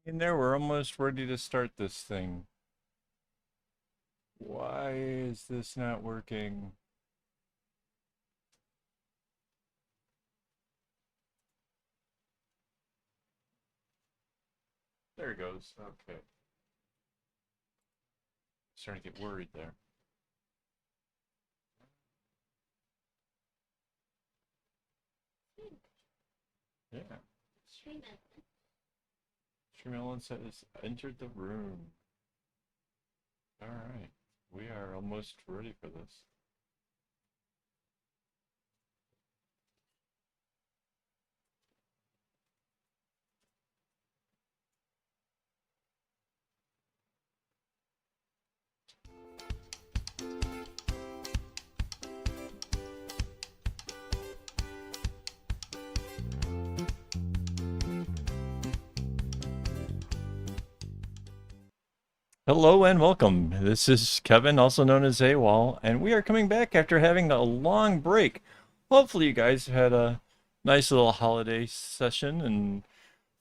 In there, we're almost ready to start this thing. Why is this not working? There it goes. Okay. Starting to get worried there. Yeah. Stream says entered the room. All right. We are almost ready for this. Hello and welcome. This is Kevin, also known as AWOL, and we are coming back after having a long break. Hopefully, you guys had a nice little holiday session and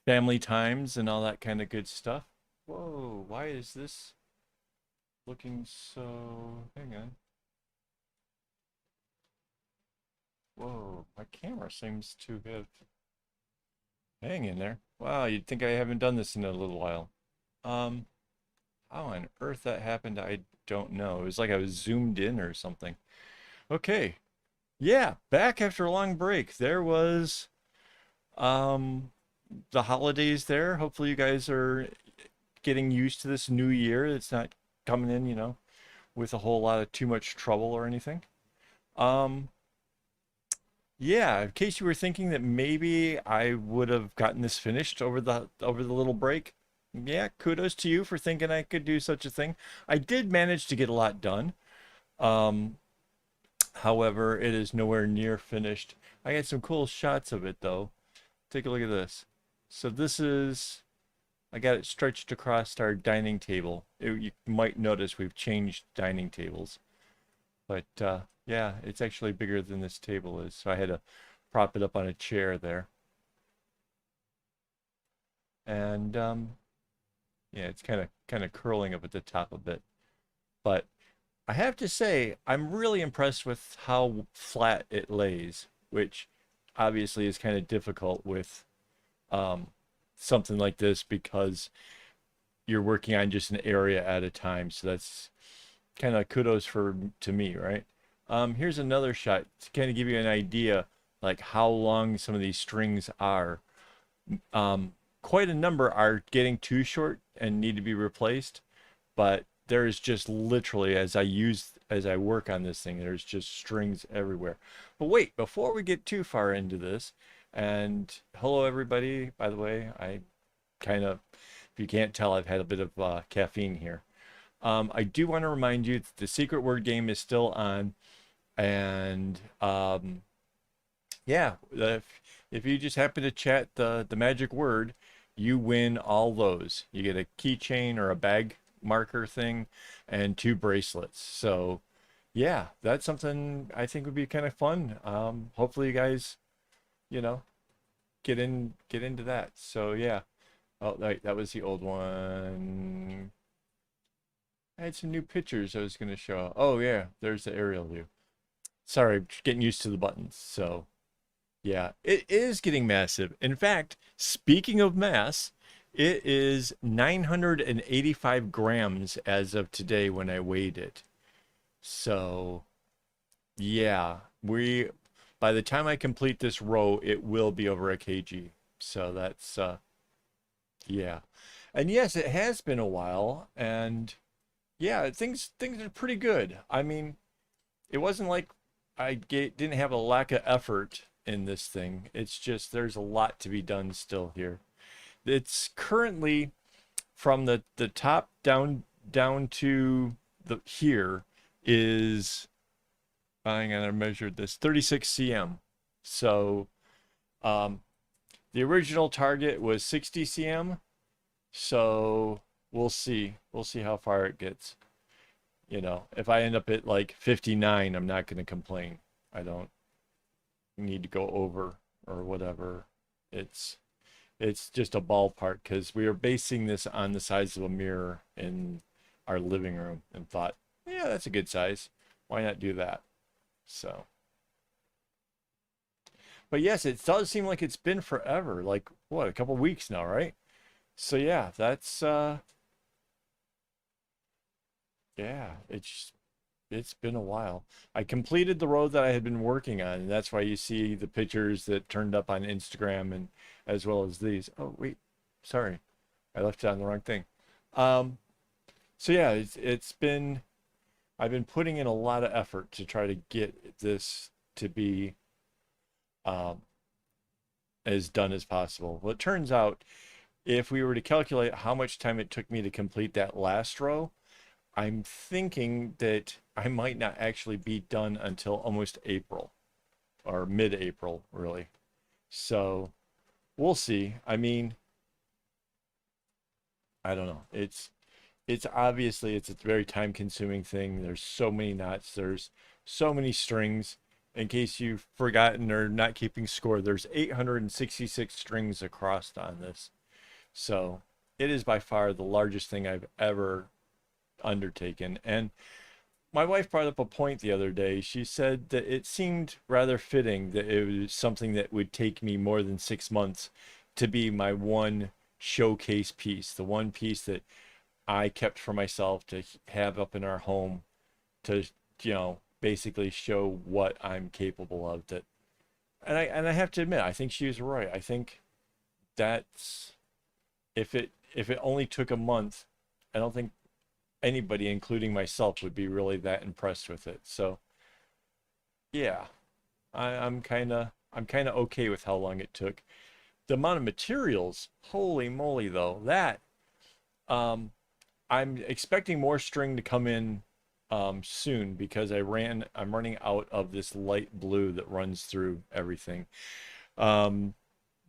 family times and all that kind of good stuff. Whoa, why is this looking so... Hang on. Whoa, my camera seems to have... Hang in there. Wow, you'd think I haven't done this in a little while. Um, how on earth that happened, I don't know. It was like I was zoomed in or something. Okay. Yeah, back after a long break. There was um the holidays there. Hopefully you guys are getting used to this new year. It's not coming in, with a whole lot of too much trouble or anything. Um, yeah, in case you were thinking that maybe I would have gotten this finished over the little break, yeah, kudos to you for thinking I could do such a thing. I did manage to get a lot done. Um, However, it is nowhere near finished. I got some cool shots of it though. Take a look at this. So I got it stretched across our dining table. You might notice we've changed dining tables. But yeah, it's actually bigger than this table is. So I had to prop it up on a chair there. And yeah, it's kind of curling up at the top a bit. But I have to say, I'm really impressed with how flat it lays, which obviously is kind of difficult with um, something like this because you're working on just an area at a time. So that's kind of kudos for to me, right? Here's another shot to kind of give you an idea like how long some of these strings are. Quite a number are getting too short and need to be replaced, but there's just literally as I work on this thing, there's just strings everywhere. But wait, before we get too far into this, and hello everybody, by the way, I kind of, if you can't tell, I've had a bit of caffeine here. I do want to remind you that the secret word game is still on, and yeah, if you just happen to chat the magic word, you win all those. You get a keychain or a bag marker thing, and 2 bracelets. So yeah, that's something I think would be kind of fun. Hopefully you guys, you know, get into that. So yeah. Oh, that was the old one. I had some new pictures I was going to show. Oh yeah, there's the aerial view. Sorry, getting used to the buttons. So yeah, it is getting massive. In fact, speaking of mass, it is 985 grams as of today when I weighed it. So yeah, by the time I complete this row, it will be over a kg. So that's yeah. And yes, it has been a while, and yeah, things are pretty good. I mean, it wasn't like didn't have a lack of effort in this thing. It's just there's a lot to be done still here. It's currently from the top down to the here is I'm gonna measure this 36 cm. So um, the original target was 60 cm. So we'll see how far it gets. If I end up at like 59, I'm not going to complain. I don't need to go over or whatever. It's It's just a ballpark because we were basing this on the size of a mirror in our living room and thought, yeah, that's a good size. Why not do that? So, but yes, it does seem like it's been forever. Like what, a couple weeks now, right? So yeah, that's yeah, it's been a while. I completed the road that I had been working on, and that's why you see the pictures that turned up on Instagram and as well as these. Oh, wait, sorry. I left it on the wrong thing. Um, so yeah, it's been I've been putting in a lot of effort to try to get this to be um, as done as possible. Well, it turns out if we were to calculate how much time it took me to complete that last row, I'm thinking that I might not actually be done until almost April or mid-April, really. So we'll see. I mean, I don't know. It's obviously it's a very time-consuming thing. There's so many knots. There's so many strings. In case you've forgotten or not keeping score, there's 866 strings across on this. So it is by far the largest thing I've ever undertaken. And my wife brought up a point the other day. She said that it seemed rather fitting that it was something that would take me more than 6 months to be my one showcase piece, the one piece that I kept for myself to have up in our home to, basically show what I'm capable of. That, and I have to admit, I think she was right. I think that's if it only took a month, I don't think anybody, including myself, would be really that impressed with it. So yeah, I'm kind of okay with how long it took. The amount of materials, holy moly, though, that um, I'm expecting more string to come in soon because I'm running out of this light blue that runs through everything. Um,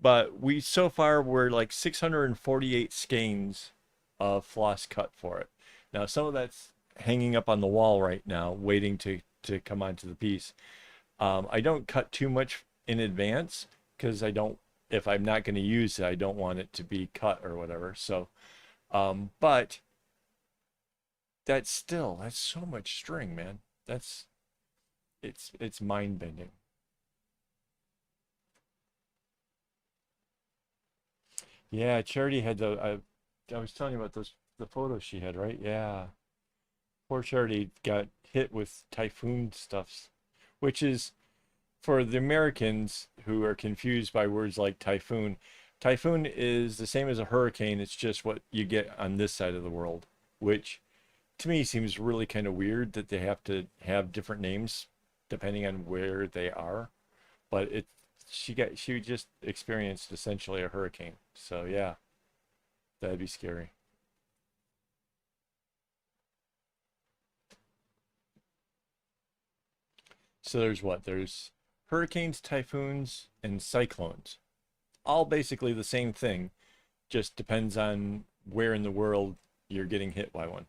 but we so far we're like 648 skeins of floss cut for it. Now some of that's hanging up on the wall right now, waiting to come onto the piece. I don't cut too much in advance because I don't. If I'm not going to use it, I don't want it to be cut or whatever. So, but that's so much string, man. That's it's mind bending. Yeah, Charity had I was telling you about the photos she had, right? Yeah. Poor Charity got hit with typhoon stuffs, which is for the Americans who are confused by words like typhoon. Typhoon is the same as a hurricane. It's just what you get on this side of the world, which to me seems really kind of weird that they have to have different names depending on where they are. But she just experienced essentially a hurricane. So yeah, that'd be scary. So there's what? There's hurricanes, typhoons, and cyclones. All basically the same thing, just depends on where in the world you're getting hit by one.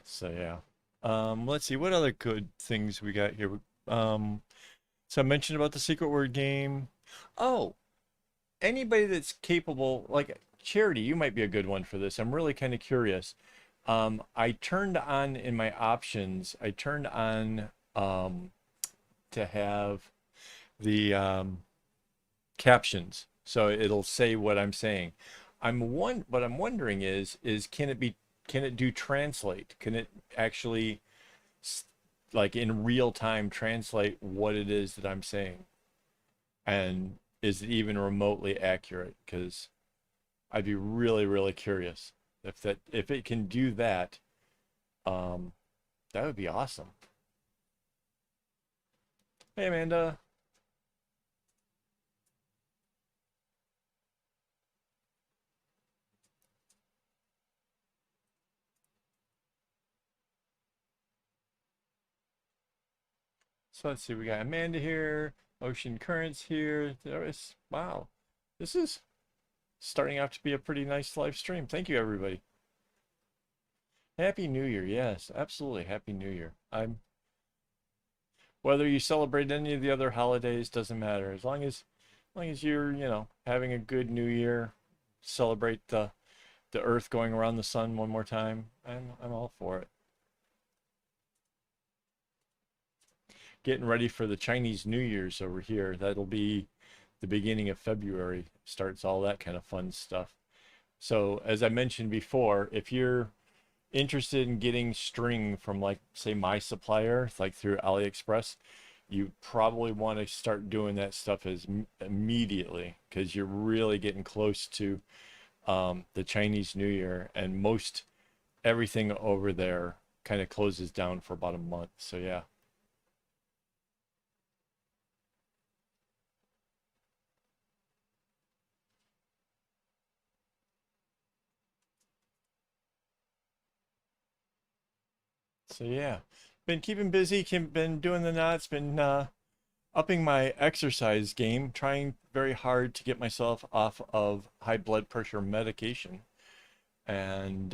So yeah. Let's see what other good things we got here. So I mentioned about the secret word game. Oh, anybody that's capable, like Charity, you might be a good one for this. I'm really kind of curious. I turned on in my options, I turned on to have the captions, so it'll say what I'm saying. What I'm wondering is can it do translate? Can it actually like in real time translate what it is that I'm saying? And is it even remotely accurate? Because I'd be really, really curious if it can do that. Um, that would be awesome. Hey, Amanda. So let's see. We got Amanda here. Ocean Currents here. There is wow. This is starting out to be a pretty nice live stream. Thank you, everybody. Happy New Year. Yes, absolutely. Happy New Year. Whether you celebrate any of the other holidays doesn't matter. As long as you're, having a good New Year, celebrate the earth going around the sun one more time. I'm all for it. Getting ready for the Chinese New Year's over here. That'll be the beginning of February. Starts all that kind of fun stuff. So, as I mentioned before, if you're interested in getting string from, like, say, my supplier, like through AliExpress, you probably want to start doing that stuff immediately, because you're really getting close to the Chinese New Year, and most everything over there kind of closes down for about a month. So yeah. So yeah, been keeping busy, been doing the knots, been upping my exercise game, trying very hard to get myself off of high blood pressure medication, and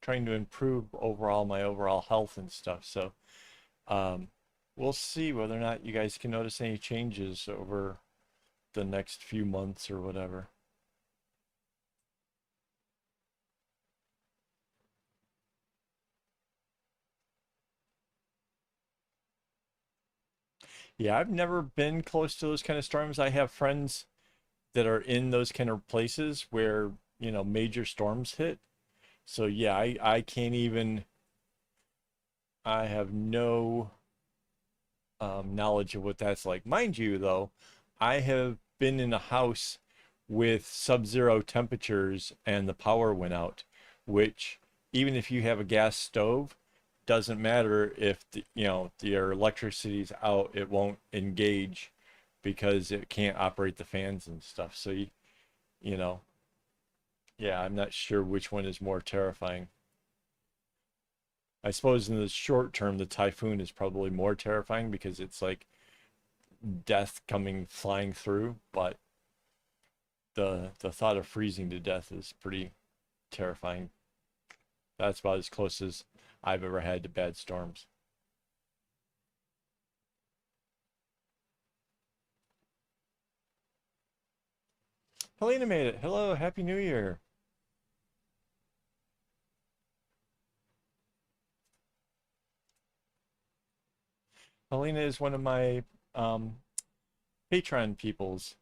trying to improve my overall health and stuff. So um, we'll see whether or not you guys can notice any changes over the next few months or whatever. Yeah, I've never been close to those kind of storms. I have friends that are in those kind of places where, major storms hit. So yeah, I can't even, I have no knowledge of what that's like. Mind you, though, I have been in a house with sub-zero temperatures and the power went out, which, even if you have a gas stove, doesn't matter if your electricity's out, it won't engage because it can't operate the fans and stuff. So you know, yeah, I'm not sure which one is more terrifying. I suppose in the short term, the typhoon is probably more terrifying because it's like death coming flying through, but the thought of freezing to death is pretty terrifying. That's about as close as I've ever had to bad storms. Helena made it. Hello, Happy New Year. Helena is one of my um, Patreon peoples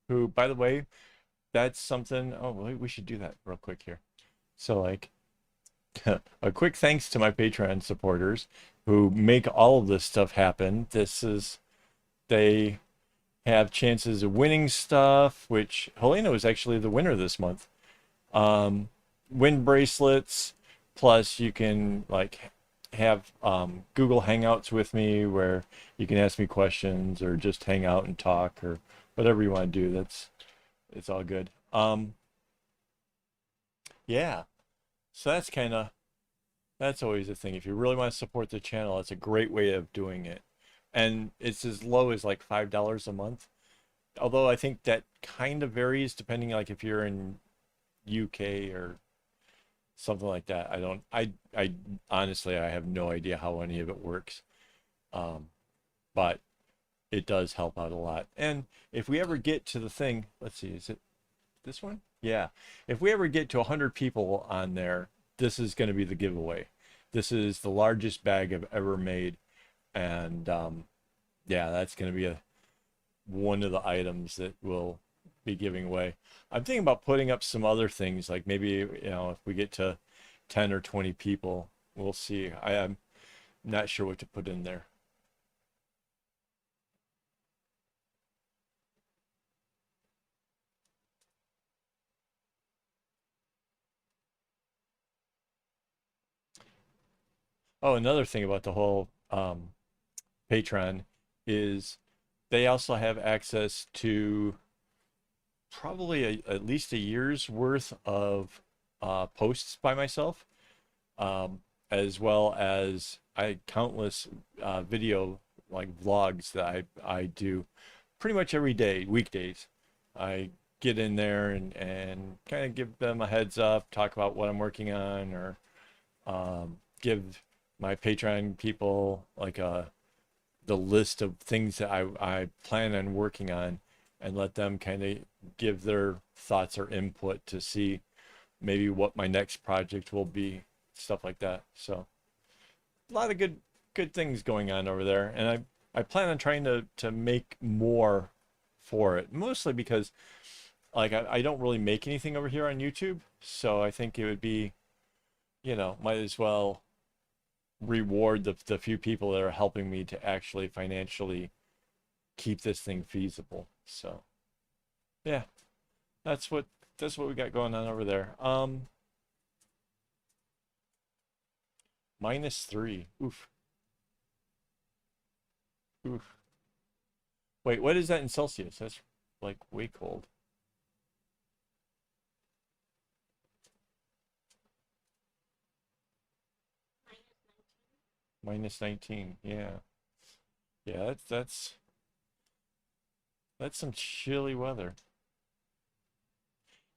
who, by the way, that's something. Oh, we should do that real quick here. So, like, a quick thanks to my Patreon supporters who make all of this stuff happen. They have chances of winning stuff, which Helena was actually the winner this month. Win bracelets, plus you can, like, have Google Hangouts with me where you can ask me questions or just hang out and talk or whatever you want to do. It's all good. Yeah. So that's always a thing. If you really want to support the channel, it's a great way of doing it. And it's as low as like $5 a month. Although I think that kind of varies depending, like, if you're in UK or something like that. I honestly, I have no idea how any of it works. Um, but it does help out a lot. And if we ever get to the thing, let's see, is it this one? Yeah. If we ever get to 100 people on there, this is going to be the giveaway. This is the largest bag I've ever made. And yeah, that's going to be one of the items that we'll be giving away. I'm thinking about putting up some other things, like maybe, if we get to 10 or 20 people, we'll see. I'm not sure what to put in there. Oh, another thing about the whole Patreon is they also have access to probably at least a year's worth of posts by myself, as well as countless video, like, vlogs that I do pretty much every day, weekdays. I get in there and kind of give them a heads up, talk about what I'm working on, or give my Patreon people like the list of things that I plan on working on, and let them kind of give their thoughts or input to see maybe what my next project will be, stuff like that. So a lot of good things going on over there, and I plan on trying to make more for it, mostly because like I don't really make anything over here on YouTube, so I think it would be, might as well reward the few people that are helping me to actually financially keep this thing feasible. So yeah, that's what we got going on over there. -3. Oof. Oof. Wait, what is that in Celsius? That's like way cold. -19. Yeah. Yeah, that's some chilly weather.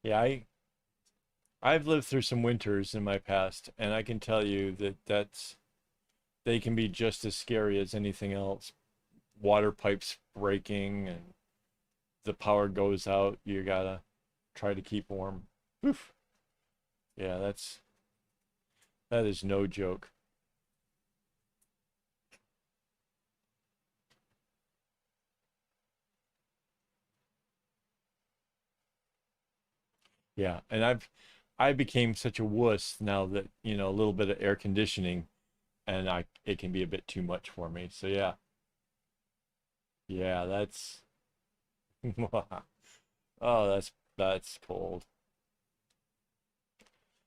Yeah, I've lived through some winters in my past, and I can tell you that they can be just as scary as anything else. Water pipes breaking and the power goes out. You gotta try to keep warm. Oof. Yeah, that is no joke. Yeah, and I became such a wuss now that, a little bit of air conditioning, and it can be a bit too much for me. So yeah. Yeah, that's oh, that's cold.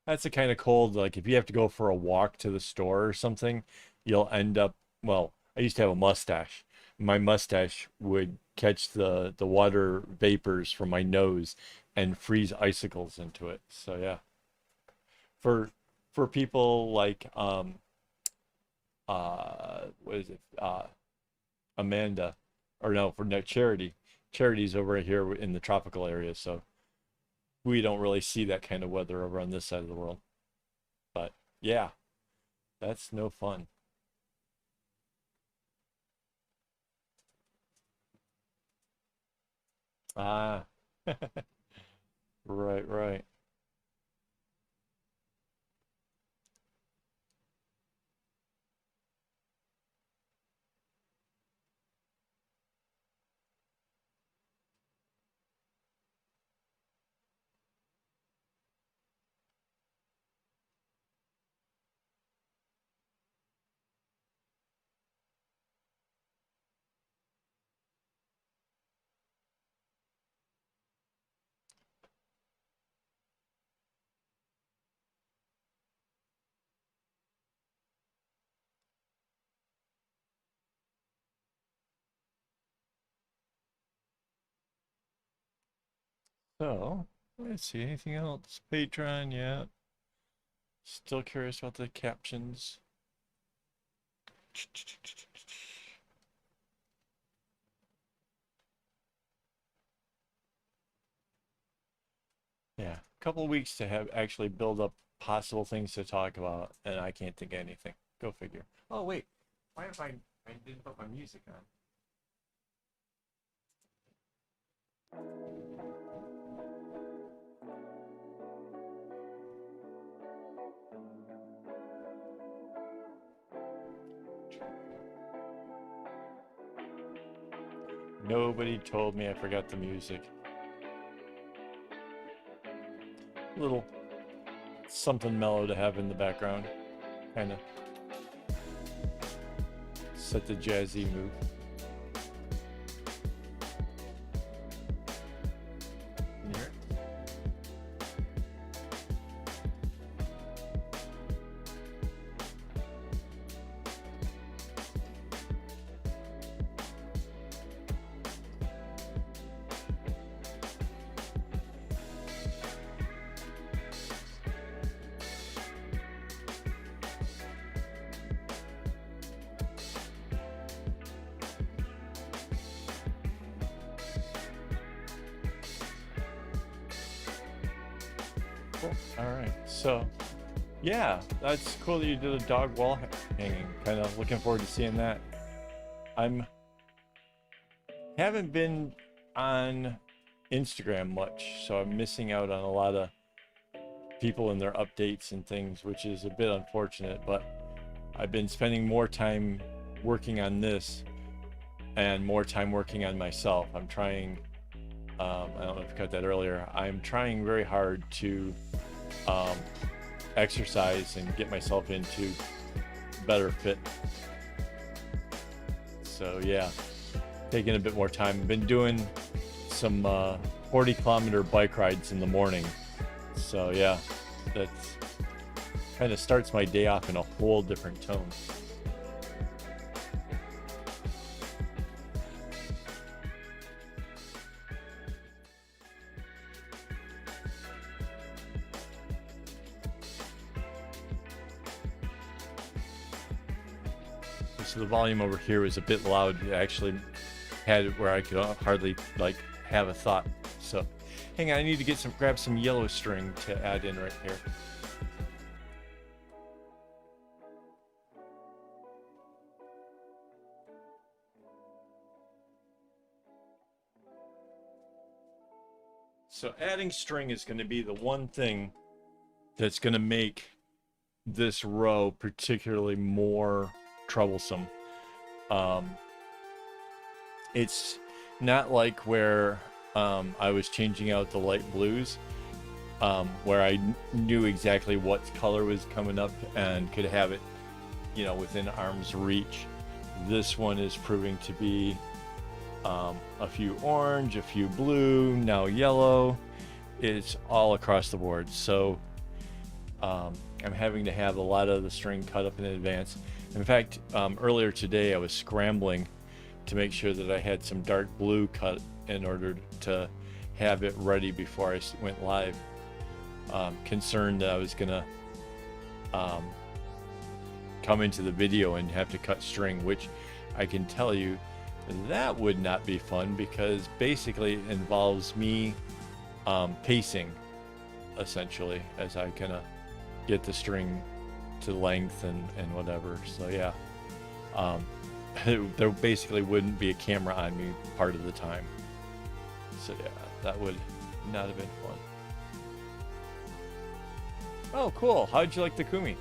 That's the kind of cold, like if you have to go for a walk to the store or something, you'll end up, well, I used to have a mustache. My mustache would catch the water vapors from my nose and freeze icicles into it. So yeah. For people like what is it? Amanda, or no, for no, Charity. Charity's over here in the tropical area, so we don't really see that kind of weather over on this side of the world. But yeah, that's no fun. Ah, right, right. So let's see, anything else? Patreon, yeah. Still curious about the captions. Yeah, a couple of weeks to have actually build up possible things to talk about, and I can't think of anything. Go figure. Oh wait, why if I didn't put my music on? Nobody told me I forgot the music. A little something mellow to have in the background, kind of set the jazzy mood. Can you hear it? Cool. All right. So, Yeah, that's cool that you did a dog wall hanging. Kind of looking forward to seeing that. I'm haven't been on Instagram much, so I'm missing out on a lot of people and their updates and things, which is a bit unfortunate, but I've been spending more time working on this and more time working on myself. I'm trying, I don't know if you cut that earlier, I'm trying very hard to um, exercise and get myself into better fit. So yeah, taking a bit more time. I've been doing some 40-kilometer bike rides in the morning. So yeah, that's kind of starts my day off in a whole different tone. So the volume over here was a bit loud. It actually had it where I could hardly like have a thought. So hang on, I need to grab some yellow string to add in right here. So adding string is going to be the one thing that's going to make this row particularly more troublesome. It's not like where I was changing out the light blues, where I knew exactly what color was coming up and could have it, you know, within arm's reach. This one is proving to be a few orange, a few blue, now yellow. It's all across the board. So I'm having to have a lot of the string cut up in advance. In fact, earlier today I was scrambling to make sure that I had some dark blue cut in order to have it ready before I went live. Concerned that I was gonna come into the video and have to cut string, which I can tell you that would not be fun, because basically it involves me pacing essentially as I kind of get the string to length and whatever. So yeah, there basically wouldn't be a camera on me part of the time. So yeah, that would not have been fun. Oh, cool. How'd you like the kumi?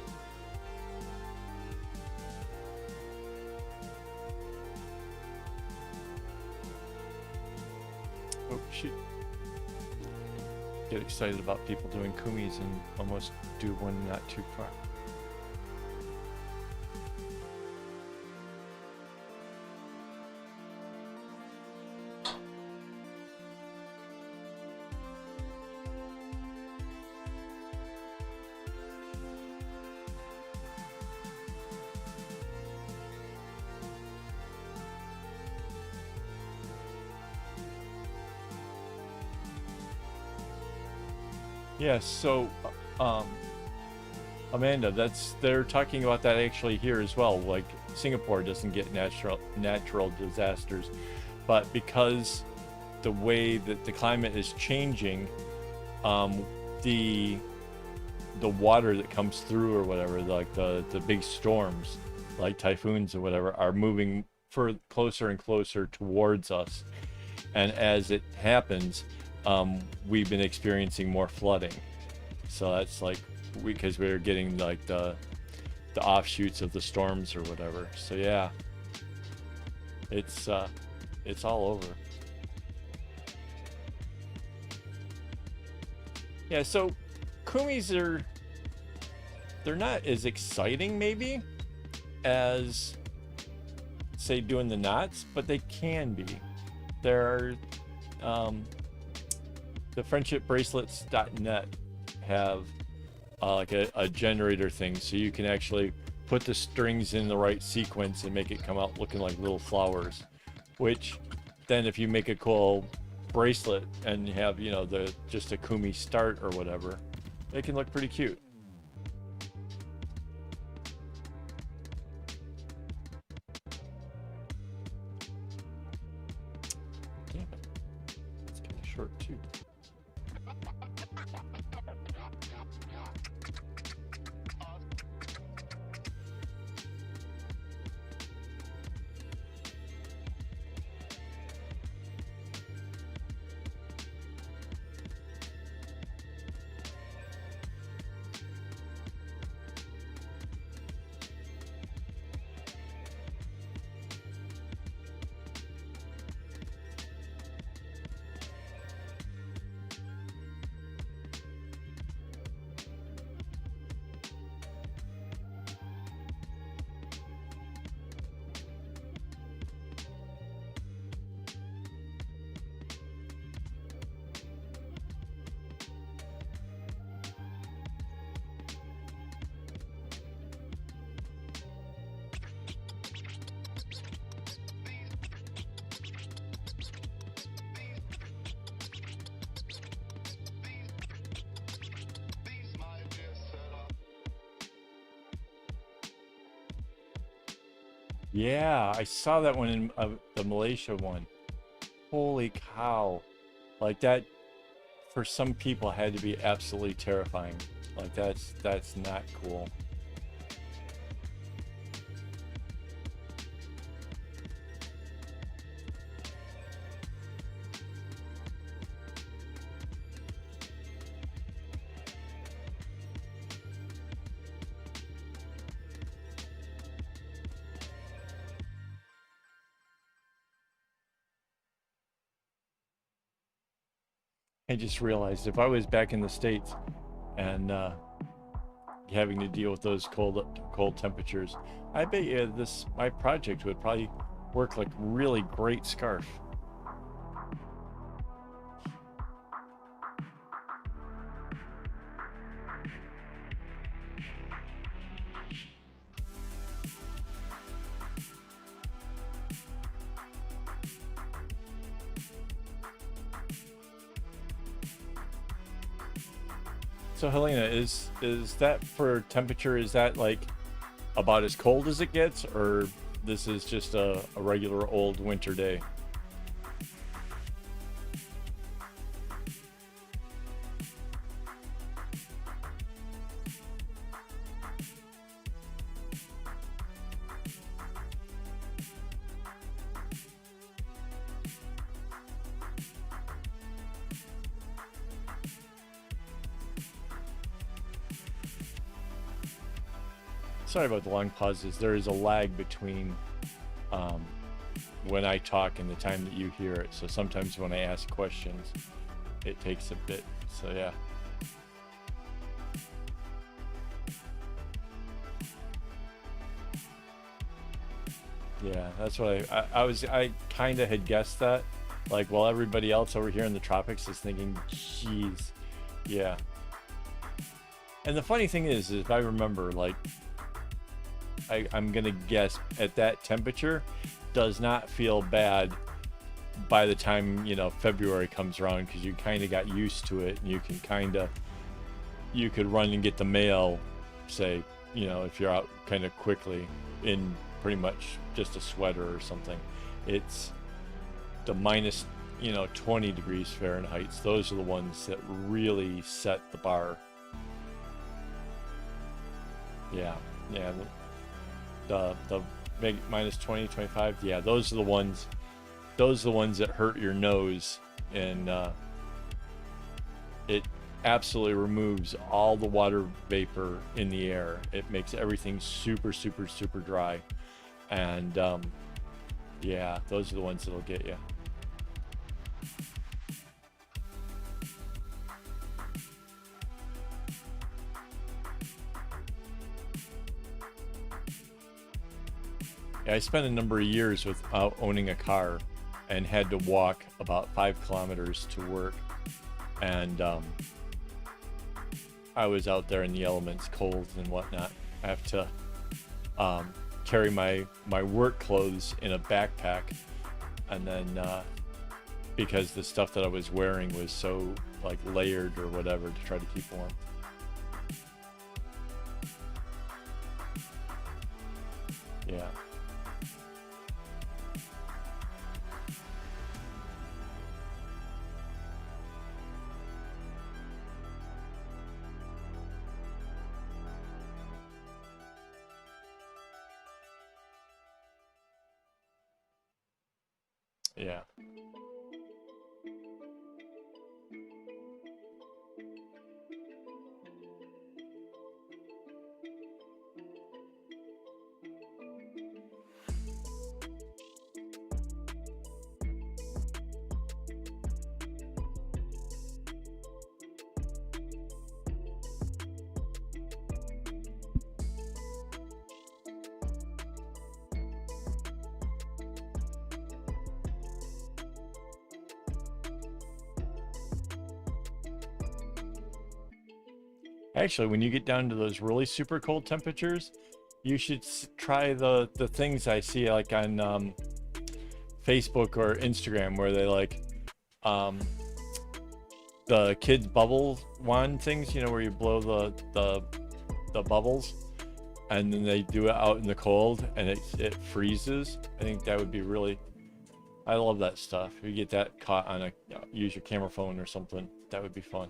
Oh, shoot. Get excited about people doing kumis and almost do one not too far. Yeah, so Amanda, they're talking about that actually here as well. Like Singapore doesn't get natural disasters, but because the way that the climate is changing, the water that comes through or whatever, like the big storms, like typhoons or whatever, are moving closer and closer towards us, and as it happens, we've been experiencing more flooding. So that's like because we're getting like the offshoots of the storms or whatever. So yeah, it's all over. Yeah, so kumis they're not as exciting maybe as say doing the knots, but they can be. There are the friendshipbracelets.net have like a generator thing, so you can actually put the strings in the right sequence and make it come out looking like little flowers, which then if you make a cool bracelet and you have, you know, just a kumi start or whatever, it can look pretty cute. Damn it, it's kind of short too. Yeah, I saw that one in the Malaysia one. Holy cow. Like that for some people had to be absolutely terrifying. Like that's not cool. I just realized if I was back in the States and having to deal with those cold temperatures, I bet you this my project would probably work like really great scarf. So Helena, is that for temperature? Is that like about as cold as it gets, or this is just a regular old winter day? Sorry about the long pauses. There is a lag between um, when I talk and the time that you hear it. So sometimes when I ask questions, it takes a bit. So yeah. Yeah, that's what I kind of had guessed that. Like, while everybody else over here in the tropics is thinking, geez, yeah. And the funny thing is if I remember, like, I'm gonna guess at that temperature does not feel bad by the time, you know, February comes around because you kind of got used to it and you can kind of, you could run and get the mail, say, you know, if you're out kind of quickly in pretty much just a sweater or something. It's the minus, you know, 20 degrees Fahrenheit. Those are the ones that really set the bar. Yeah, yeah. The big minus 20, 25. Yeah, those are the ones. Those are the ones that hurt your nose, and it absolutely removes all the water vapor in the air. It makes everything super, super, super dry, and yeah, those are the ones that'll get you. Yeah, I spent a number of years without owning a car, and had to walk about 5 kilometers to work, and I was out there in the elements, cold and whatnot. I have to carry my work clothes in a backpack, and then because the stuff that I was wearing was so like layered or whatever to try to keep warm. Yeah, yeah. Actually, when you get down to those really super cold temperatures, you should try the things I see like on Facebook or Instagram where they like um, the kids bubble wand things, you know, where you blow the bubbles. and then they do it out in the cold and it freezes. I think that would be really, I love that stuff. If you get that caught on a, use your camera phone or something, that would be fun.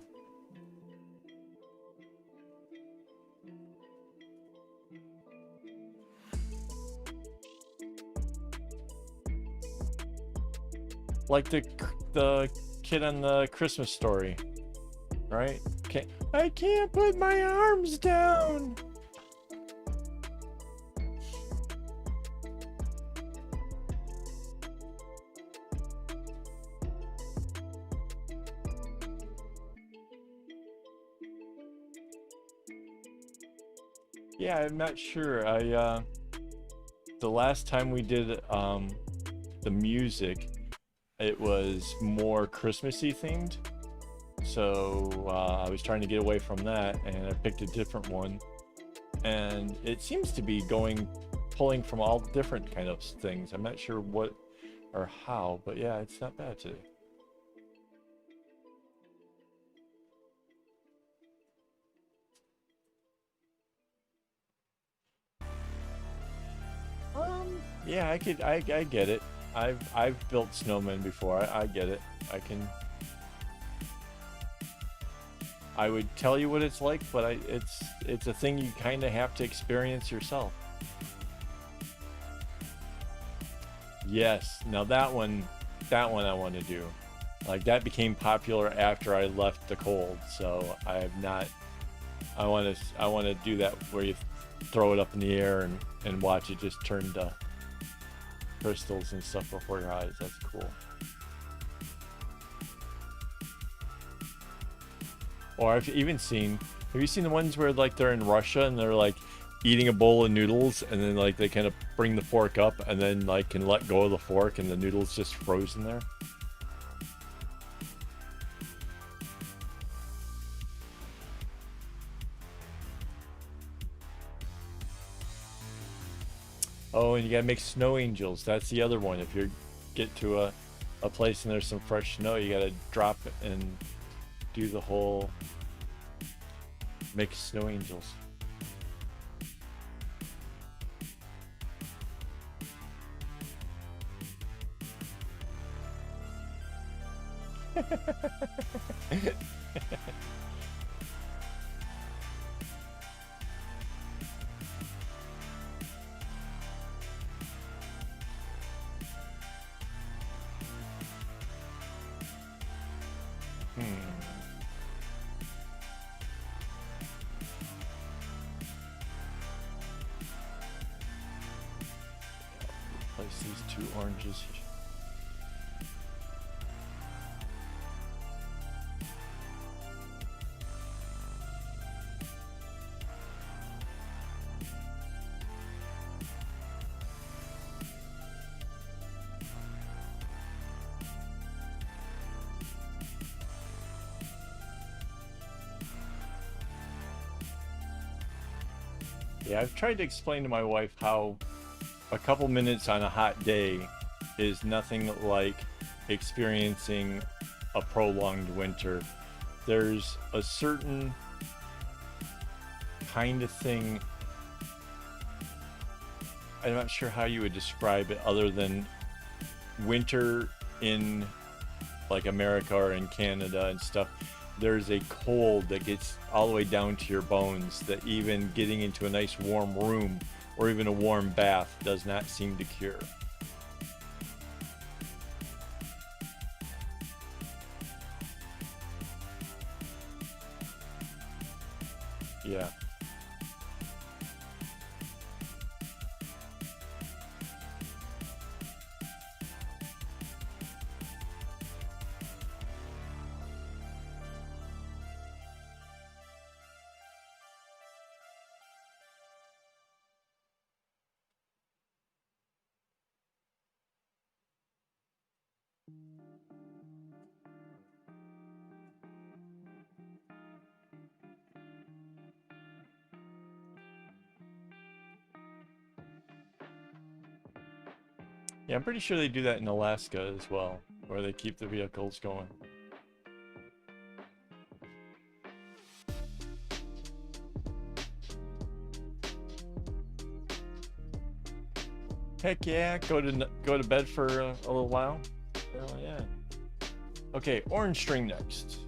Like the kid on the Christmas Story, right? I can't put my arms down. Yeah, I'm not sure. The last time we did the music, it was more Christmassy themed. So I was trying to get away from that, and I picked a different one. And it seems to be pulling from all different kind of things. I'm not sure what or how, but yeah, it's not bad today. Yeah, I get it. I've built snowmen before. I get it. I would tell you what it's like, but it's a thing you kind of have to experience yourself. Yes. Now that one I want to do. Like that became popular after I left the cold, so I have not. I want to do that where you throw it up in the air and watch it just turn to crystals and stuff before your eyes. That's cool. Or I've even seen, have you seen the ones where like they're in Russia and they're like eating a bowl of noodles and then like they kind of bring the fork up and then like can let go of the fork and the noodles just frozen there? Oh, and you gotta make snow angels. That's the other one. If you get to a place and there's some fresh snow, you gotta drop it and do the whole make snow angels. Hmm. Place these two oranges. Yeah, I've tried to explain to my wife how a couple minutes on a hot day is nothing like experiencing a prolonged winter. There's a certain kind of thing, I'm not sure how you would describe it other than winter in like America or in Canada and stuff. There's a cold that gets all the way down to your bones that even getting into a nice warm room or even a warm bath does not seem to cure. Yeah. Yeah, I'm pretty sure they do that in Alaska as well, where they keep the vehicles going. Heck yeah, go to bed for a little while. Oh yeah. Okay, orange string next.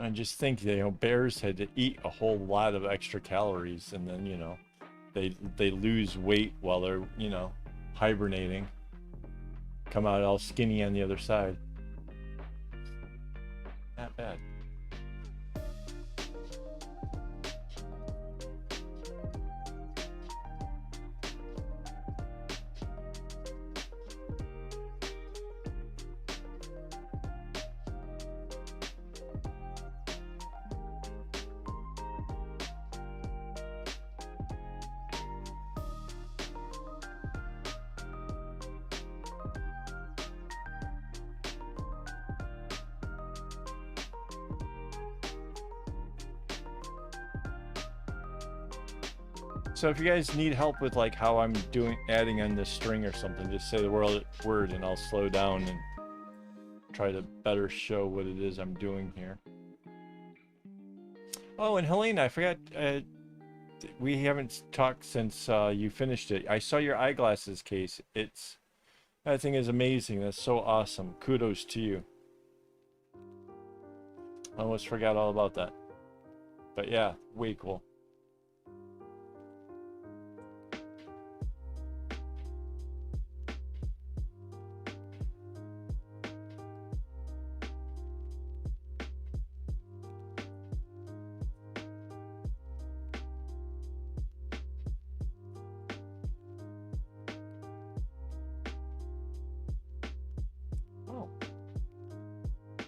I just think, bears had to eat a whole lot of extra calories, and then, they lose weight while they're, hibernating. Come out all skinny on the other side. Not bad. So if you guys need help with like how I'm adding on this string or something, just say the word and I'll slow down and try to better show what it is I'm doing here. Oh, and Helena, I forgot, we haven't talked since you finished it. I saw your eyeglasses case. That thing is amazing. That's so awesome. Kudos to you. I almost forgot all about that. But yeah, way cool.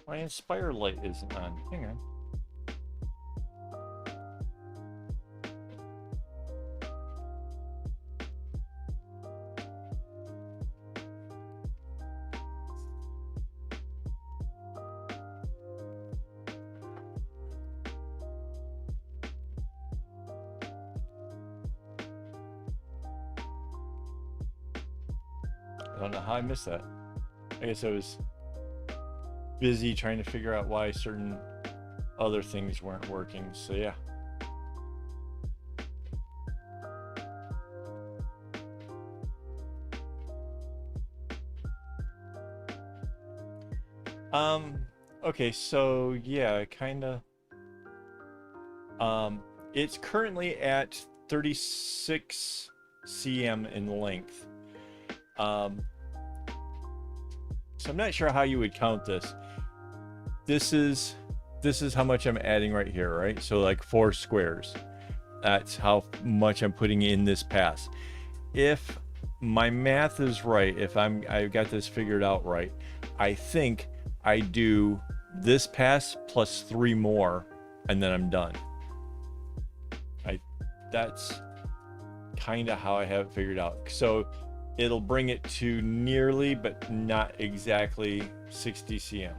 My Inspire light isn't on. Hang on. I don't know how I missed that. I guess I was busy trying to figure out why certain other things weren't working, so yeah. Okay, so yeah, it's currently at 36 cm in length. So I'm not sure how you would count this. This is how much I'm adding right here, right? So like 4 squares. That's how much I'm putting in this pass. If my math is right, if I've got this figured out right, I think I do this pass plus 3 more, and then I'm done. That's kind of how I have it figured out. So it'll bring it to nearly, but not exactly 60 cm.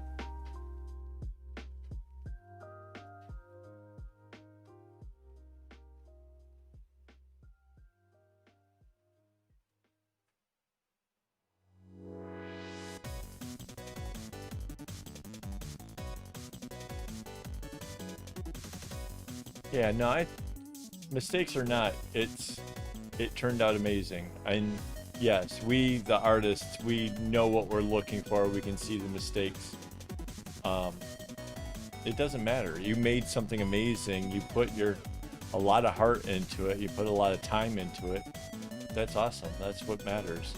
Yeah, no, mistakes or not, it turned out amazing. And yes, we, the artists, we know what we're looking for. We can see the mistakes. It doesn't matter. You made something amazing. You put a lot of heart into it. You put a lot of time into it. That's awesome. That's what matters.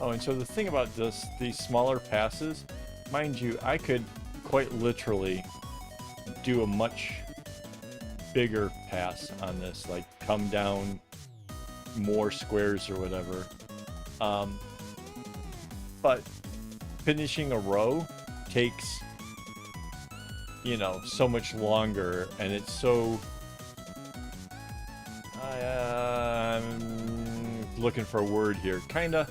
Oh, and so the thing about these smaller passes, mind you, I could quite literally do a much bigger pass on this, like come down more squares or whatever. But finishing a row takes, you know, so much longer, and it's so... I'm looking for a word here. Kinda...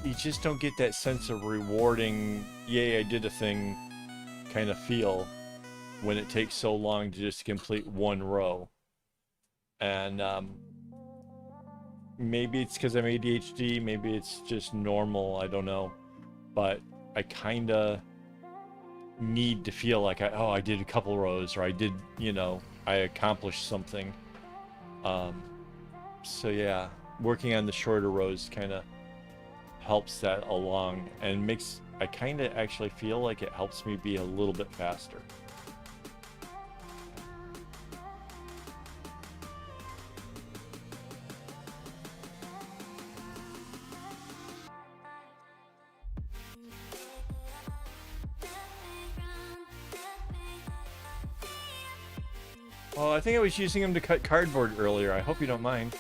You just don't get that sense of rewarding, yay, I did a thing kind of feel when it takes so long to just complete one row. And maybe it's because I'm ADHD, maybe it's just normal, I don't know. But I kind of need to feel like I did a couple rows, or I did, you know, I accomplished something. So yeah, working on the shorter rows kind of helps that along, and makes, I kind of actually feel like it helps me be a little bit faster. Well, I think I was using them to cut cardboard earlier. I hope you don't mind.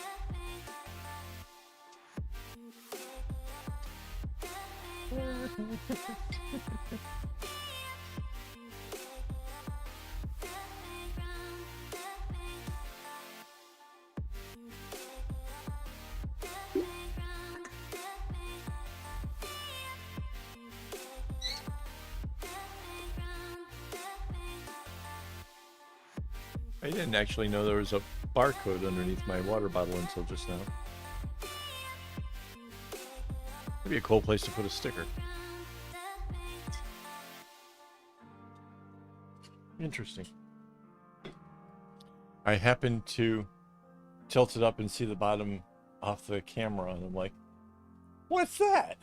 I didn't actually know there was a barcode underneath my water bottle until just now. That'd be a cool place to put a sticker. Interesting. I happened to tilt it up and see the bottom off the camera, and I'm like, what's that?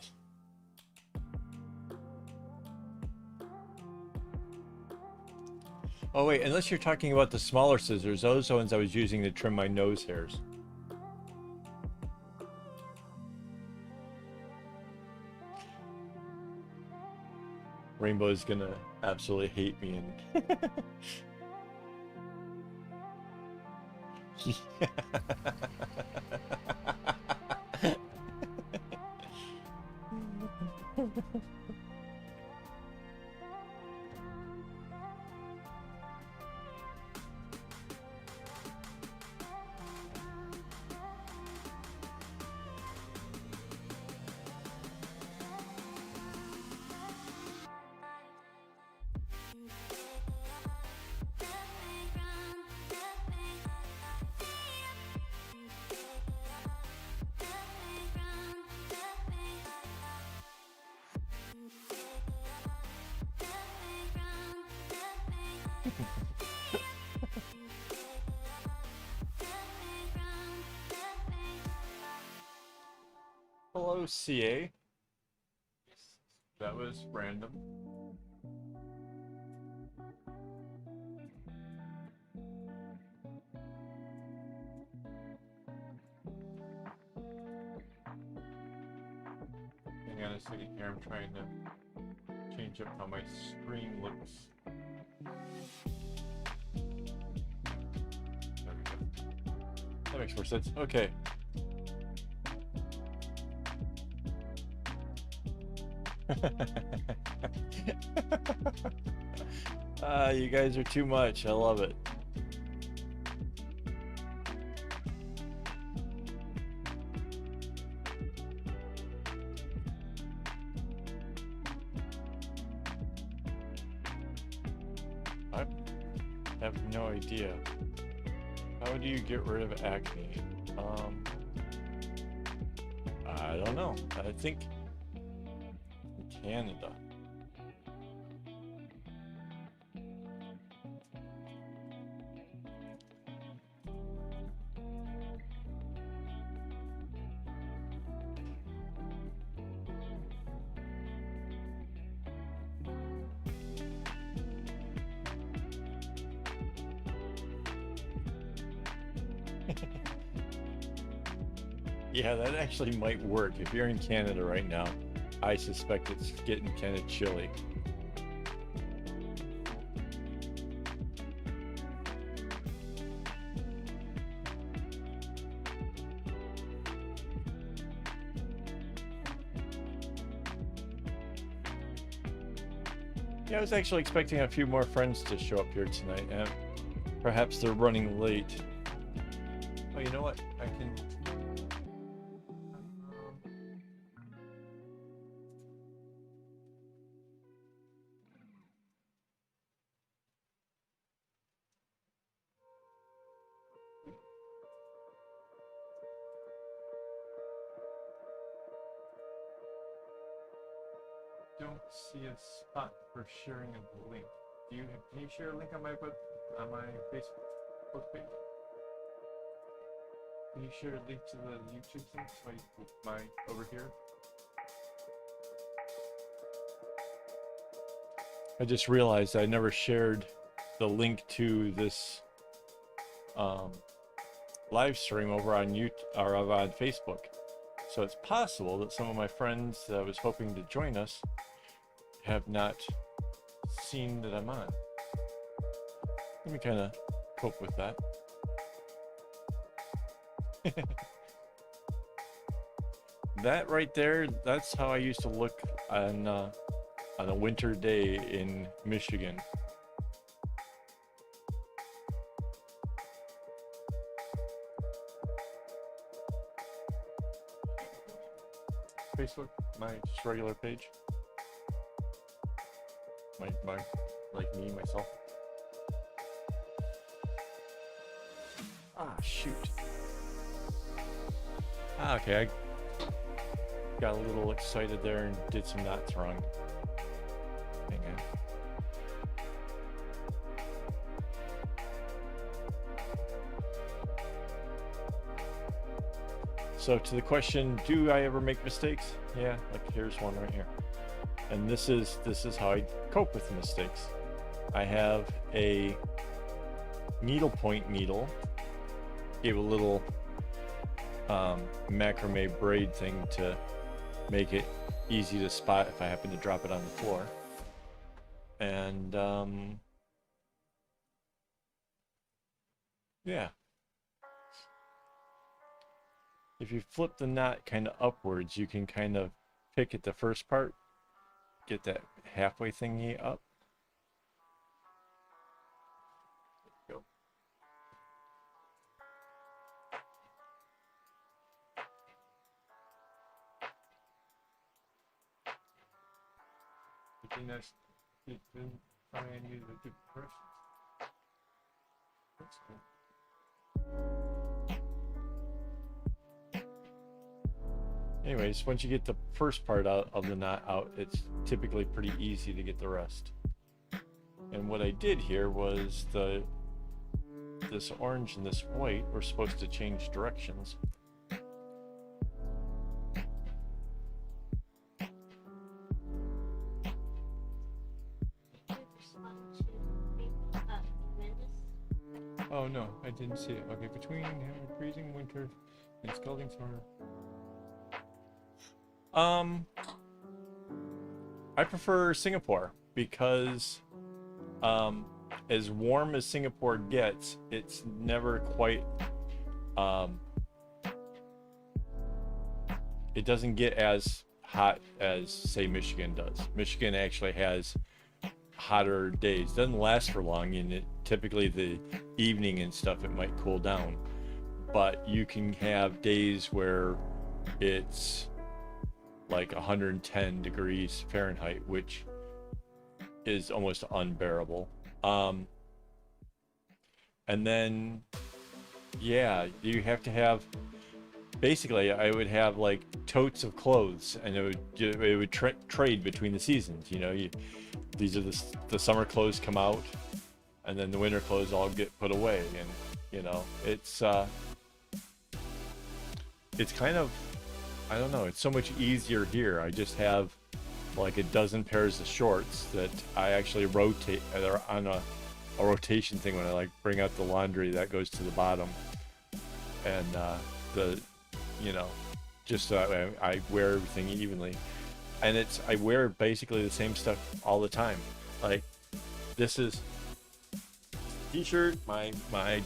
Oh wait, unless you're talking about the smaller scissors, those are the ones I was using to trim my nose hairs. Rainbow is gonna absolutely hate me and Hello, CA. That was random. Hang on a second here, I'm trying to change up how my screen looks. There we go. That makes more sense. Okay. You guys are too much. I love it. I have no idea. How do you get rid of acne? I don't know. I think Canada. Yeah, that actually might work. If you're in Canada right now, I suspect it's getting kind of chilly. Yeah, I was actually expecting a few more friends to show up here tonight, and perhaps they're running late. Oh, you know what? I can. Don't see a spot for sharing a link. Can you share a link on my Facebook page? Can you share a link to the YouTube thing? My over here. I just realized I never shared the link to this live stream over on YouTube or on Facebook. So it's possible that some of my friends that I was hoping to join us have not seen that I'm on. Let me kind of cope with that. That right there, that's how I used to look on a winter day in Michigan. Facebook, my just regular page. My like me, myself. Ah, shoot. Ah, okay, I got a little excited there and did some knots wrong. Hang on. So to the question, do I ever make mistakes? Yeah, like here's one right here. And this is how I cope with mistakes. I have a needlepoint needle. Gave a little macrame braid thing to make it easy to spot if I happen to drop it on the floor. And yeah. If you flip the knot kind of upwards, you can kind of pick at the first part, get that halfway thingy up. There you go. You can try and use a good brush. That's cool. Anyways, once you get the first part out of the knot out, it's typically pretty easy to get the rest. And what I did here was this orange and this white were supposed to change directions. Oh no, I didn't see it. Okay, between freezing winter and scalding summer. I prefer Singapore because as warm as Singapore gets, it's never quite it doesn't get as hot as say Michigan does. Michigan actually has hotter days. Doesn't last for long, and typically the evening and stuff it might cool down, but you can have days where it's like 110 degrees Fahrenheit, which is almost unbearable. And then yeah, you have to have, basically I would have like totes of clothes, and it would trade between the seasons, you know. These are the summer clothes come out, and then the winter clothes all get put away, and you know, it's kind of, I don't know, it's so much easier here. I just have like a dozen pairs of shorts that I actually rotate. They're on a rotation thing when I like bring out the laundry that goes to the bottom, and you know, just so that way I wear everything evenly. And I wear basically the same stuff all the time. Like, this is t-shirt, my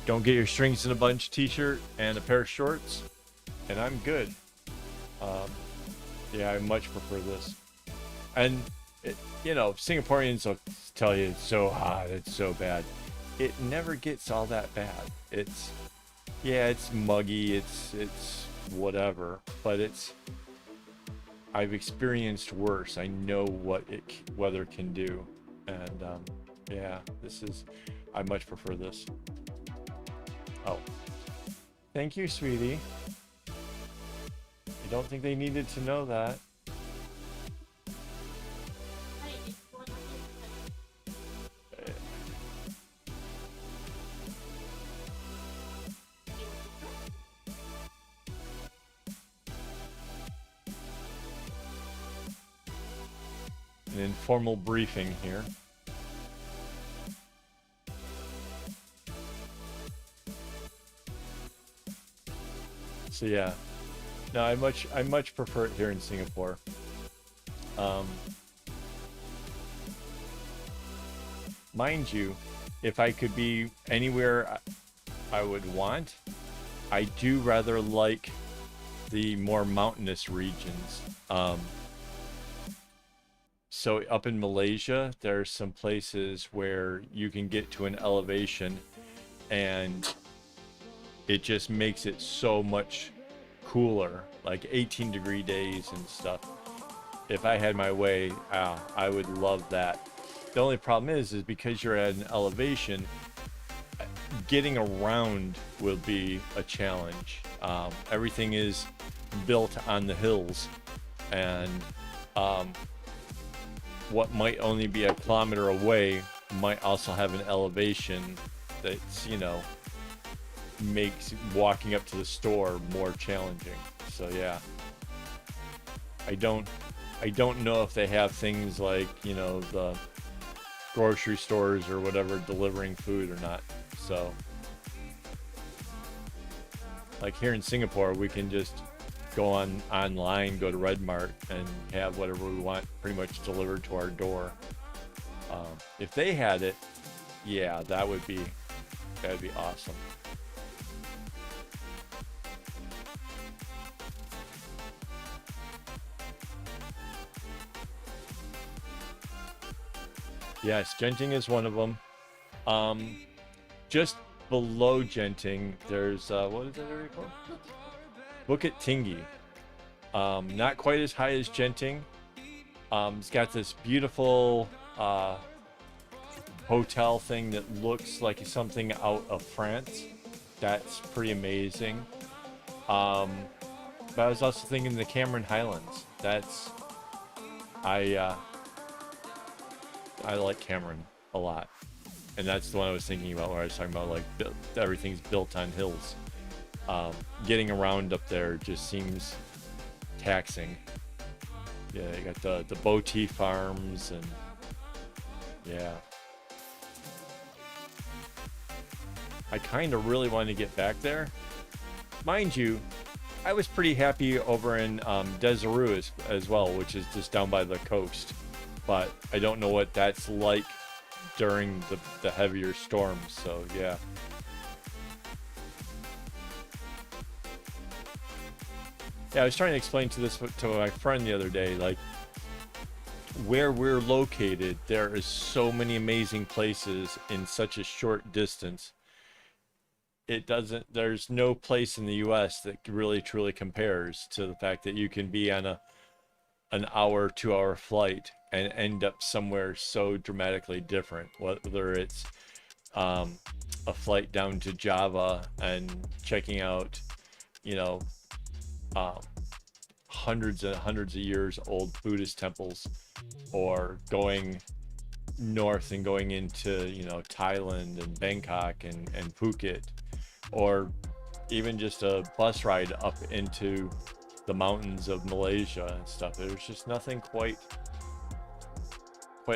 don't get your strings in a bunch t-shirt, and a pair of shorts, and I'm good. Um, yeah, I much prefer this. And Singaporeans will tell you it's so hot, it's so bad. It never gets all that bad. It's muggy, it's whatever, but I've experienced worse. I know what weather can do, and yeah, I much prefer this. Oh, thank you, sweetie. I don't think they needed to know that. An informal briefing here. So yeah, no, I much prefer it here in Singapore. Mind you, if I could be anywhere I would want, I do rather like the more mountainous regions. So up in Malaysia, there's some places where you can get to an elevation and it just makes it so much cooler, like 18-degree days and stuff. If I had my way, I would love that. The only problem is because you're at an elevation, getting around will be a challenge. Everything is built on the hills, and what might only be a kilometer away might also have an elevation that's, makes walking up to the store more challenging. So yeah, I don't know if they have things like, the grocery stores or whatever delivering food or not. So like here in Singapore, we can just go online, go to Red Mart, and have whatever we want pretty much delivered to our door. If they had it, yeah, that'd be awesome. Yes, Genting is one of them. Just below Genting, there's what is that area called? Bukit Tinggi. Not quite as high as Genting. It's got this beautiful hotel thing that looks like something out of France. That's pretty amazing. But I was also thinking the Cameron Highlands. I like Cameron a lot, and that's the one I was thinking about where I was talking about like everything's built on hills. Getting around up there just seems taxing. Yeah, you got the Boti farms, and yeah, I kind of really want to get back there. Mind you, I was pretty happy over in Desaru as well, which is just down by the coast. But I don't know what that's like during the heavier storms, so yeah. Yeah, I was trying to explain to my friend the other day, like, where we're located, there is so many amazing places in such a short distance. There's no place in the US that really truly compares to the fact that you can be on an hour, 2-hour flight and end up somewhere so dramatically different, whether it's a flight down to Java and checking out, hundreds and hundreds of years old Buddhist temples, or going north and going into, Thailand and Bangkok and Phuket, or even just a bus ride up into the mountains of Malaysia and stuff. There's just nothing quite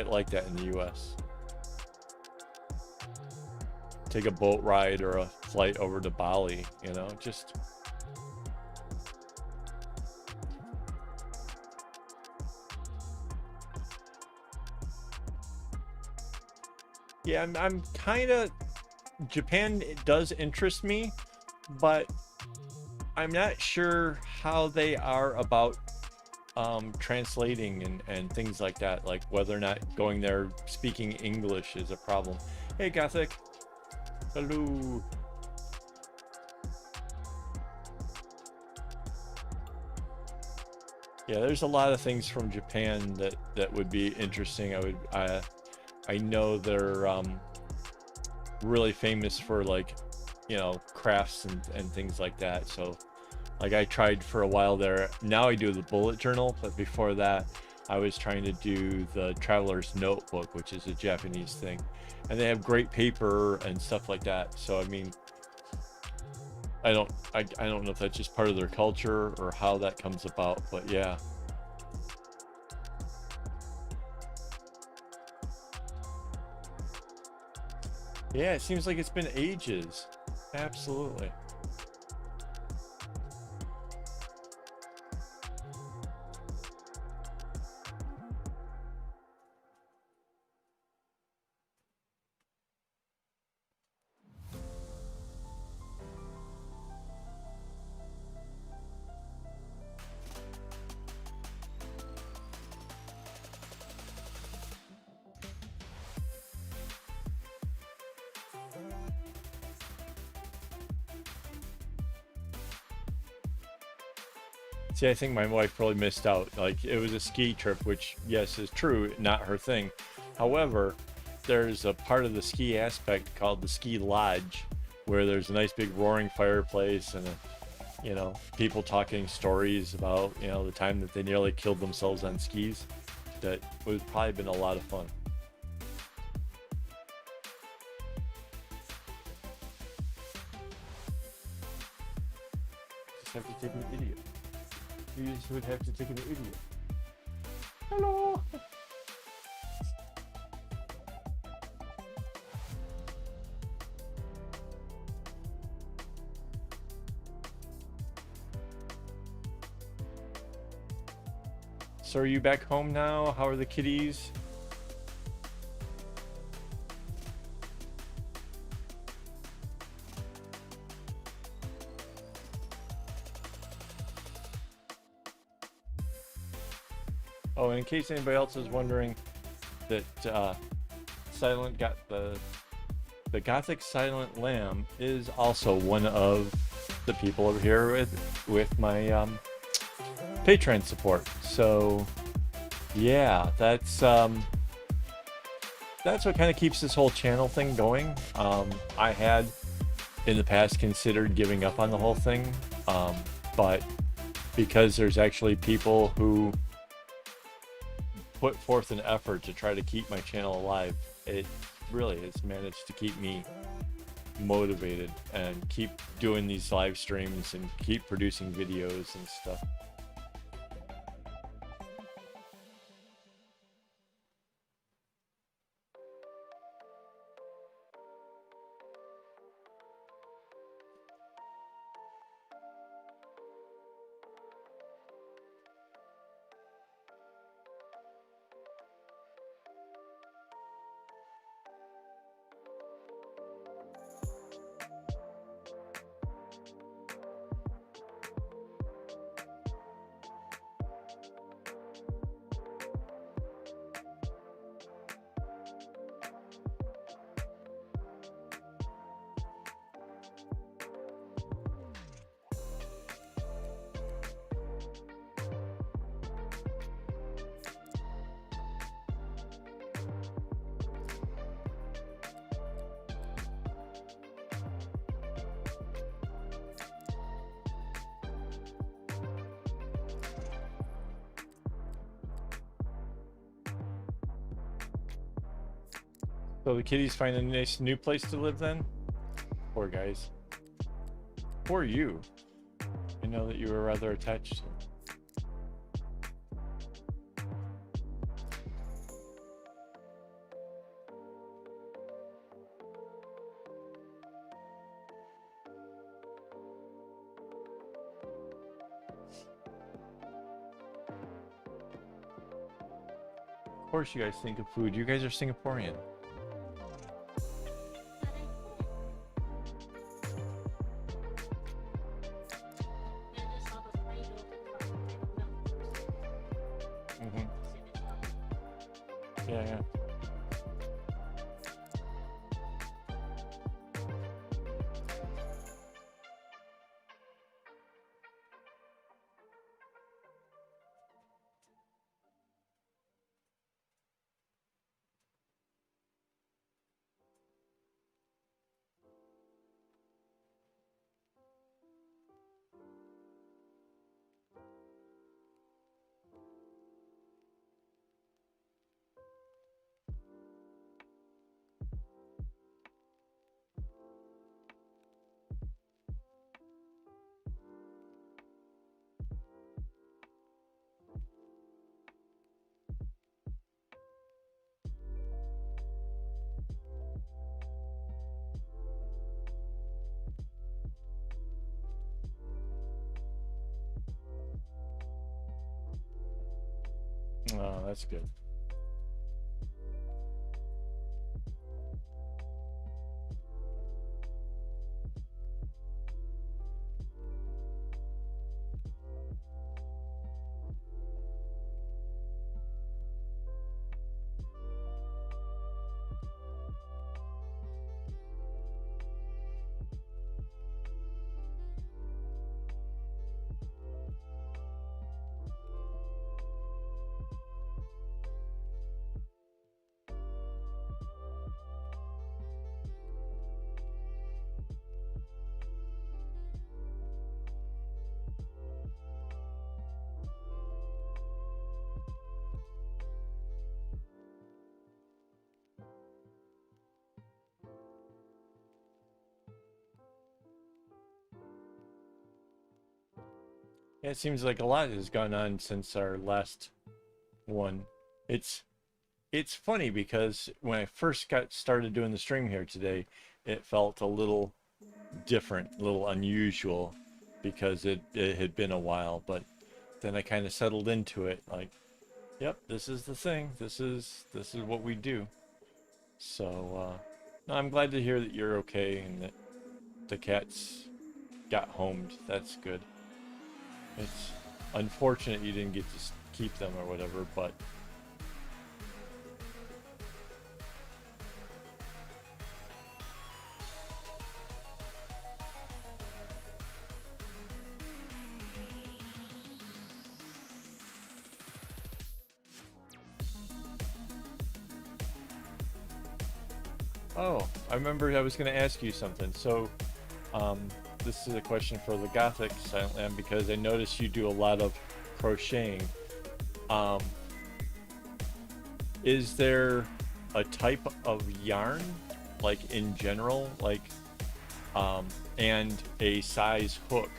like that in the US. Take a boat ride or a flight over to Bali, just Yeah, I'm kind of, Japan, it does interest me, but I'm not sure how they are about translating and things like that, like whether or not going there speaking English is a problem. Hey, Gothic. Hello. Yeah, there's a lot of things from Japan that would be interesting. I know they're really famous for, like, you know, crafts and things like that. So like I tried for a while there. Now I do the bullet journal, but before that I was trying to do the traveler's notebook, which is a Japanese thing. And they have great paper and stuff like that. So I mean, I don't know if that's just part of their culture or how that comes about, but yeah. Yeah, it seems like it's been ages. Absolutely. See, I think my wife really missed out. Like, it was a ski trip, which, yes, is true, not her thing. However, there's a part of the ski aspect called the ski lodge, where there's a nice big roaring fireplace and, you know, people talking stories about, you know, the time that they nearly killed themselves on skis. That would probably been a lot of fun. Just have to take an idiot. You just would have to take an idiot. Hello. So are you back home now? How are the kitties? Oh, and in case anybody else is wondering, that Silent got the Gothic Silent Lamb is also one of the people over here with my Patreon support. So yeah, that's what kind of keeps this whole channel thing going. I had in the past considered giving up on the whole thing, but because there's actually people who put forth an effort to try to keep my channel alive, it really has managed to keep me motivated and keep doing these live streams and keep producing videos and stuff. So the kitties find a nice new place to live then? Poor guys. Poor you. I know that you were rather attached to them. Of course you guys think of food. You guys are Singaporean. Yeah, yeah. Oh, that's good. Yeah, it seems like a lot has gone on since our last one. It's it's funny because when I first got started doing the stream here today, it felt a little different, a little unusual because it had been a while, but then I kind of settled into it like, yep, this is the thing. This is what we do. So no, I'm glad to hear that you're okay and that the cats got homed. That's good. It's unfortunate you didn't get to keep them or whatever, but oh, I remember I was going to ask you something. So, um, this is a question for the Gothic Silent Lamb because I noticed you do a lot of crocheting. Um, is there a type of yarn, like in general, like, and a size hook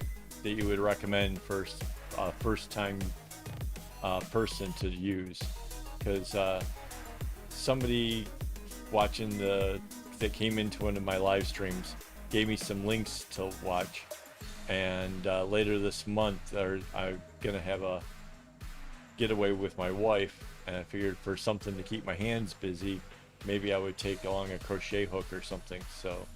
that you would recommend for first time person to use? Because somebody watching that came into one of my live streams gave me some links to watch, and later this month I'm gonna have a getaway with my wife, and I figured for something to keep my hands busy, maybe I would take along a crochet hook or something. So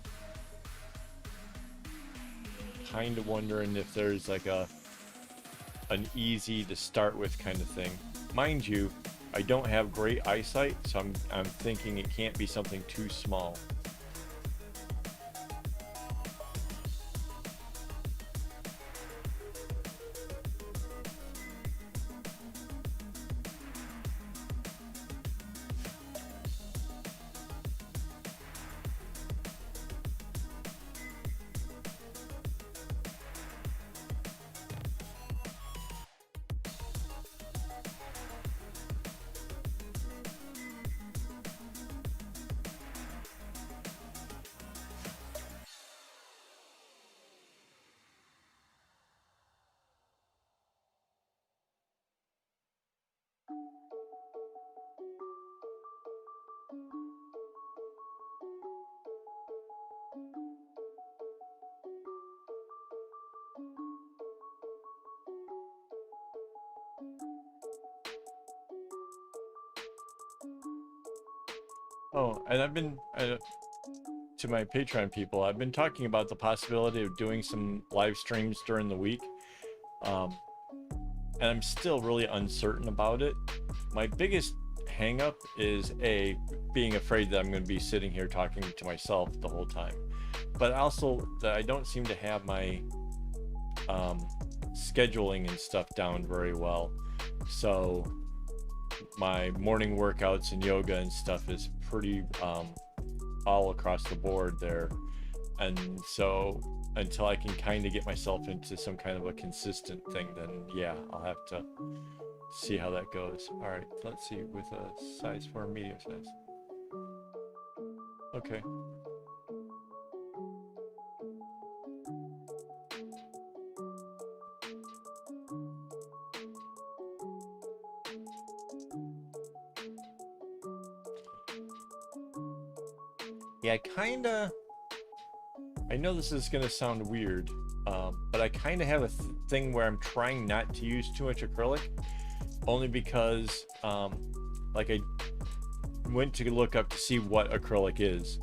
kind of wondering if there's like an easy to start with kind of thing. Mind you, I don't have great eyesight, so I'm thinking it can't be something too small. Oh, and I've been to my Patreon people, I've been talking about the possibility of doing some live streams during the week. Um, and I'm still really uncertain about it. My biggest hang up is being afraid that I'm going to be sitting here talking to myself the whole time, but also that I don't seem to have my scheduling and stuff down very well. So my morning workouts and yoga and stuff is pretty all across the board there, and so until I can kind of get myself into some kind of a consistent thing, then yeah, I'll have to see how that goes. All right, let's see, with a size for a medium size. Okay. Yeah, I know this is gonna sound weird, but I kind of have a thing where I'm trying not to use too much acrylic, only because like I went to look up to see what acrylic is,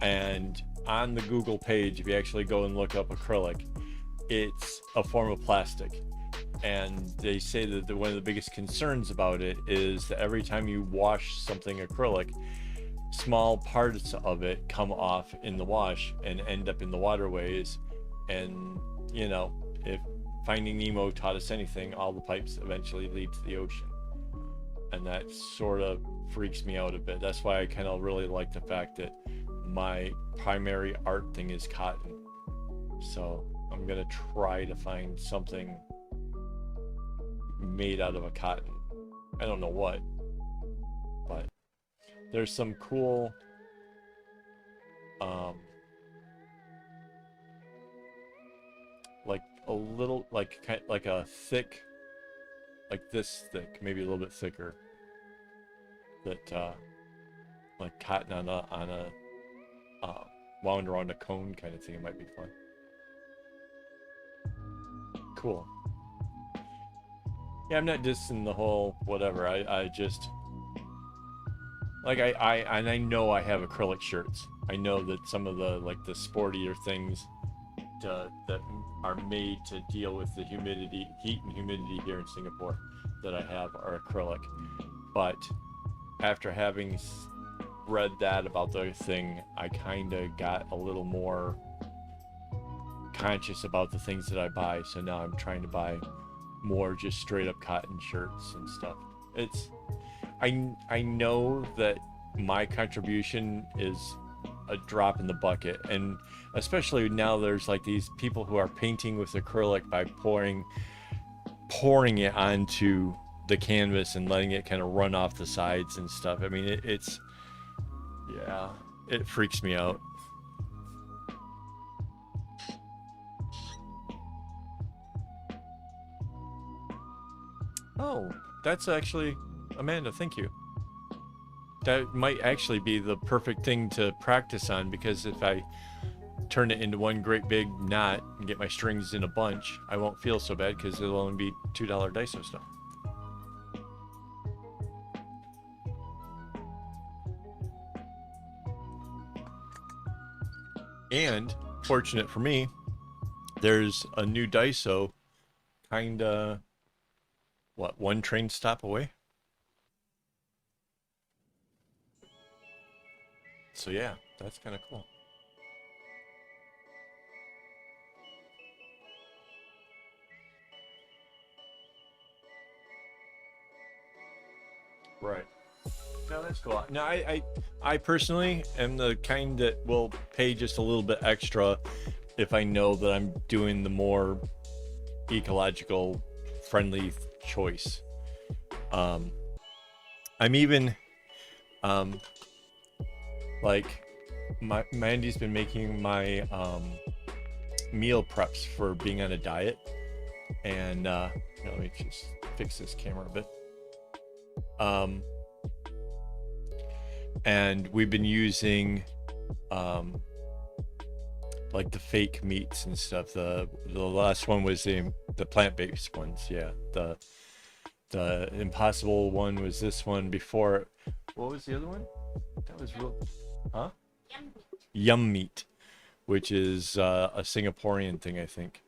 and on the Google page, if you actually go and look up acrylic, it's a form of plastic, and they say that one of the biggest concerns about it is that every time you wash something acrylic, small parts of it come off in the wash and end up in the waterways. And you know, if Finding Nemo taught us anything, all the pipes eventually lead to the ocean, and that sort of freaks me out a bit. That's why I kind of really like the fact that my primary art thing is cotton, so I'm gonna try to find something made out of a cotton. I don't know what, but there's some cool like a little, like a thick, like this thick, maybe a little bit thicker, that like cotton on a wound around a cone kind of thing. It might be fun. Cool. Yeah, I'm not dissing the whole whatever. I just like I know I have acrylic shirts. I know that some of the like the sportier things that are made to deal with the heat and humidity here in Singapore that I have are acrylic. But after having read that about the thing, I kind of got a little more conscious about the things that I buy. So now I'm trying to buy more just straight up cotton shirts and stuff. I know that my contribution is a drop in the bucket, and especially now there's like these people who are painting with acrylic by pouring it onto the canvas and letting it kind of run off the sides and stuff. I mean, it's yeah, it freaks me out. Oh, that's actually, Amanda, thank you. That might actually be the perfect thing to practice on, because if I turn it into one great big knot and get my strings in a bunch, I won't feel so bad because it'll only be $2 Daiso stuff. And fortunate for me, there's a new Daiso kinda, what, one train stop away? So yeah, that's kind of cool. Right. No, that's cool. No, I personally am the kind that will pay just a little bit extra if I know that I'm doing the more ecological friendly choice. I'm even like Mandy's been making my meal preps for being on a diet, and let me just fix this camera a bit. And we've been using like the fake meats and stuff. The last one was the plant-based ones. Yeah, the Impossible one was this one. Before, what was the other one? That was real, huh? Yum meat, which is a Singaporean thing, I think.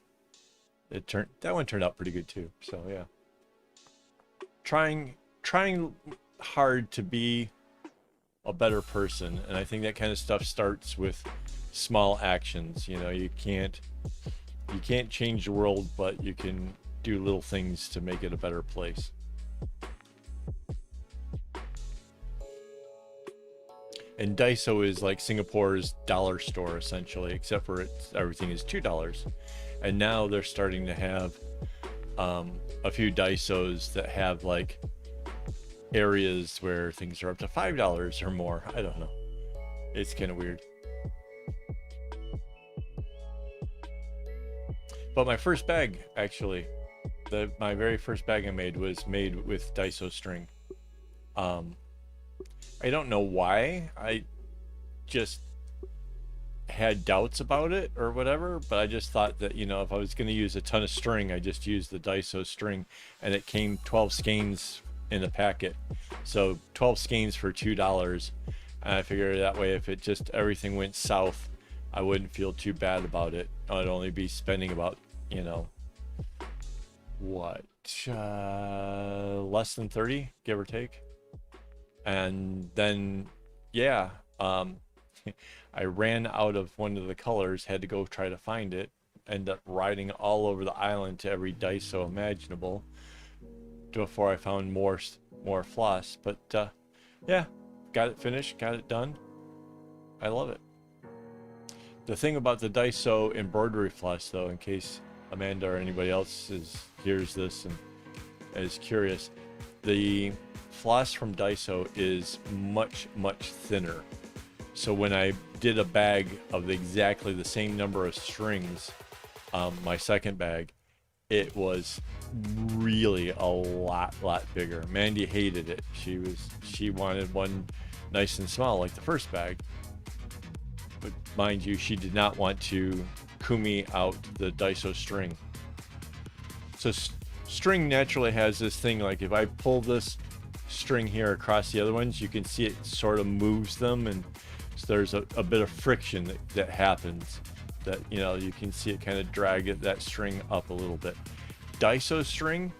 That one turned out pretty good too. So yeah, trying hard to be a better person, and I think that kind of stuff starts with small actions. You know, you can't change the world, but you can do little things to make it a better place. And Daiso is like Singapore's dollar store essentially, except for everything is $2. And now they're starting to have a few Daisos that have like areas where things are up to $5 or more. I don't know. It's kind of weird. But my first bag, actually, my very first bag I made was made with Daiso string. I don't know why. I just had doubts about it or whatever, but I just thought that, you know, if I was going to use a ton of string, I just used the Daiso string, and it came 12 skeins in a packet. So 12 skeins for $2. And I figured that way, if it just everything went south, I wouldn't feel too bad about it. I'd only be spending about, you know, what, less than 30, give or take. And then, yeah, I ran out of one of the colors, had to go try to find it, ended up riding all over the island to every Daiso imaginable before I found more floss. But yeah, got it finished, got it done. I love it. The thing about the Daiso embroidery floss, though, in case Amanda or anybody else hears this and is curious, the floss from Daiso is much thinner. So when I did a bag of exactly the same number of strings, my second bag, it was really a lot bigger. Mandy hated it. She wanted one nice and small like the first bag. But mind you, she did not want to kumi out the Daiso string. So string naturally has this thing, like if I pull this string here across the other ones, you can see it sort of moves them, and so there's a bit of friction that happens, that, you know, you can see it kind of drag that string up a little bit. Daiso string,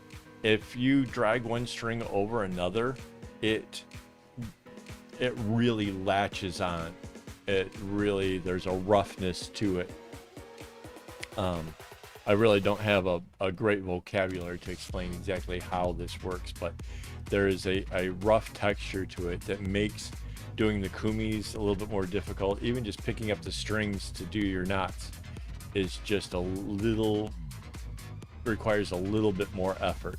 if you drag one string over another, it really latches on. There's a roughness to it. I really don't have a great vocabulary to explain exactly how this works, but there is a rough texture to it that makes doing the kumis a little bit more difficult. Even just picking up the strings to do your knots is just requires a little bit more effort.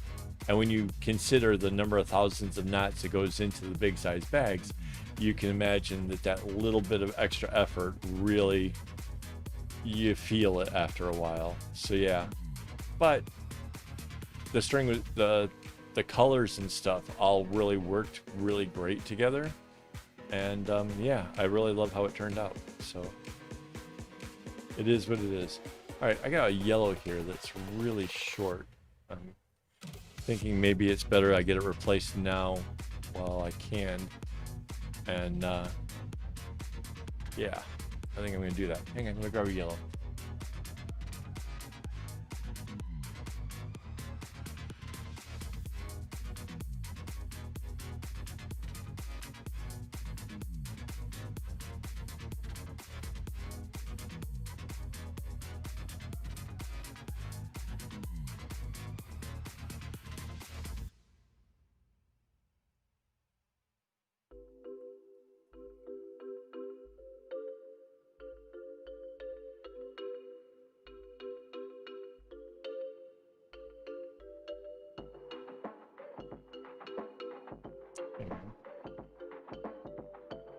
And when you consider the number of thousands of knots that goes into the big size bags, you can imagine that little bit of extra effort, really, you feel it after a while. So yeah, but the string, the colors and stuff all really worked really great together. And yeah, I really love how it turned out. So it is what it is. All right, I got a yellow here that's really short. I'm thinking maybe it's better I get it replaced now while I can. And yeah, I think I'm gonna do that. Hang on, I'm gonna grab a yellow.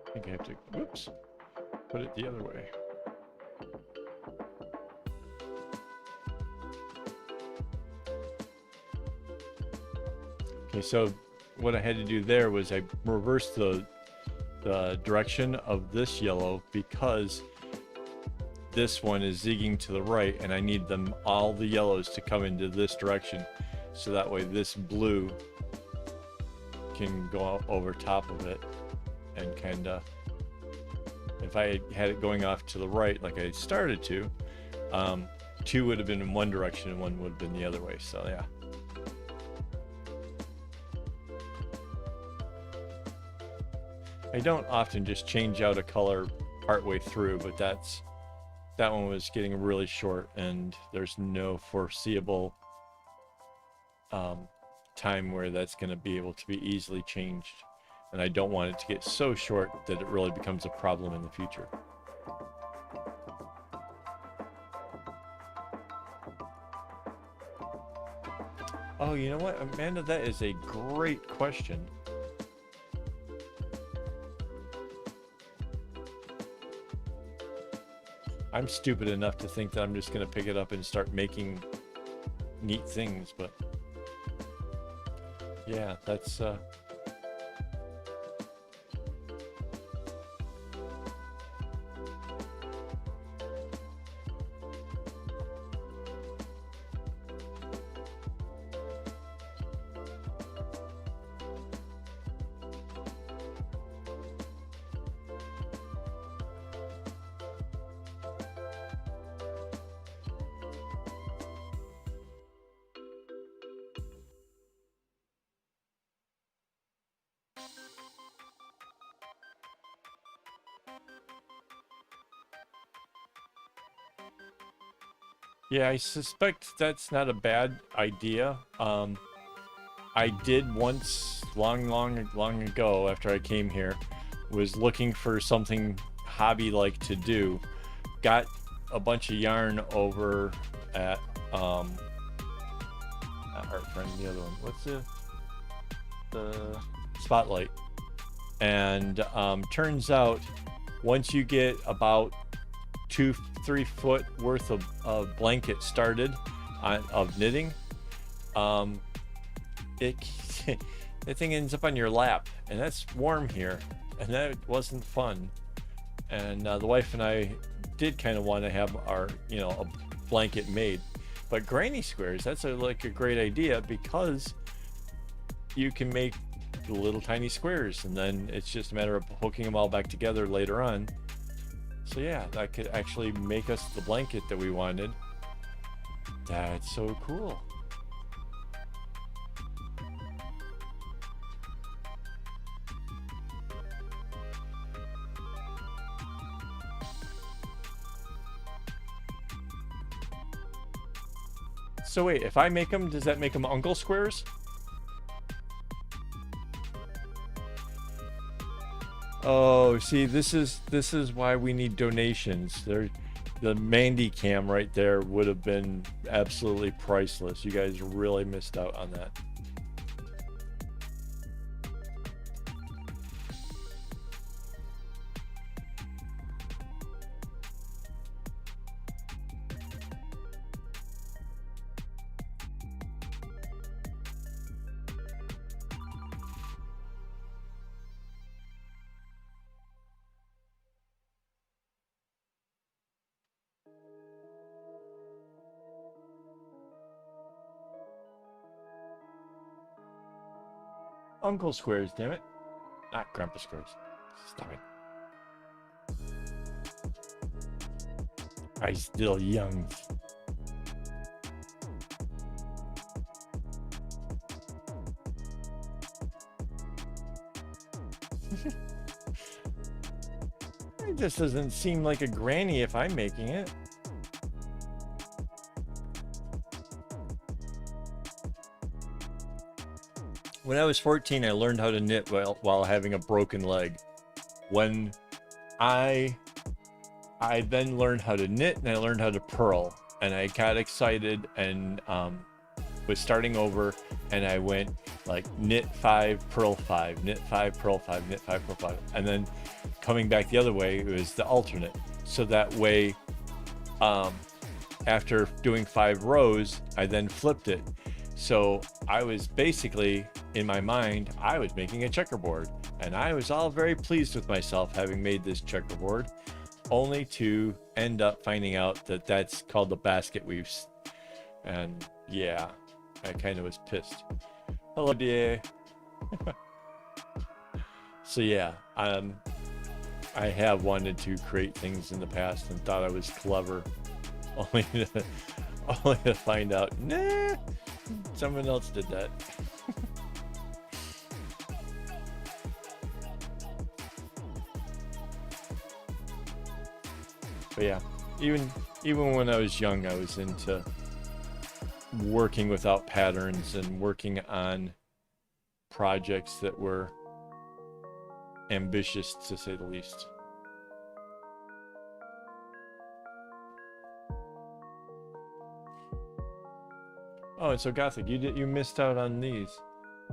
I think I have to, whoops, put it the other way. Okay, so what I had to do there was I reversed the direction of this yellow, because this one is zigging to the right, and I need all the yellows to come into this direction, so that way this blue can go over top of it. And kind of, if I had it going off to the right like I started to, two would have been in one direction and one would have been the other way. So yeah. I don't often just change out a color partway through, but that one was getting really short, and there's no foreseeable time where that's going to be able to be easily changed. And I don't want it to get so short that it really becomes a problem in the future. Oh, you know what, Amanda, that is a great question. I'm stupid enough to think that I'm just going to pick it up and start making neat things, but yeah, that's yeah, I suspect that's not a bad idea. I did once, long ago, after I came here, was looking for something hobby-like to do. Got a bunch of yarn over at not Art Friend, the other one. What's the Spotlight? And turns out once you get about 2-3 foot worth of blanket started of knitting, it that thing ends up on your lap, and that's warm here, and that wasn't fun. And the wife and I did kind of want to have our, a blanket made, but granny squares, that's like a great idea, because you can make little tiny squares, and then it's just a matter of hooking them all back together later on. So yeah, that could actually make us the blanket that we wanted. That's so cool. So wait, if I make them, does that make them uncle squares? Oh, see, this is why we need donations. The Mandy cam right there would have been absolutely priceless. You guys really missed out on that. Uncle squares, damn it. Not grandpa squares. Stop it. I still young. It just doesn't seem like a granny if I'm making it. When I was 14, I learned how to knit while having a broken leg. When I then learned how to knit, and I learned how to purl, and I got excited and was starting over, and I went like knit 5, purl 5, knit 5, purl 5, knit 5, purl 5, and then coming back the other way, it was the alternate. So that way, after doing 5 rows, I then flipped it. So I was basically, in my mind, I was making a checkerboard, and I was all very pleased with myself having made this checkerboard, only to end up finding out that that's called the basket weaves. And yeah, I kind of was pissed. Hello, dear. So yeah, I have wanted to create things in the past and thought I was clever, only to find out, nah, someone else did that. But yeah, even when I was young, I was into working without patterns and working on projects that were ambitious, to say the least. Oh, and so Gothic, you missed out on these.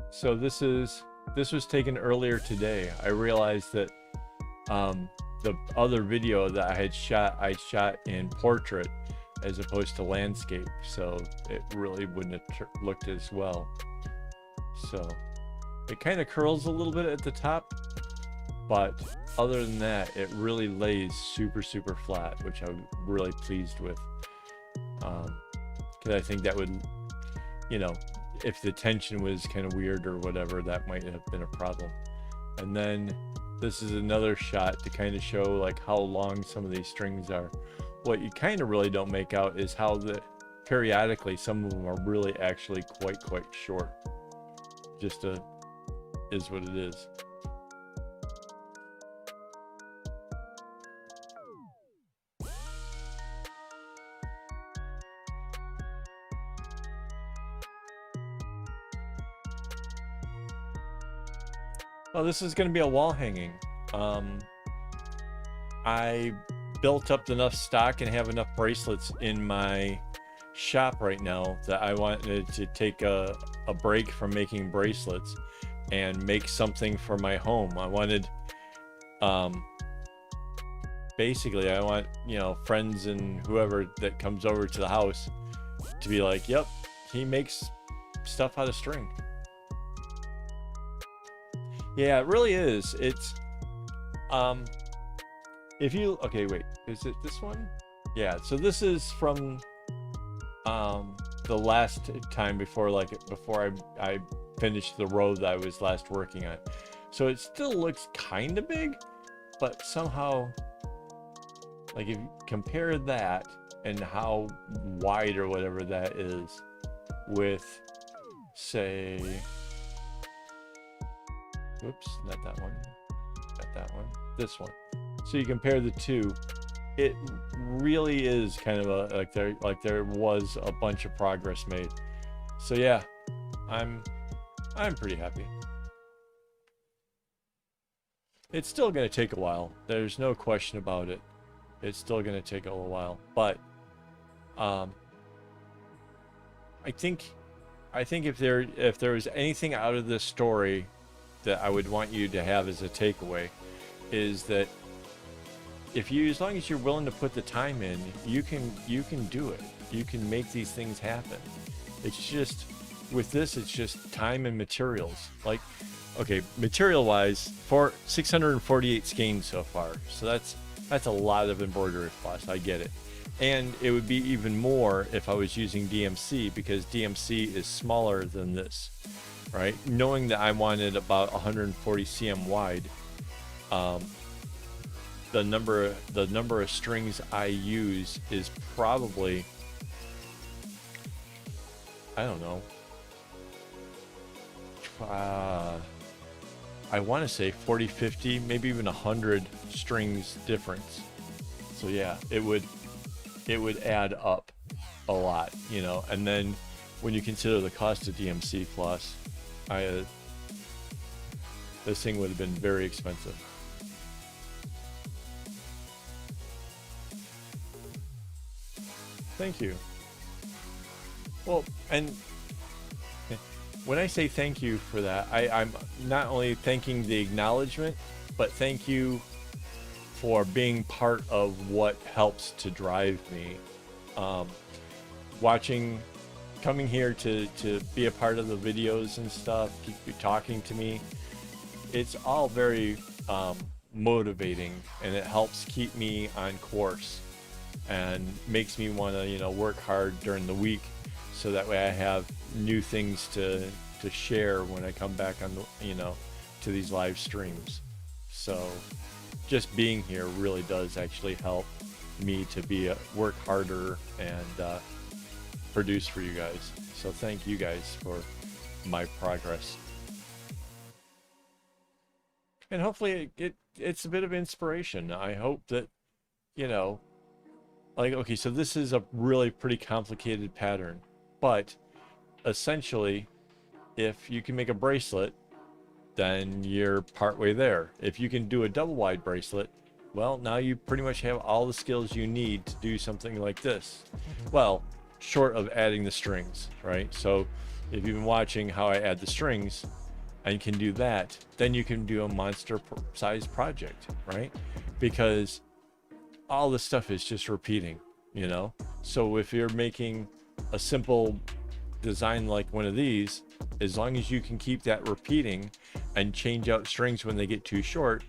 So this was taken earlier today. I realized that the other video that I shot in portrait as opposed to landscape, so it really wouldn't have looked as well. So it kind of curls a little bit at the top, but other than that, it really lays super flat, which I'm really pleased with, because I think that would, you know, if the tension was kind of weird or whatever, that might have been a problem. And then this is another shot to kind of show like how long some of these strings are. What you kind of really don't make out is how periodically some of them are really actually quite short. Just is what it is. Oh, this is going to be a wall hanging. I built up enough stock and have enough bracelets in my shop right now that I wanted to take a break from making bracelets and make something for my home. I wanted, basically, I want, you know, friends and whoever that comes over to the house to be like, yep, he makes stuff out of string. Yeah, it really is. It's, if you, okay, wait, is it this one? Yeah, so this is from, the last time before I finished the row that I was last working on. So it still looks kind of big, but somehow, like if you compare that and how wide or whatever that is with, say, whoops, not that one, not that one, this one. So you compare the two, it really is kind of a like there was a bunch of progress made. So yeah, I'm pretty happy. It's still going to take a while. There's no question about it. It's still going to take a little while, but I think if there was anything out of this story that I would want you to have as a takeaway, is that as long as you're willing to put the time in, you can do it. You can make these things happen. It's just, with this, it's just time and materials. Like, okay, material wise, for 648 skeins so far. So that's a lot of embroidery floss. I get it. And it would be even more if I was using DMC, because DMC is smaller than this, right? Knowing that I wanted about 140 cm wide, the number of strings I use is probably, I don't know, I want to say 40, 50, maybe even 100 strings difference. So yeah, it would add up a lot, you know. And then when you consider the cost of DMC floss, this thing would have been very expensive. Thank you. Well, and when I say thank you for that, I'm not only thanking the acknowledgement, but thank you for being part of what helps to drive me. Coming here to be a part of the videos and stuff, keep you talking to me. It's all very motivating, and it helps keep me on course and makes me want to, you know, work hard during the week, so that way I have new things to share when I come back on the, you know, to these live streams. So just being here really does actually help me to work harder and produce for you guys. So thank you guys for my progress. And hopefully it's a bit of inspiration. I hope that, you know, like, okay, so this is a really pretty complicated pattern, but essentially, if you can make a bracelet, then you're partway there. If you can do a double wide bracelet, well, now you pretty much have all the skills you need to do something like this. Well, short of adding the strings, right? So if you've been watching how I add the strings and can do that, then you can do a monster size project, right? Because all this stuff is just repeating, you know? So if you're making a simple design like one of these, as long as you can keep that repeating and change out strings when they get too short,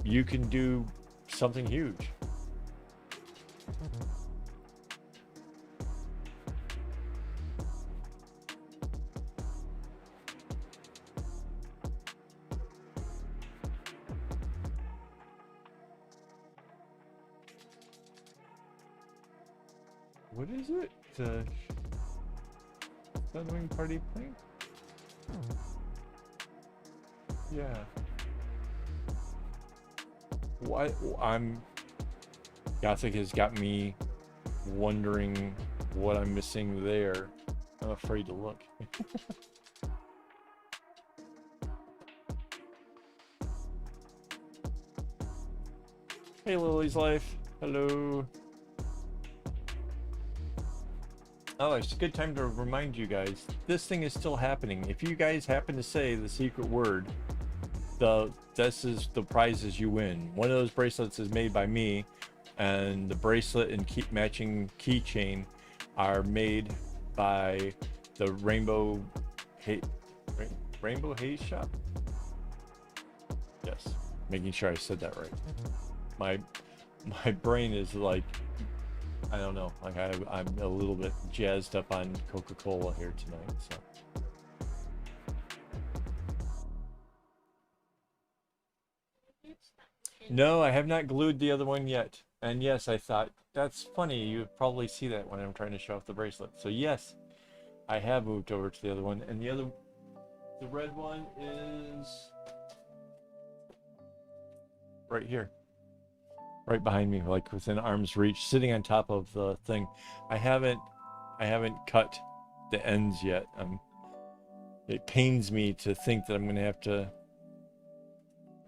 you can do something huge. What is it? Sunwing party plane? Yeah. What Gothic has got me wondering what I'm missing there. I'm afraid to look. Hey, Lily's Life. Hello. Oh, it's a good time to remind you guys, this thing is still happening. If you guys happen to say the secret word, this is the prizes you win. One of those bracelets is made by me, and the bracelet and matching keychain are made by the Rainbow Haze Shop. Yes, making sure I said that right. My brain is like, I don't know, like I'm a little bit jazzed up on Coca-Cola here tonight, so. No, I have not glued the other one yet. And yes, I thought, that's funny, you probably see that when I'm trying to show off the bracelet. So yes, I have moved over to the other one. And the red one is right here. Right behind me, like within arm's reach, sitting on top of the thing. I haven't cut the ends yet. It pains me to think that I'm gonna have to,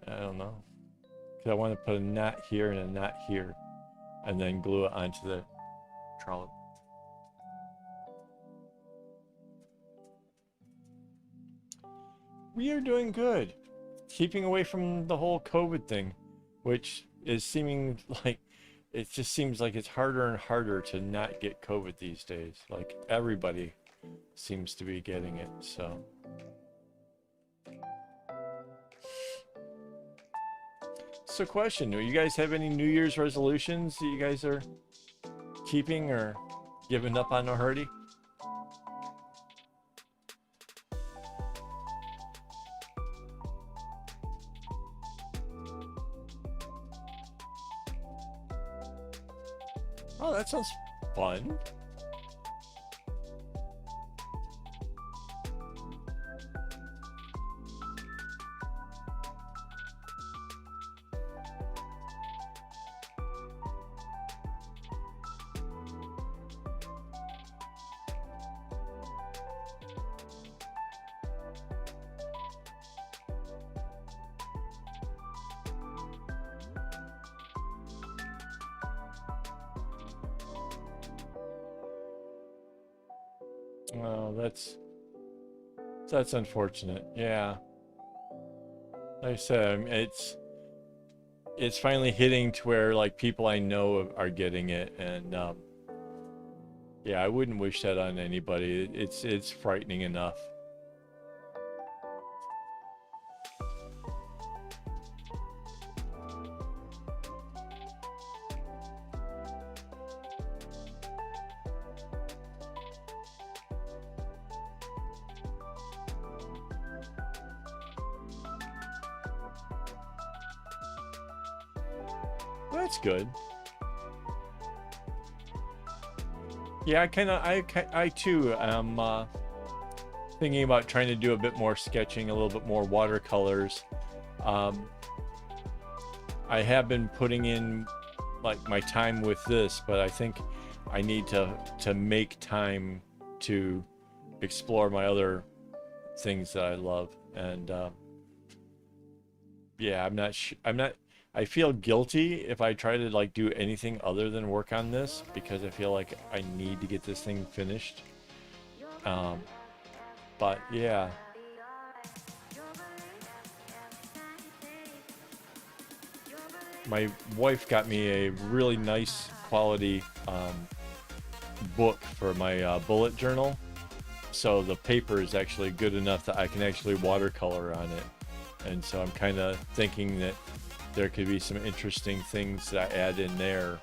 I don't know, because I want to put a knot here and a knot here, and then glue it onto the trowel. We are doing good, keeping away from the whole COVID thing, which is seeming like, it just seems like it's harder and harder to not get COVID these days. Like everybody seems to be getting it, so. So question, do you guys have any New Year's resolutions that you guys are keeping or giving up on already? Oh, that sounds fun. Oh, that's unfortunate. Yeah. Like I said, it's finally hitting to where like people I know are getting it, and yeah, I wouldn't wish that on anybody. It's frightening enough. That's good. Yeah, I too am thinking about trying to do a bit more sketching, a little bit more watercolors. I have been putting in like my time with this, but I think I need to make time to explore my other things that I love. And yeah, I'm not. I feel guilty if I try to like do anything other than work on this because I feel like I need to get this thing finished. Um, but yeah, my wife got me a really nice quality book for my bullet journal. So the paper is actually good enough that I can actually watercolor on it. And so I'm kind of thinking that there could be some interesting things that I add in there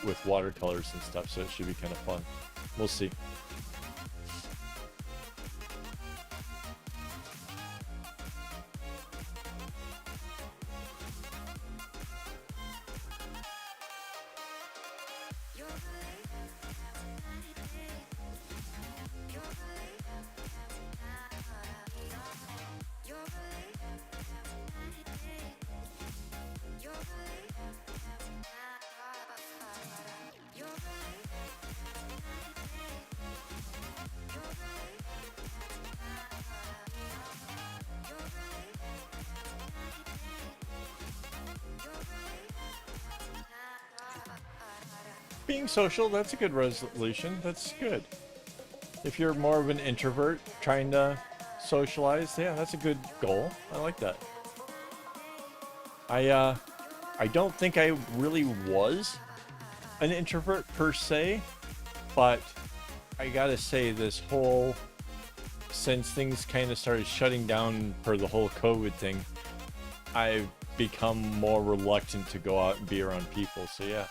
with watercolors and stuff. So it should be kind of fun. We'll see. Being social, that's a good resolution. That's good. If you're more of an introvert trying to socialize, yeah, that's a good goal. I like that. I don't think I really was an introvert per se, but I gotta say this whole since things kind of started shutting down for the whole COVID thing, I've become more reluctant to go out and be around people. So yeah.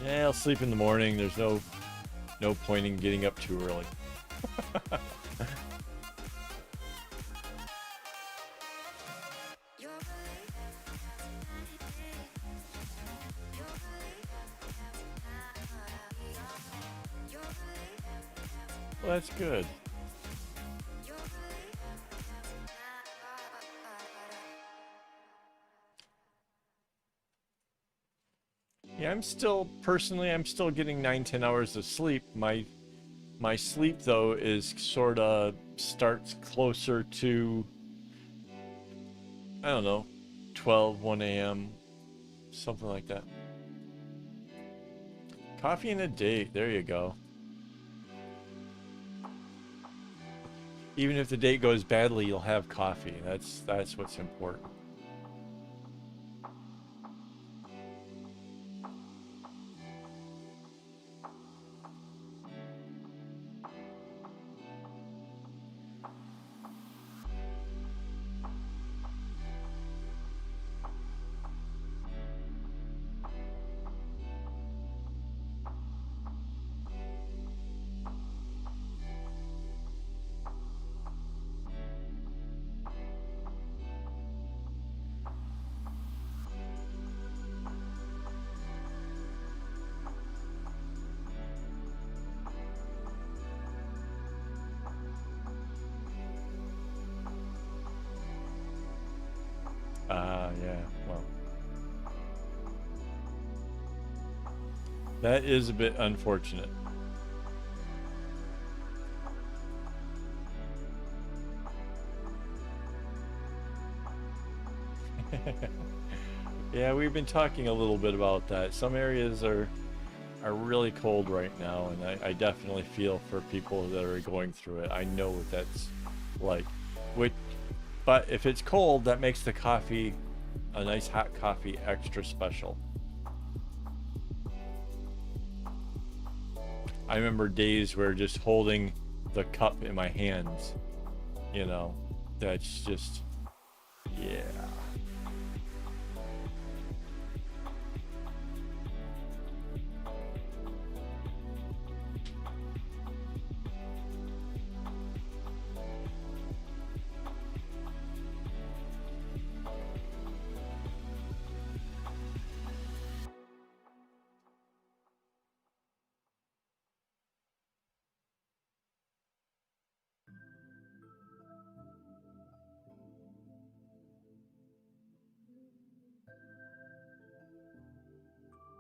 Yeah, I'll sleep in the morning. There's no point in getting up too early. Well, that's good. Yeah, I'm still getting 9-10 hours of sleep. My sleep though is sort of starts closer to I don't know, 12, 1 a.m., something like that. Coffee and a date. There you go. Even if the date goes badly, you'll have coffee. That's what's important. Yeah. Well, that is a bit unfortunate. Yeah, we've been talking a little bit about that. Some areas are really cold right now, and I definitely feel for people that are going through it. I know what that's like. Which, but if it's cold, that makes the coffee, a nice hot coffee, extra special. I remember days where just holding the cup in my hands, you know, that's just, yeah.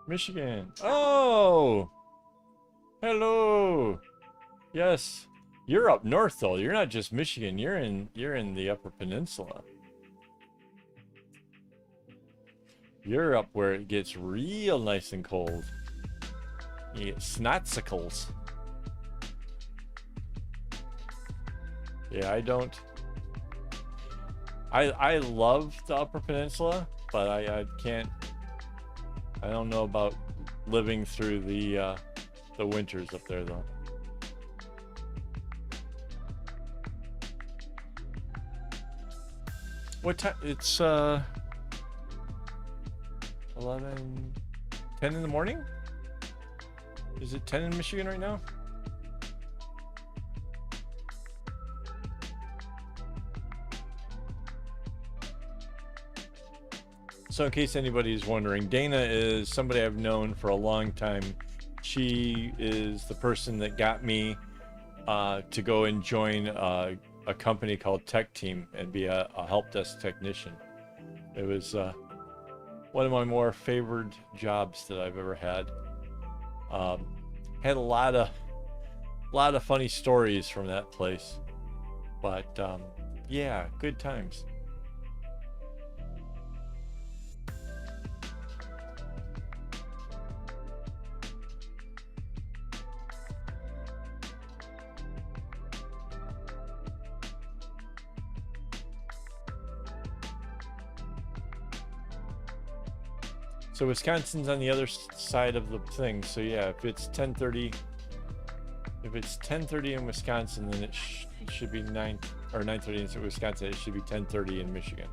Michigan. Oh, hello. Yes, you're up north though. You're not just Michigan. You're in the Upper Peninsula. You're up where it gets real nice and cold. You get snotsicles. Yeah, I don't. I love the Upper Peninsula, but I can't. I don't know about living through the winters up there though. What time? It's 11, 10 in the morning? Is it 10 in Michigan right now? So in case anybody's wondering, Dana is somebody I've known for a long time. She is the person that got me to go and join a company called Tech Team and be a help desk technician. It was one of my more favored jobs that I've ever had. Had a lot of funny stories from that place, but yeah, good times. So Wisconsin's on the other side of the thing. So yeah, if it's 10:30, if it's 10:30 in Wisconsin, then it should be 9 or 9:30 in Wisconsin. It should be 10:30 in Michigan.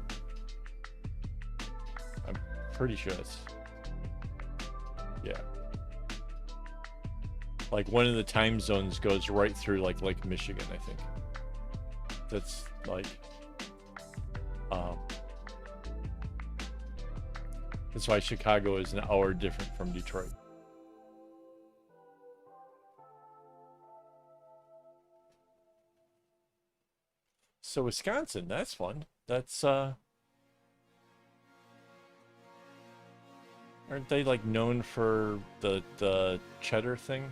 I'm pretty sure it's, yeah. Like one of the time zones goes right through like Lake Michigan, I think. That's like, that's why Chicago is an hour different from Detroit. So Wisconsin, that's fun. That's aren't they like known for the cheddar thing?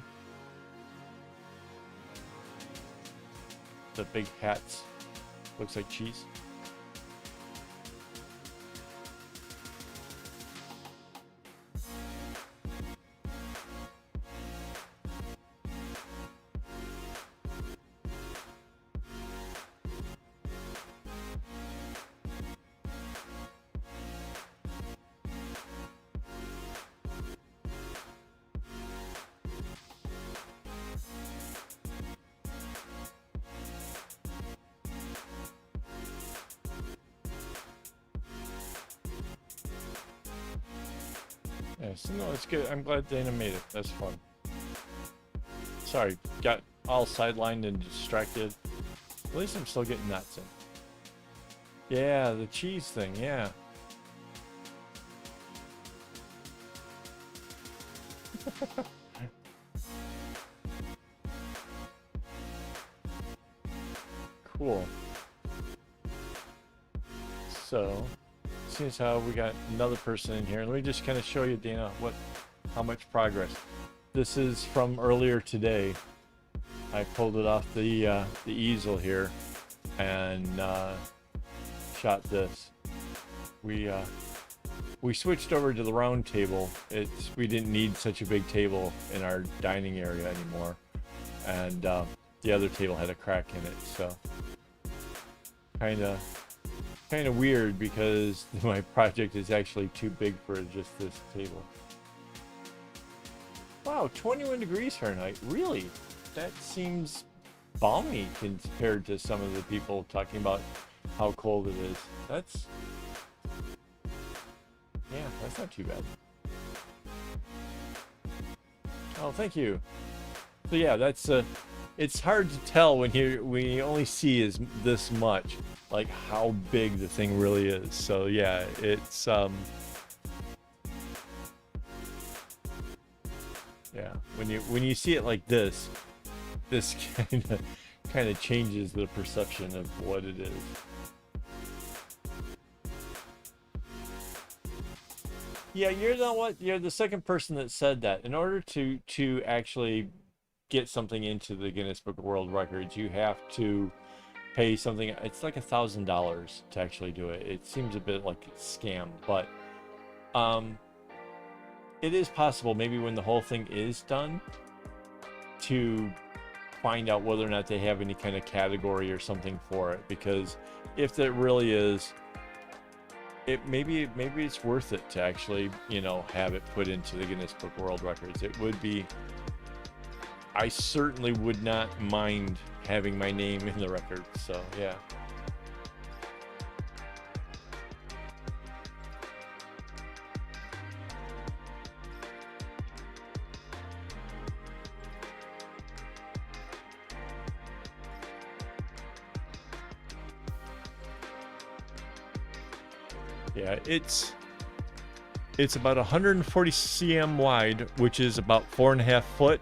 The big hats. Looks like cheese. Yeah, so no, it's good. I'm glad Dana made it. That's fun. Sorry, got all sidelined and distracted. At least I'm still getting nuts in. Yeah, the cheese thing, yeah. Cool. So, seeing as how we got another person in here, let me just kind of show you, Dana, how much progress. This is from earlier today. I pulled it off the easel here and shot this. We switched over to the round table. We didn't need such a big table in our dining area anymore, and the other table had a crack in it, so kind of weird because my project is actually too big for just this table. Wow, 21 degrees Fahrenheit, really? That seems balmy compared to some of the people talking about how cold it is. Yeah, that's not too bad. Oh, thank you. So yeah, that's it's hard to tell when you only see is this much, like how big the thing really is. So yeah, it's yeah, when you see it like this kind of changes the perception of what it is. Yeah, you're the what? You're the second person that said that. In order to actually get something into the Guinness Book of World Records, you have to pay something. It's like $1,000 to actually do it. It seems a bit like a scam, but um, it is possible. Maybe when the whole thing is done, to find out whether or not they have any kind of category or something for it. Because if it really is, maybe it's worth it to actually, you know, have it put into the Guinness Book of World Records. It would be. I certainly would not mind having my name in the record. So yeah. Yeah, it's about 140 cm wide, which is about 4.5 foot.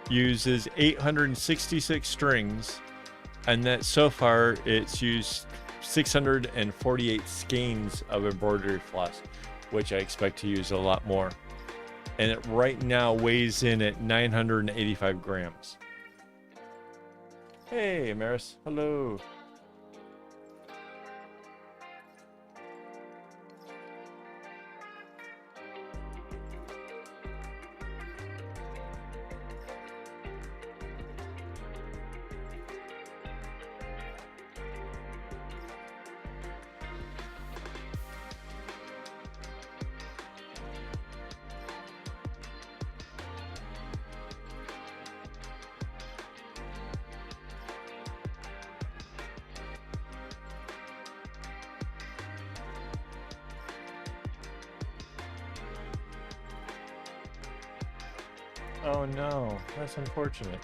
Uses 866 strings, and that so far it's used 648 skeins of embroidery floss, which I expect to use a lot more. And it right now weighs in at 985 grams. Hey, Amaris. Hello. Oh no, that's unfortunate.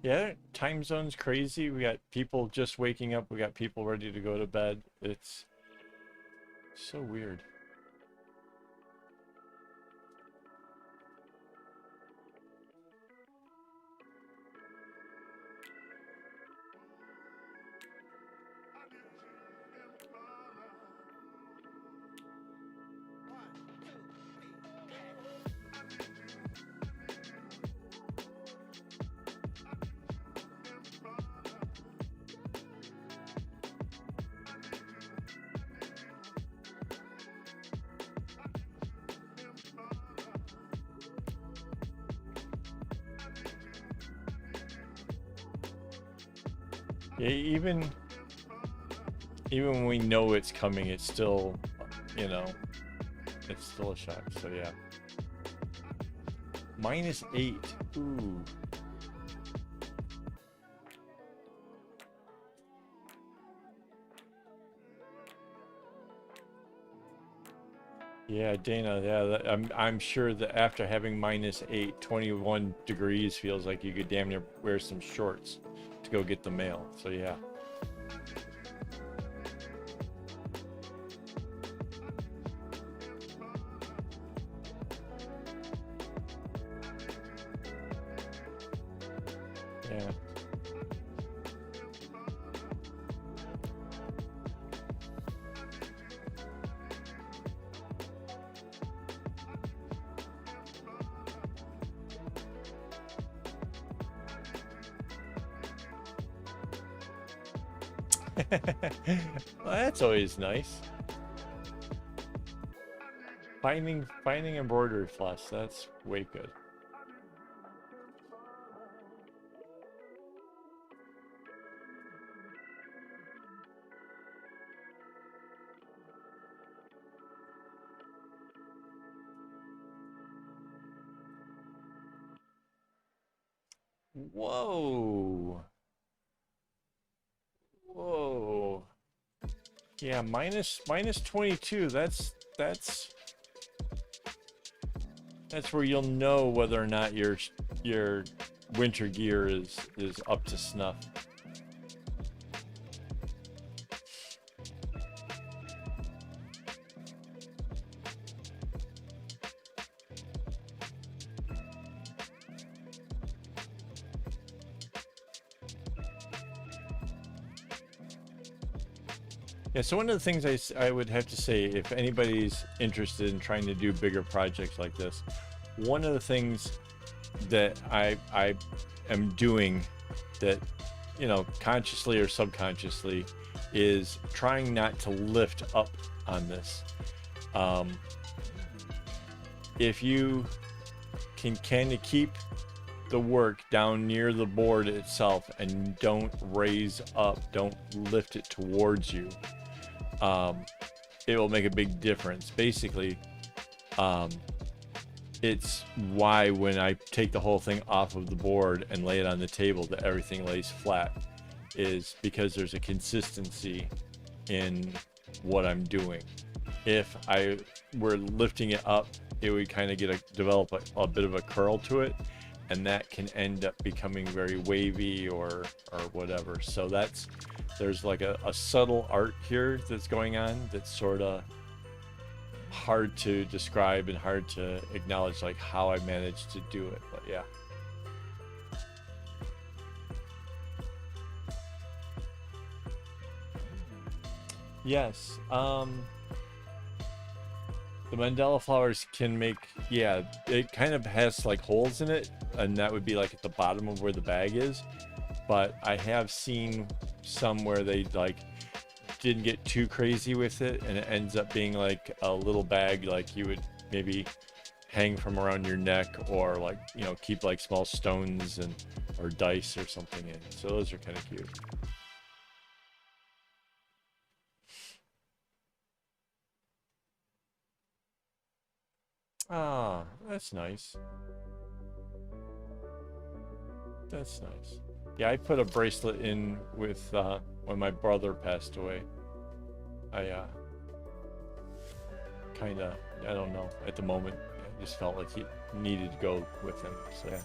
Yeah, time zone's crazy. We got people just waking up. We got people ready to go to bed. It's so weird. Yeah, even when we know it's coming, it's still, you know, it's still a shock. So yeah. -8. Ooh. Yeah, Dana. Yeah, I'm sure that after having -8, 21 degrees feels like you could damn near wear some shorts to go get the mail. So yeah. Yeah. Well, that's always nice. Finding embroidery floss, that's way good. Whoa. Whoa. Yeah, minus 22. That's where you'll know whether or not your winter gear is up to snuff. Yeah, so one of the things I would have to say, if anybody's interested in trying to do bigger projects like this, one of the things that I am doing that, you know, consciously or subconsciously, is trying not to lift up on this. If you can kind of keep the work down near the board itself and don't raise up, don't lift it towards you, it will make a big difference. Basically, it's why when I take the whole thing off of the board and lay it on the table, that everything lays flat, is because there's a consistency in what I'm doing. If I were lifting it up, it would kind of develop a bit of a curl to it, and that can end up becoming very wavy or whatever. So there's like a subtle art here that's going on that's sort of hard to describe and hard to acknowledge, like how I managed to do it. But yeah. Yes. The mandala flowers can make, yeah, it kind of has like holes in it, and that would be like at the bottom of where the bag is. But I have seen some where they like didn't get too crazy with it, and it ends up being like a little bag, like you would maybe hang from around your neck, or like, you know, keep like small stones and or dice or something in. So those are kind of cute. Ah, that's nice. That's nice. Yeah, I put a bracelet in with when my brother passed away. I kind of, I don't know, at the moment I just felt like he needed to go with him. So yeah.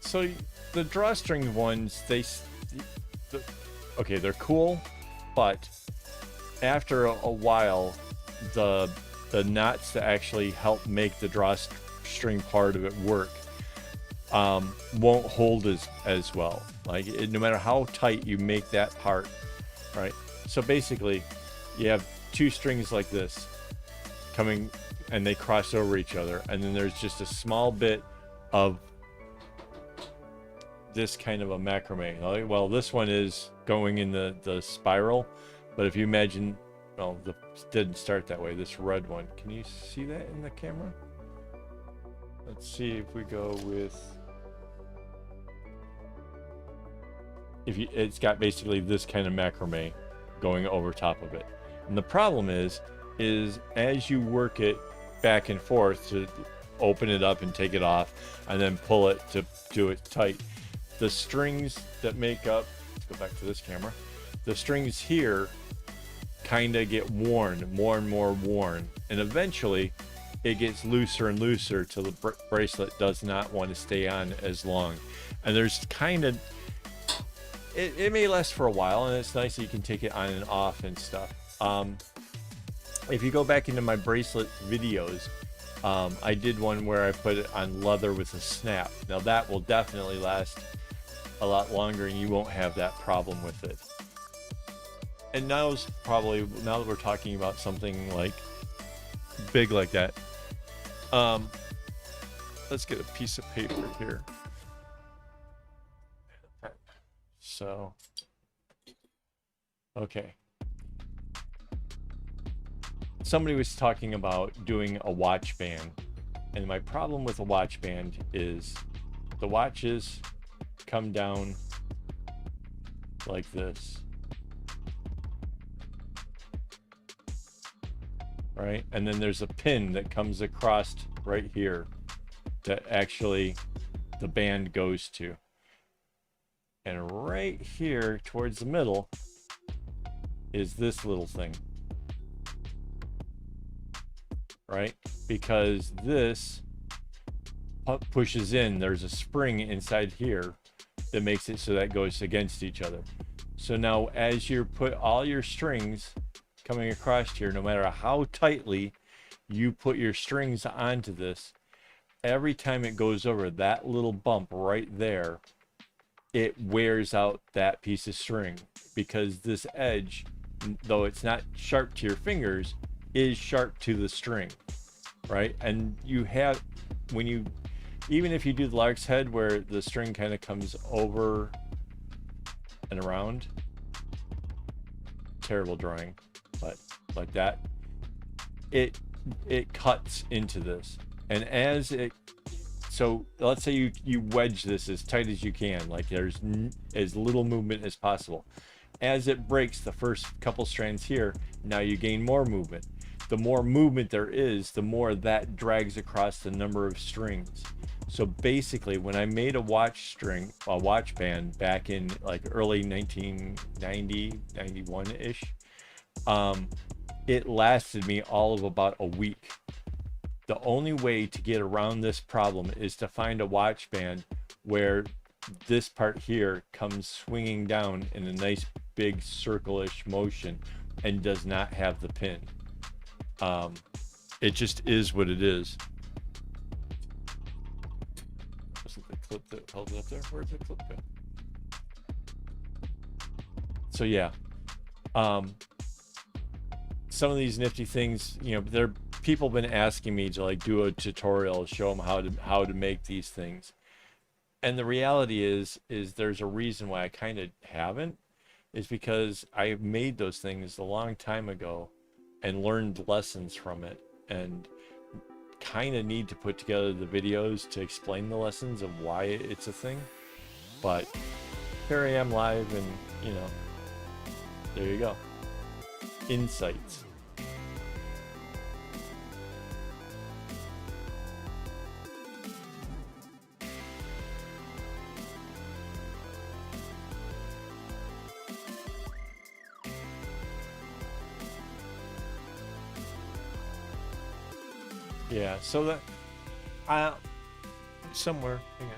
So the drawstring ones, okay, they're cool, but after a while, the knots that actually help make the drawstring part of it work won't hold as well. Like no matter how tight you make that part, right? So basically, you have two strings like this coming, and they cross over each other, and then there's just a small bit of this kind of a macrame. Well, this one is going in the spiral, but if you imagine, well, the didn't start that way. This red one, can you see that in the camera? Let's see if we go with, it's got basically this kind of macrame going over top of it. And the problem is as you work it back and forth to open it up and take it off and then pull it to do it tight, the strings that make up, let's go back to this camera, the strings here kind of get worn, more and more worn, and eventually it gets looser and looser till the bracelet does not want to stay on as long. And there's kind of, it may last for a while, and it's nice that you can take it on and off and stuff. If you go back into my bracelet videos, I did one where I put it on leather with a snap. Now that will definitely last a lot longer, and you won't have that problem with it. And now's probably, now that we're talking about something like big like that, let's get a piece of paper here. So, okay. Somebody was talking about doing a watch band, and my problem with a watch band is the watches come down like this, right? And then there's a pin that comes across right here that actually the band goes to. And right here towards the middle is this little thing, right? Because this pushes in, there's a spring inside here that makes it so that goes against each other. So now as you put all your strings coming across here, no matter how tightly you put your strings onto this, every time it goes over that little bump right there, it wears out that piece of string, because this edge, though it's not sharp to your fingers, is sharp to the string, right? And you have, when you, even if you do the lark's head where the string kind of comes over and around, terrible drawing, but like that, it cuts into this. And as it, so let's say you wedge this as tight as you can, like there's as little movement as possible. As it breaks the first couple strands here, now you gain more movement. The more movement there is, the more that drags across the number of strings. So basically, when I made a watch band back in like early 1990, 91-ish, it lasted me all of about a week. The only way to get around this problem is to find a watch band where this part here comes swinging down in a nice big circle-ish motion and does not have the pin. It just is what it is. Wasn't the clip that held it up there? Where's the clip go? So yeah, some of these nifty things, you know, people have been asking me to like do a tutorial, show them how to make these things. And the reality is there's a reason why I kind of haven't, is because I made those things a long time ago and learned lessons from it, and kind of need to put together the videos to explain the lessons of why it's a thing. But here I am live, and you know, there you go. Insights. Yeah, so that somewhere, hang on.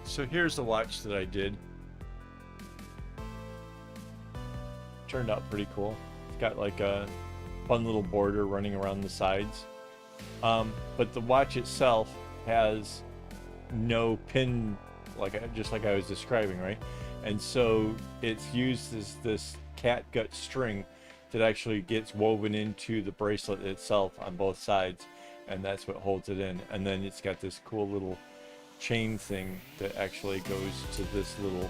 So here's the watch that I did. Turned out pretty cool. It's got like a fun little border running around the sides. But the watch itself has no pin, just like I was describing, right? And so it's used as this catgut string that actually gets woven into the bracelet itself on both sides, and that's what holds it in. And then it's got this cool little chain thing that actually goes to this little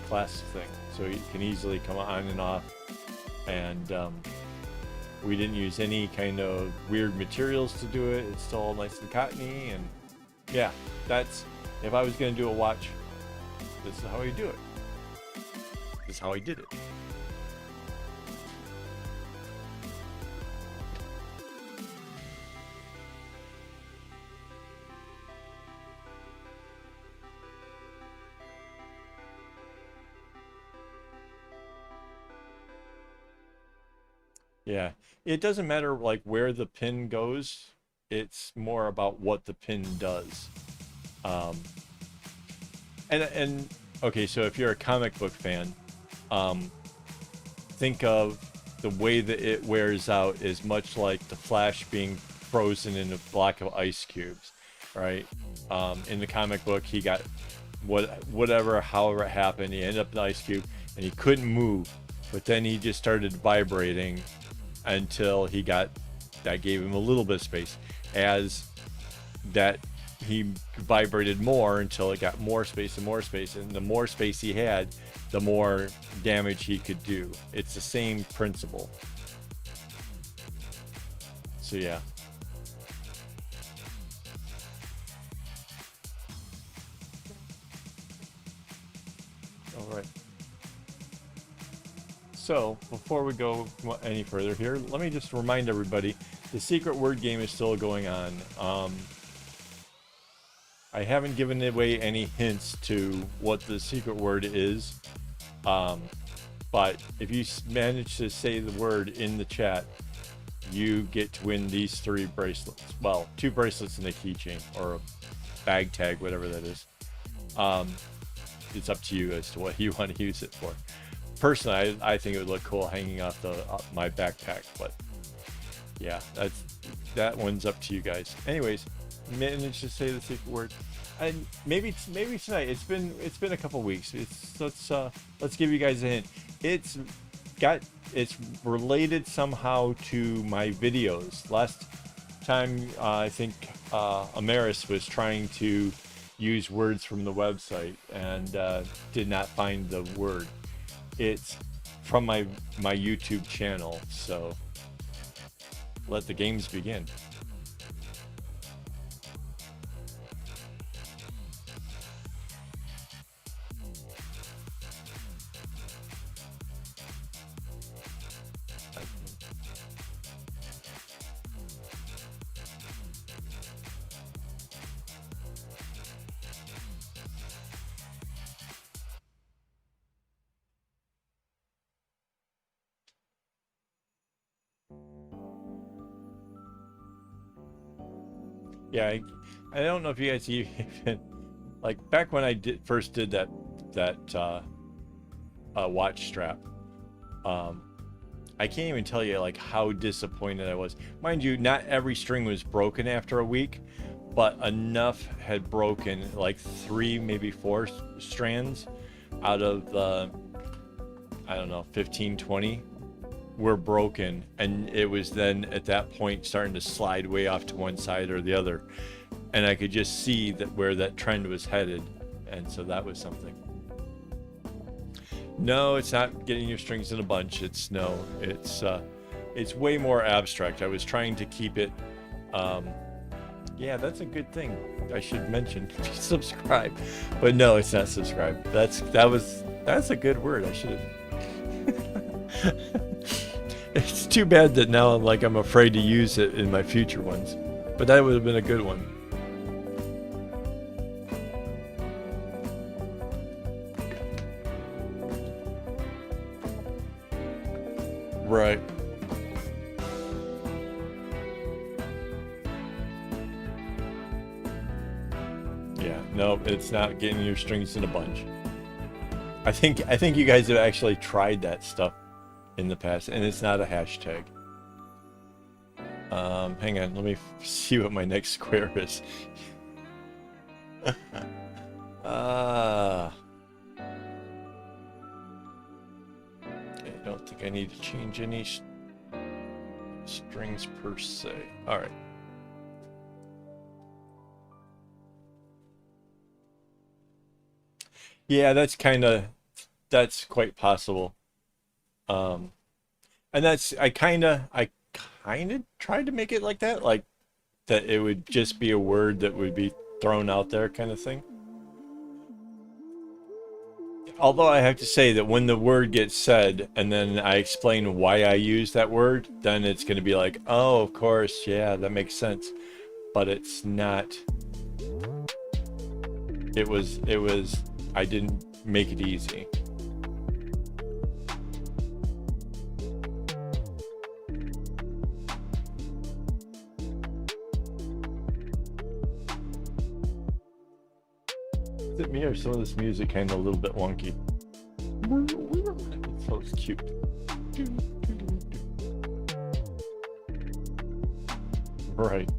clasp thing, so you can easily come on and off. And we didn't use any kind of weird materials to do it. It's still all nice and cottony, and yeah, that's, if I was going to do a watch, this is how you do it. This is how I did it. Yeah, it doesn't matter like where the pin goes. It's more about what the pin does. And okay, so if you're a comic book fan, think of the way that it wears out is much like the Flash being frozen in a block of ice cubes, right? In the comic book, he got however it happened, he ended up in the ice cube and he couldn't move, but then he just started vibrating until that gave him a little bit of space. As that, he vibrated more until it got more space and more space, and the more space he had, the more damage he could do. It's the same principle. So yeah. All right. So before we go any further here, let me just remind everybody, the secret word game is still going on. I haven't given away any hints to what the secret word is. But if you manage to say the word in the chat, you get to win these 3 bracelets. Well, 2 bracelets and a keychain or a bag tag, whatever that is. It's up to you as to what you want to use it for. Personally, I think it would look cool hanging off my backpack, but yeah, that one's up to you guys. Anyways, managed to say the secret word, and maybe tonight. It's been a couple weeks. Let's give you guys a hint. It's related somehow to my videos. Last time I think Amaris was trying to use words from the website and did not find the word. It's from my YouTube channel, so let the games begin. Yeah, I don't know if you guys even like back when I first did that watch strap. I can't even tell you like how disappointed I was. Mind you, not every string was broken after a week, but enough had broken, like 3, maybe 4 strands out of the, I don't know, 15, 20 were broken, and it was then at that point starting to slide way off to one side or the other, and I could just see that where that trend was headed, and so that was something. No, it's not getting your strings in a bunch. It's way more abstract. I was trying to keep it. Yeah, that's a good thing. I should mention subscribe, but no, it's not subscribe. That's a good word. I should have. It's too bad that now I'm afraid to use it in my future ones, but that would have been a good one. Right. Yeah, no, it's not getting your strings in a bunch. I think you guys have actually tried that stuff in the past, and it's not a hashtag. Hang on, let me see what my next square is. I don't think I need to change any strings per se. All right. Yeah, that's quite possible. And I kind of tried to make it like that it would just be a word that would be thrown out there kind of thing. Although I have to say that when the word gets said and then I explain why I use that word, then it's going to be like, oh, of course, yeah, that makes sense. But it's not. I didn't make it easy. Is it me or some of this music kind of a little bit wonky? It's so cute. Right.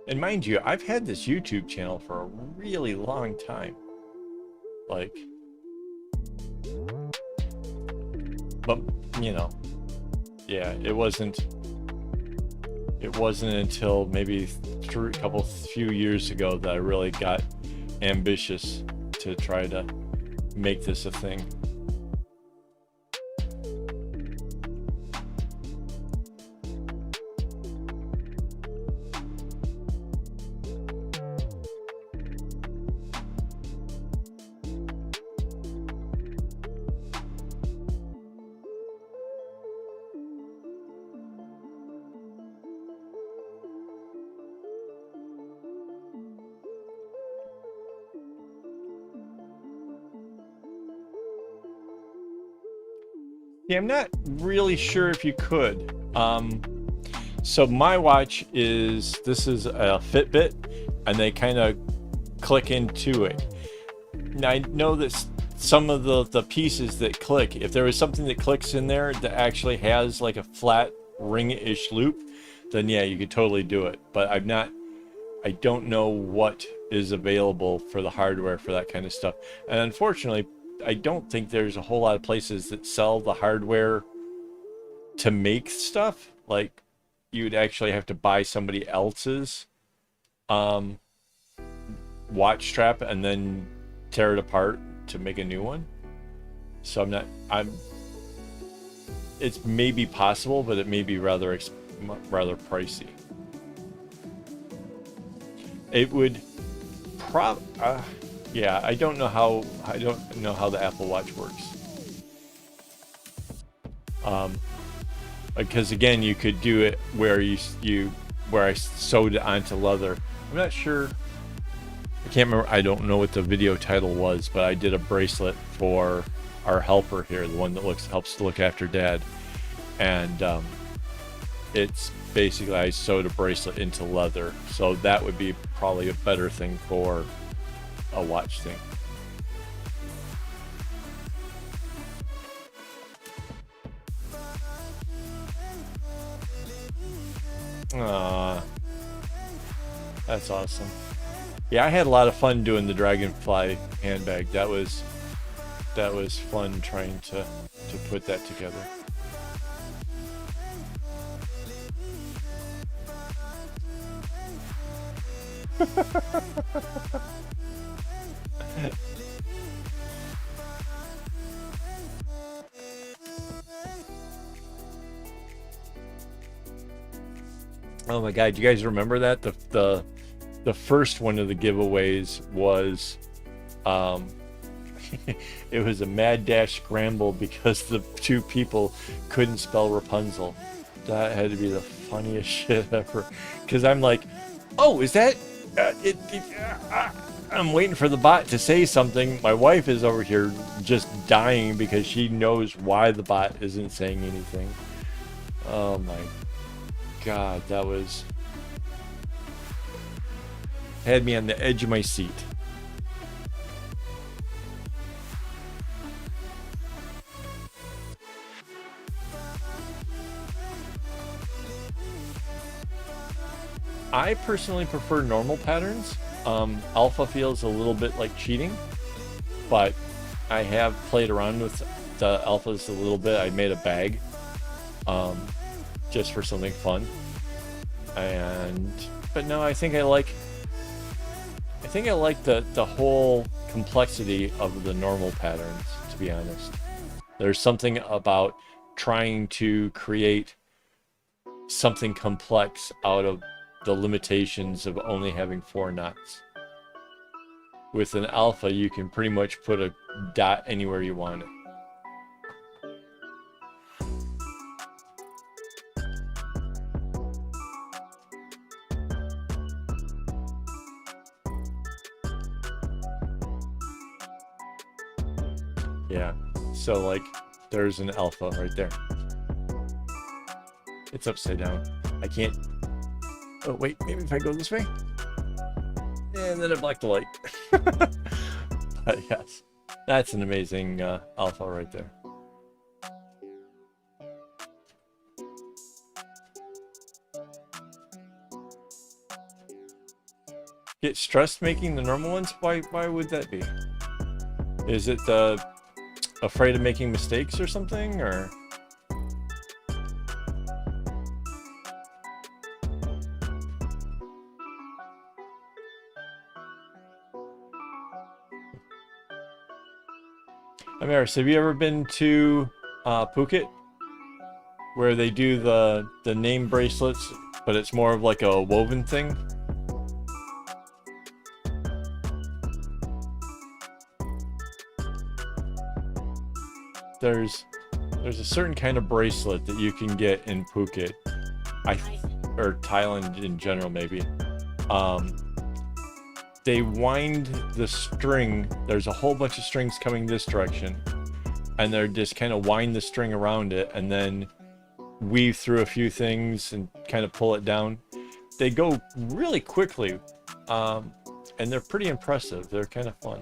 And mind you, I've had this YouTube channel for a really long time. But yeah, it wasn't until maybe a few years ago that I really got ambitious to try to make this a thing. Yeah, I'm not really sure if you could. So my watch this is a Fitbit, and they kind of click into it. Now, I know that some of the pieces that click, if there was something that clicks in there that actually has like a flat ring-ish loop, then yeah, you could totally do it. But I don't know what is available for the hardware for that kind of stuff. And unfortunately, I don't think there's a whole lot of places that sell the hardware to make stuff. Like, you'd actually have to buy somebody else's watch strap and then tear it apart to make a new one. So it's maybe possible, but it may be rather pricey. It would yeah, I don't know how the Apple Watch works. Because again, you could do it where where I sewed it onto leather. I'm not sure. I can't remember. I don't know what the video title was, but I did a bracelet for our helper here, the one that helps to look after Dad, and it's basically I sewed a bracelet into leather, so that would be probably a better thing for a watch thing. That's awesome. Yeah, I had a lot of fun doing the Dragonfly handbag. That was fun trying to put that together. Oh my God, you guys remember that? The first one of the giveaways was it was a mad dash scramble because the two people couldn't spell Rapunzel. That had to be the funniest shit ever. Because I'm like, oh, is that I'm waiting for the bot to say something. My wife is over here just dying because she knows why the bot isn't saying anything. Oh my God, that had me on the edge of my seat. I personally prefer normal patterns. Alpha feels a little bit like cheating, but I have played around with the alphas a little bit. I made a bag just for something fun, but no, I think I like the whole complexity of the normal patterns, to be honest. There's something about trying to create something complex out of the limitations of only having 4 knots. With an alpha, you can pretty much put a dot anywhere you want it. Yeah, so like there's an alpha right there. It's upside down. I can't. Oh wait, maybe if I go this way, and then I block the light. But yes, that's an amazing alpha right there. Get stressed making the normal ones? Why would that be? Is it afraid of making mistakes or something, or? Amaris, have you ever been to Phuket, where they do the name bracelets, but it's more of like a woven thing? There's a certain kind of bracelet that you can get in Phuket, or Thailand in general, maybe. They wind the string. There's a whole bunch of strings coming this direction, and they're just kind of wind the string around it and then weave through a few things and kind of pull it down. They go really quickly, and they're pretty impressive. They're kind of fun.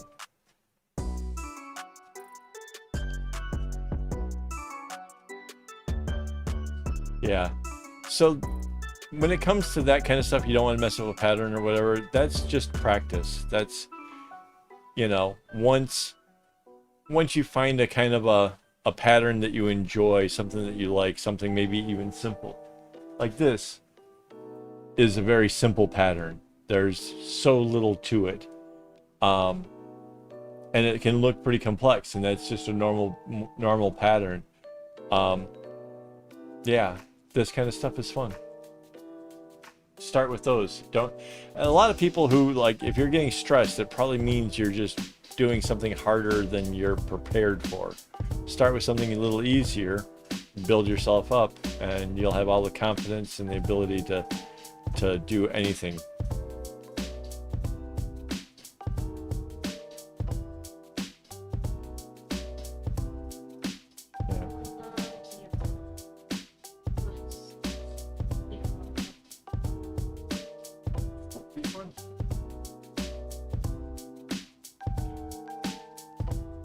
Yeah. So when it comes to that kind of stuff, you don't want to mess with a pattern or whatever. That's just practice. That's, you know, once you find a kind of a pattern that you enjoy, something that you like, something maybe even simple. Like this is a very simple pattern. There's so little to it. And it can look pretty complex, and that's just a normal pattern. Yeah, this kind of stuff is fun. Start with those. Don't. And a lot of people who, like, if you're getting stressed, it probably means you're just doing something harder than you're prepared for. Start with something a little easier, build yourself up, and you'll have all the confidence and the ability to do anything.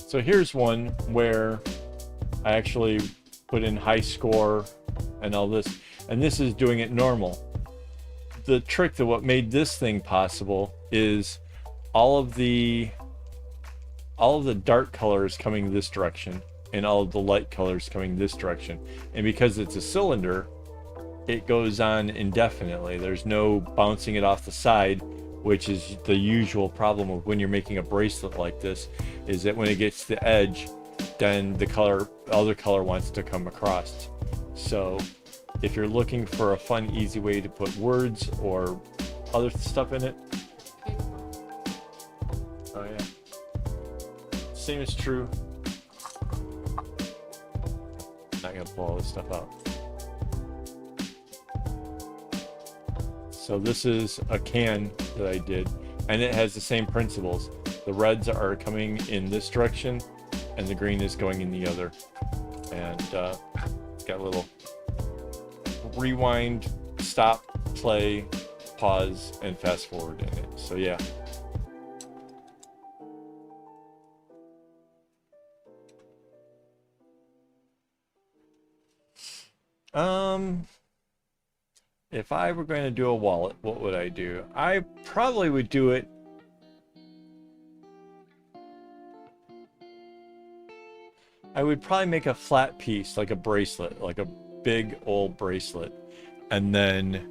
So here's one where I actually put in high score and all this, and this is doing it normal. The trick that what made this thing possible is all of the dark colors coming this direction and all of the light colors coming this direction. And because it's a cylinder, it goes on indefinitely. There's no bouncing it off the side, which is the usual problem of when you're making a bracelet like this, is that when it gets to the edge, then the other color wants to come across. So if you're looking for a fun, easy way to put words or other stuff in it, oh yeah, same is true. Not gonna pull all this stuff out. So this is a can that I did, and it has the same principles. The reds are coming in this direction, and the green is going in the other. And it's got a little rewind, stop, play, pause, and fast forward in it. So yeah. If I were going to do a wallet, what would I do? I probably would do it. I would probably make a flat piece, like a bracelet, like a big old bracelet, and then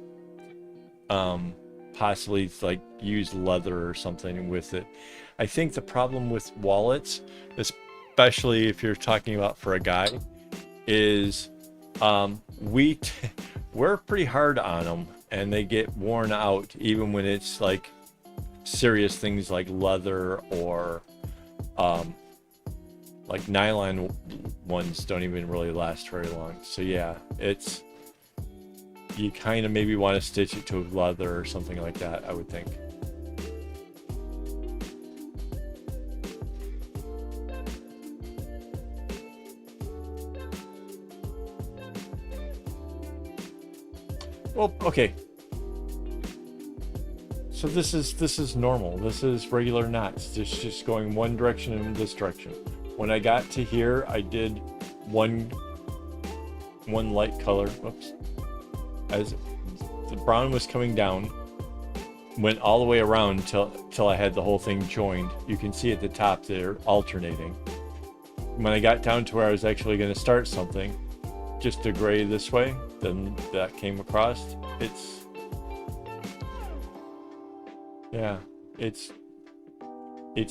possibly like use leather or something with it. I think the problem with wallets, especially if you're talking about for a guy, is we're pretty hard on them, and they get worn out even when it's like serious things like leather or like nylon ones don't even really last very long. So yeah, you kind of maybe want to stitch it to leather or something like that, I would think. Well, okay. So this is normal. This is regular knots. It's just going one direction and this direction. When I got to here, I did one light color. Whoops. As the brown was coming down, went all the way around till I had the whole thing joined. You can see at the top they're alternating. When I got down to where I was actually going to start something, just a gray this way, then that came across. It's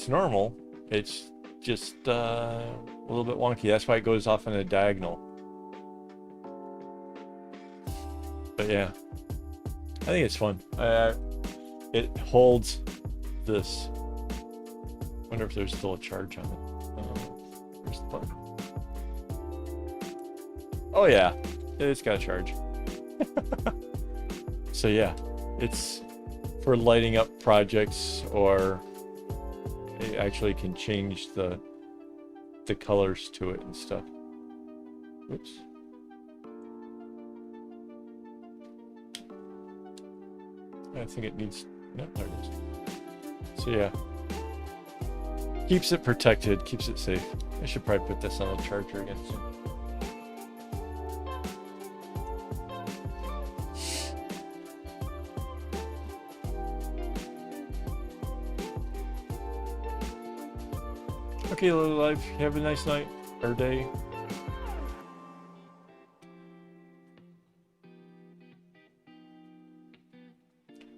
normal. It's just a little bit wonky. That's why it goes off on a diagonal. But yeah, I think it's fun. It holds this. Wonder if there's still a charge on it. Where's the button? Oh yeah, it's got a charge. So yeah, it's for lighting up projects, or it actually can change the the colors to it and stuff. Oops. I think it needs, no, there it is. So yeah, keeps it protected, keeps it safe. I should probably put this on the charger again soon. Okay, Little Life, have a nice night or day.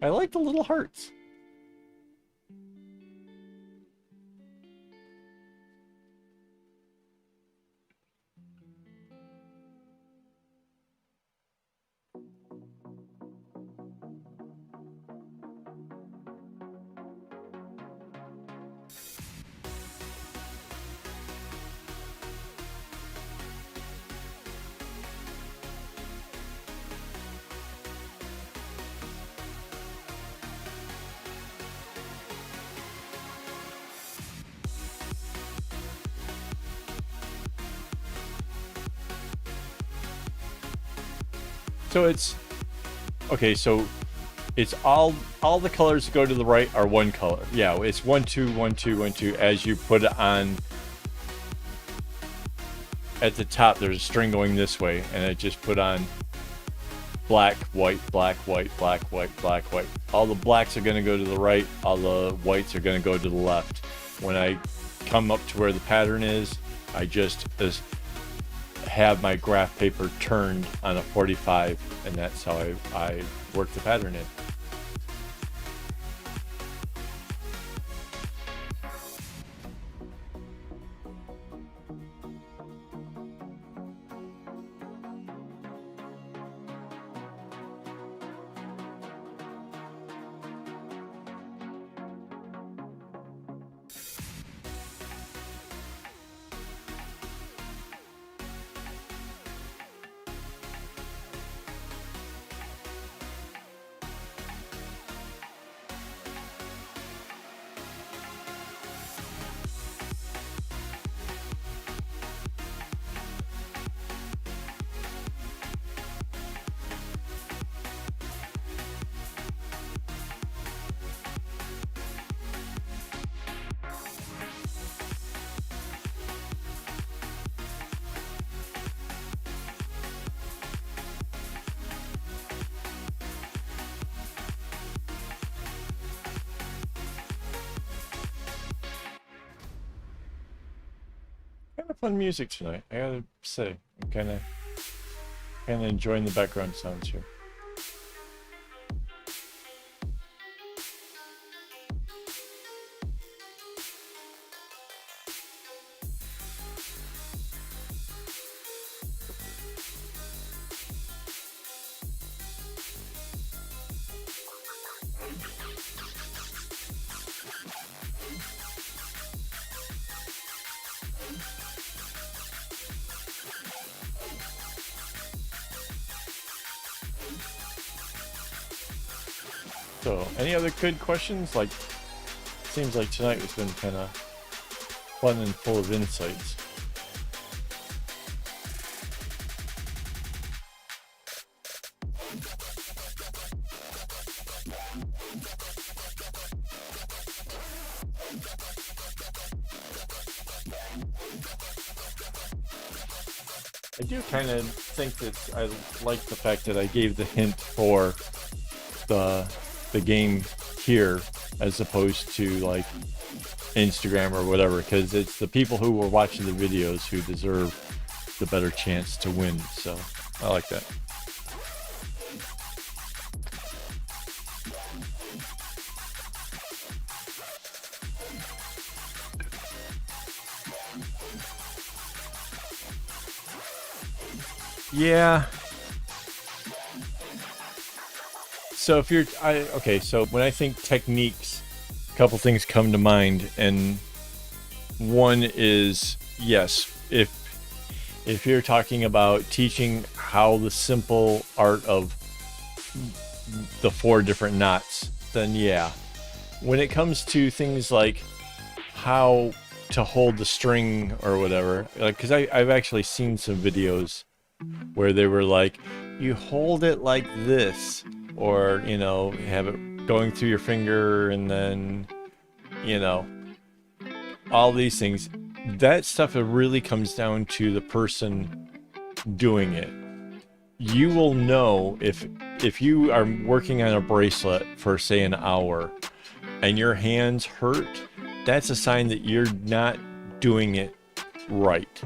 I like the little hearts. So it's okay, so it's all the colors that go to the right are one color. Yeah, it's 1 2 1 2 1 2 as you put it on. At the top there's a string going this way, and I just put on black, white, black, white, black, white, black, white. All the blacks are going to go to the right, all the whites are going to go to the left. When I come up to where the pattern is, I just have my graph paper turned on a 45, and that's how I work the pattern in. Kind of fun music tonight, I gotta say. I'm kind of enjoying the background sounds here. So, any other good questions? Like, seems like tonight has been kind of fun and full of insights. I do kind of think that I like the fact that I gave the hint for the game here as opposed to like Instagram or whatever, because it's the people who were watching the videos who deserve the better chance to win. So I like that. Yeah. So if you're, okay, so when I think techniques, a couple things come to mind, and one is, yes, if you're talking about teaching how the simple art of the 4 different knots, then yeah. When it comes to things like how to hold the string or whatever, because I've actually seen some videos where they were like, you hold it like this, or you know, have it going through your finger, and then you know, all these things. That stuff, it really comes down to the person doing it. You will know if you are working on a bracelet for say an hour and your hands hurt, that's a sign that you're not doing it right.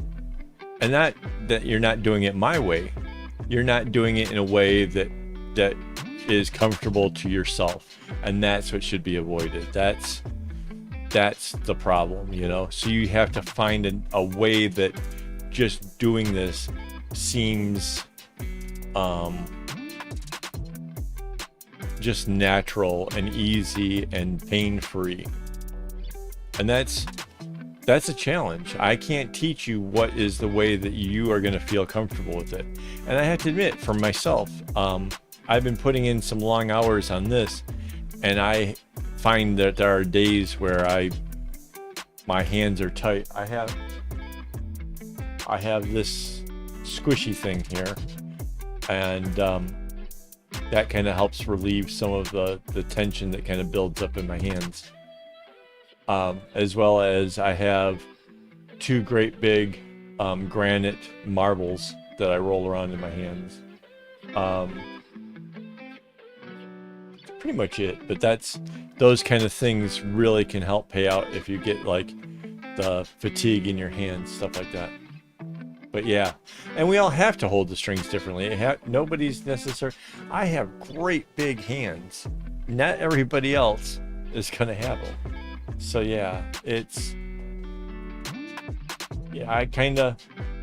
And not that you're not doing it my way. You're not doing it in a way that is comfortable to yourself. And that's what should be avoided. That's the problem, you know? So you have to find a way that just doing this seems just natural and easy and pain-free. And that's a challenge. I can't teach you what is the way that you are going to feel comfortable with it. And I have to admit, for myself, I've been putting in some long hours on this, and I find that there are days where my hands are tight. I have this squishy thing here, and that kind of helps relieve some of the tension that kind of builds up in my hands. As well as I have two great big granite marbles that I roll around in my hands. Pretty much it, but those kind of things really can help pay out if you get like the fatigue in your hands, stuff like that. But yeah, and we all have to hold the strings differently. Nobody's necessary. I have great big hands. Not everybody else is gonna have them. So yeah, I kind of,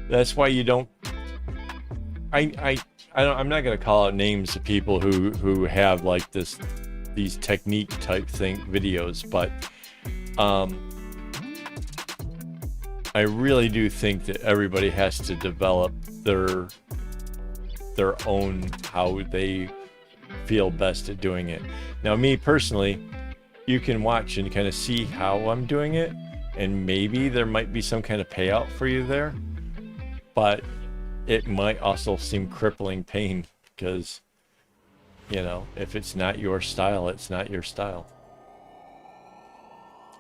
that's why you don't, I'm not gonna call out names of people who have like these technique type videos, but I really do think that everybody has to develop their own, how they feel best at doing it. Now, me personally, you can watch and kind of see how I'm doing it, and maybe there might be some kind of payout for you there, but it might also seem crippling pain, because, you know, if it's not your style, it's not your style.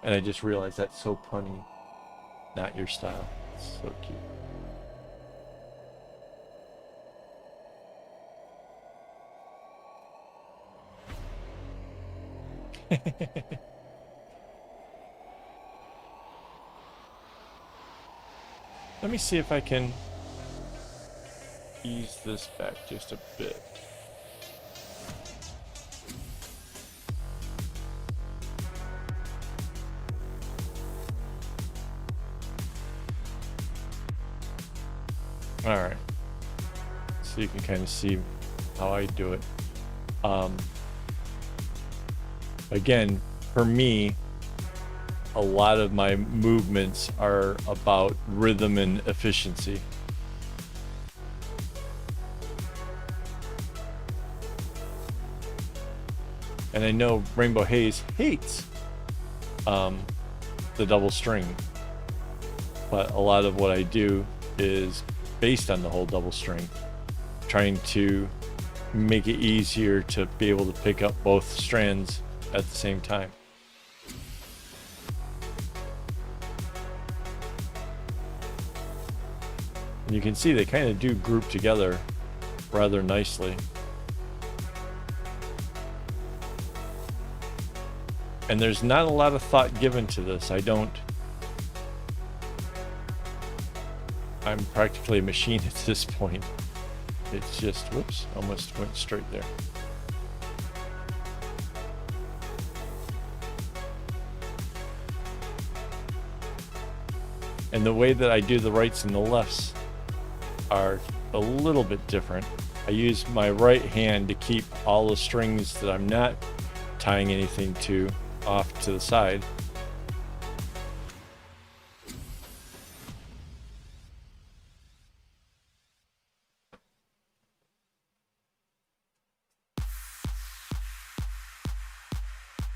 And I just realized that's so punny. Not your style. It's so cute. Let me see if I can ease this back just a bit. All right, so you can kind of see how I do it. Again, for me, a lot of my movements are about rhythm and efficiency. And I know Rainbow Haze hates the double string, but a lot of what I do is based on the whole double string, trying to make it easier to be able to pick up both strands at the same time. And you can see they kind of do group together rather nicely. And there's not a lot of thought given to this. I'm practically a machine at this point. It's just, whoops, almost went straight there. And the way that I do the rights and the lefts are a little bit different. I use my right hand to keep all the strings that I'm not tying anything to off to the side.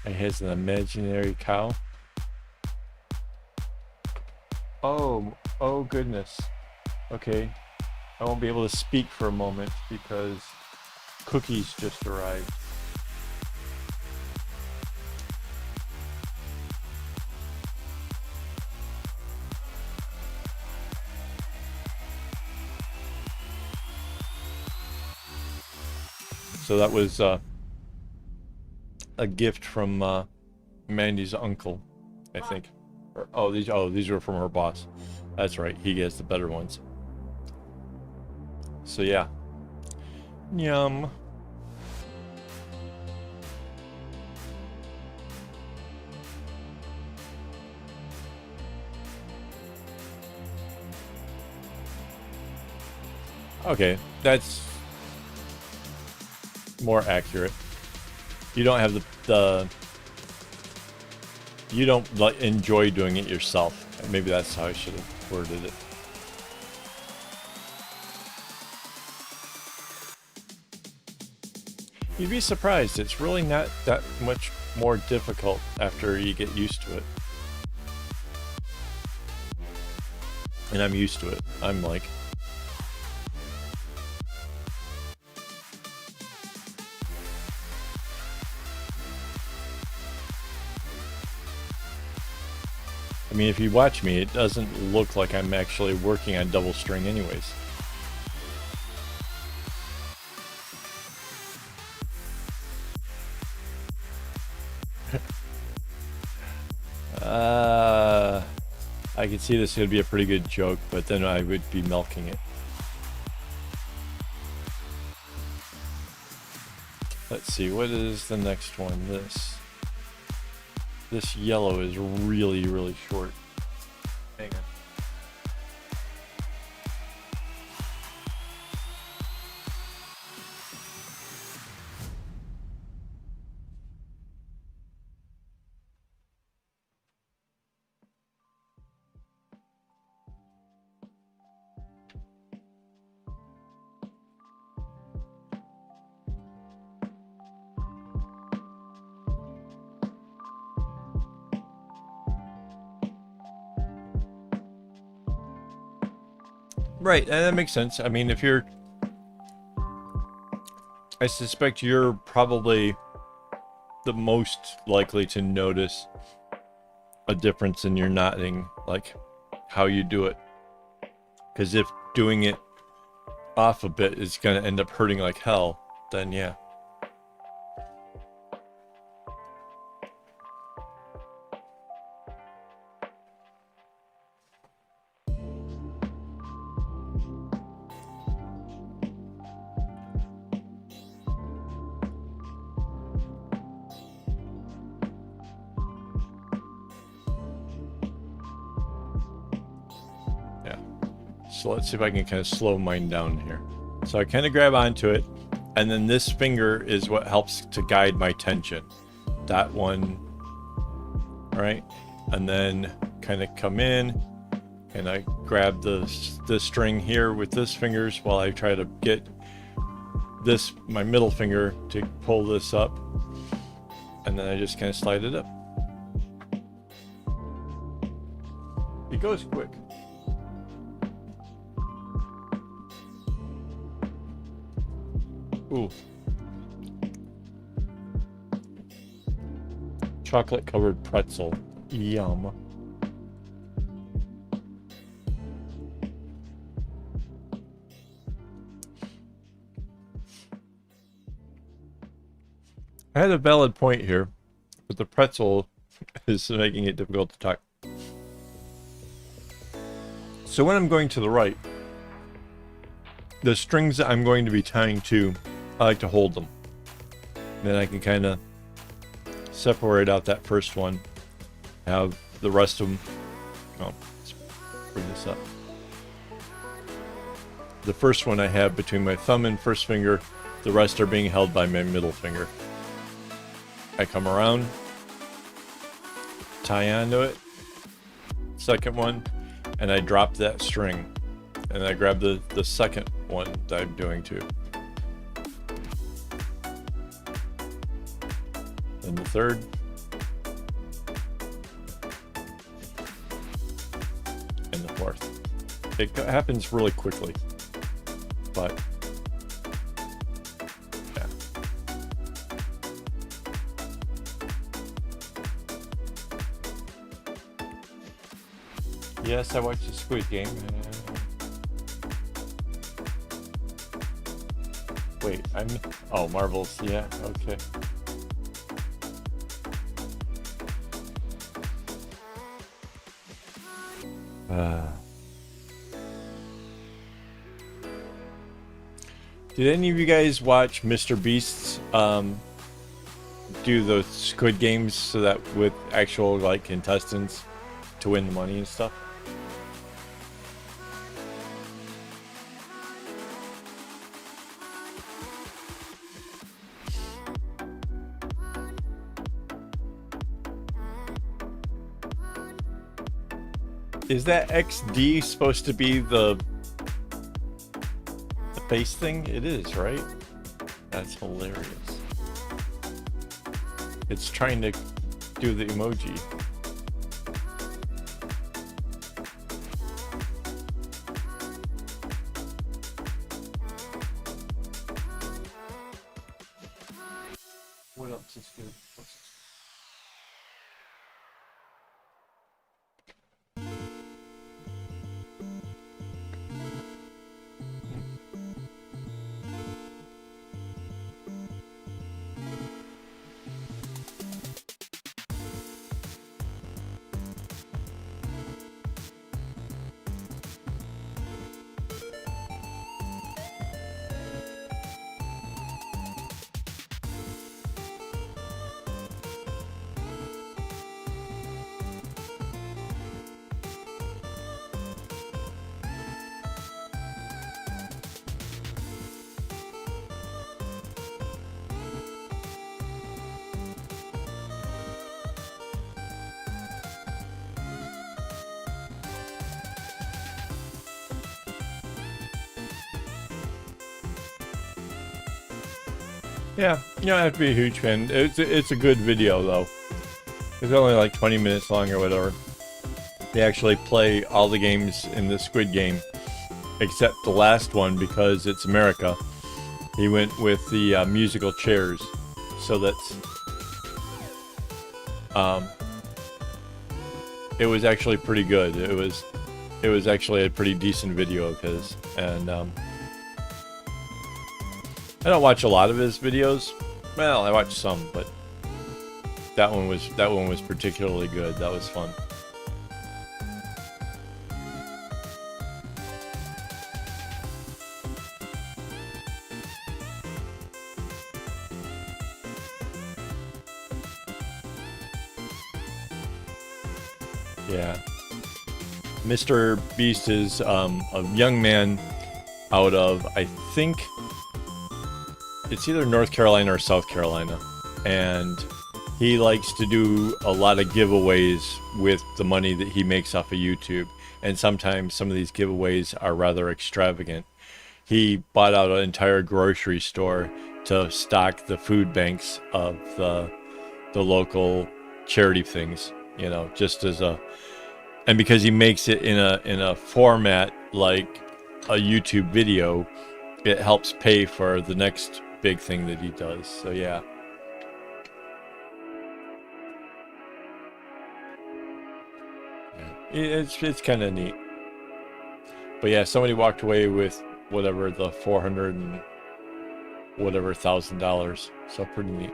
It has an imaginary cow. Oh goodness. Okay. I won't be able to speak for a moment because cookies just arrived. So that was a gift from Mandy's uncle, I think. These were from her boss. That's right. He gets the better ones. So yeah. Yum. Okay, that's more accurate. You don't have the you don't enjoy doing it yourself. Maybe that's how I should have worded it. You'd be surprised. It's really not that much more difficult after you get used to it. And I'm used to it. I'm like, I mean, if you watch me, it doesn't look like I'm actually working on double string anyways. I could see this would be a pretty good joke, but then I would be milking it. Let's see, what is the next one? This yellow is really, really short. Hang on. Right, and that makes sense. I mean, I suspect you're probably the most likely to notice a difference in your knotting, like how you do it. Because if doing it off a bit is going to end up hurting like hell, then yeah. So let's see if I can kind of slow mine down here. So I kind of grab onto it, and then this finger is what helps to guide my tension. That one, right? And then kind of come in, and I grab the string here with this fingers while I try to get my middle finger to pull this up, and then I just kind of slide it up. It goes quick. Ooh. Chocolate covered pretzel. Yum. I had a valid point here, but the pretzel is making it difficult to talk. So when I'm going to the right, the strings that I'm going to be tying to, I like to hold them. Then I can kind of separate out that first one, have the rest of them. Oh, let's bring this up. The first one I have between my thumb and first finger, the rest are being held by my middle finger. I come around, tie onto it, second one, and I drop that string. And I grab the second one that I'm doing too. And the third. and the fourth. It happens really quickly, but yeah. Yes, I watched the Squid Game. Wait, oh, Marvel's, yeah, okay. Did any of you guys watch Mr. Beast's do those Squid Games so that with actual like contestants to win the money and stuff? Is that XD supposed to be the face thing? It is, right? That's hilarious. It's trying to do the emoji. What else is good? Yeah, you don't have to be a huge fan. It's a good video though. It's only like 20 minutes long or whatever. They actually play all the games in the Squid Game, except the last one because it's America. He went with the musical chairs, so that's it was actually pretty good. It was actually a pretty decent video of his, and I don't watch a lot of his videos. Well, I watch some, but that one was particularly good. That was fun. Yeah. Mr. Beast is a young man out of, I think, it's either North Carolina or South Carolina, and he likes to do a lot of giveaways with the money that he makes off of YouTube, and sometimes some of these giveaways are rather extravagant. He bought out an entire grocery store to stock the food banks of the local charity things, you know, just as a, and because he makes it in a format like a YouTube video, it helps pay for the next big thing that he does. So yeah. It's kind of neat. But yeah, somebody walked away with whatever, the 400 and whatever $1,000. So pretty neat.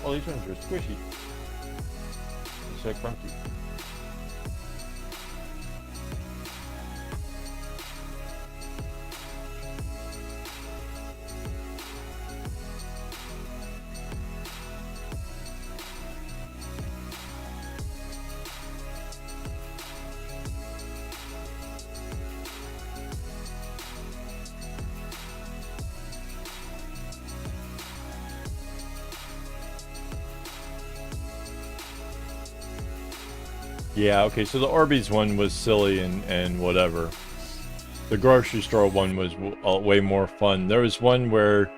Oh, these ones are squishy. It's like crunchy. Yeah, okay, so the Orbeez one was silly and whatever. The grocery store one was way more fun. There was one where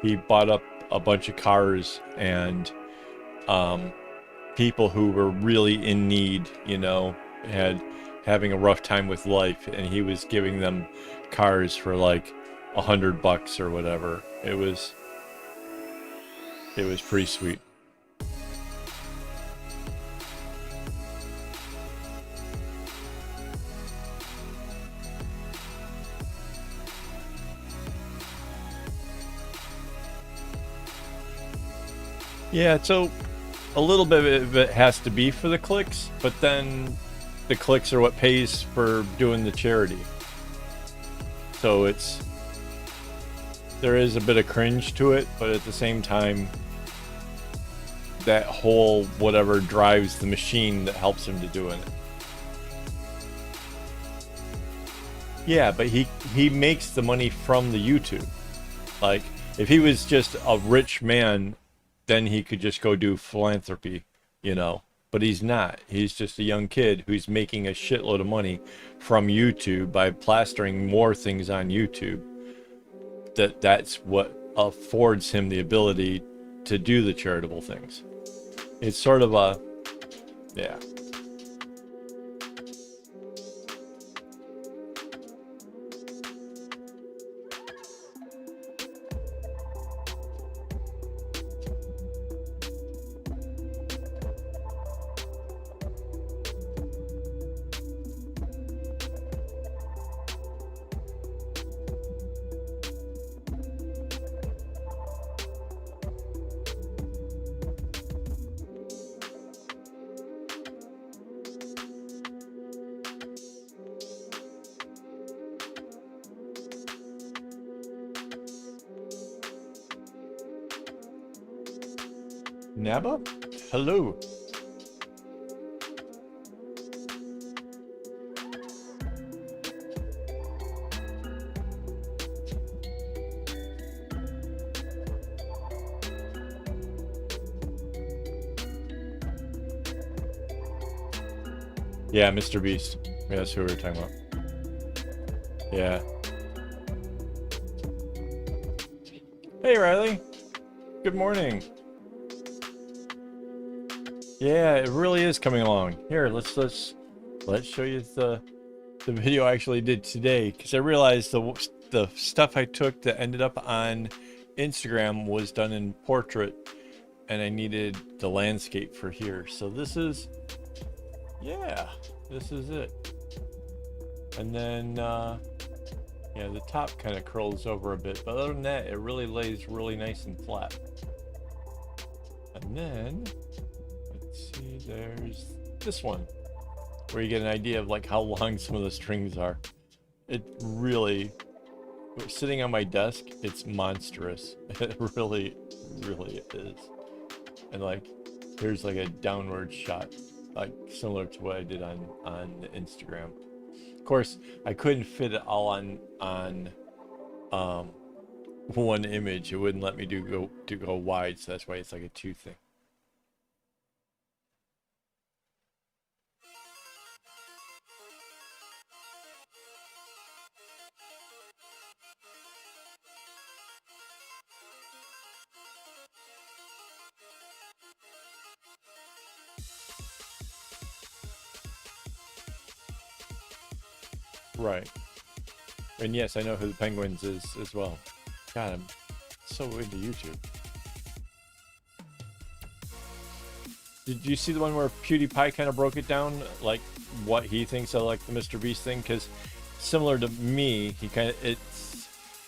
he bought up a bunch of cars and people who were really in need, you know, had having a rough time with life, and he was giving them cars for like $100 or whatever. It was pretty sweet. Yeah, so a little bit of it has to be for the clicks, but then the clicks are what pays for doing the charity. So there is a bit of cringe to it, but at the same time, that whole whatever drives the machine that helps him to doing it. Yeah, but he makes the money from the YouTube. Like, if he was just a rich man, then he could just go do philanthropy, you know. But he's not. He's just a young kid who's making a shitload of money from YouTube by plastering more things on YouTube. That's what affords him the ability to do the charitable things. It's sort of a, yeah. Naba? Hello. Yeah, Mr. Beast. Yeah, that's who we were talking about. Yeah. Hey, Riley. Good morning. Yeah, it really is coming along. Here, let's show you the video I actually did today, because I realized the stuff I took that ended up on Instagram was done in portrait, and I needed the landscape for here. So this is, yeah, this is it. And then yeah, the top kind of curls over a bit, but other than that, it really lays really nice and flat. And then see, there's this one where you get an idea of like how long some of the strings are. It really, sitting on my desk, it's monstrous. It really is. And like, here's like a downward shot, like similar to what I did on Instagram. Of course, I couldn't fit it all on one image. It wouldn't let me go wide, so that's why it's like a 2 thing. Right. And yes, I know who the Penguins is as well. God, I'm so into YouTube. Did you see the one where PewDiePie kind of broke it down, like what he thinks of like the Mr. Beast thing? Because similar to me, he kind of,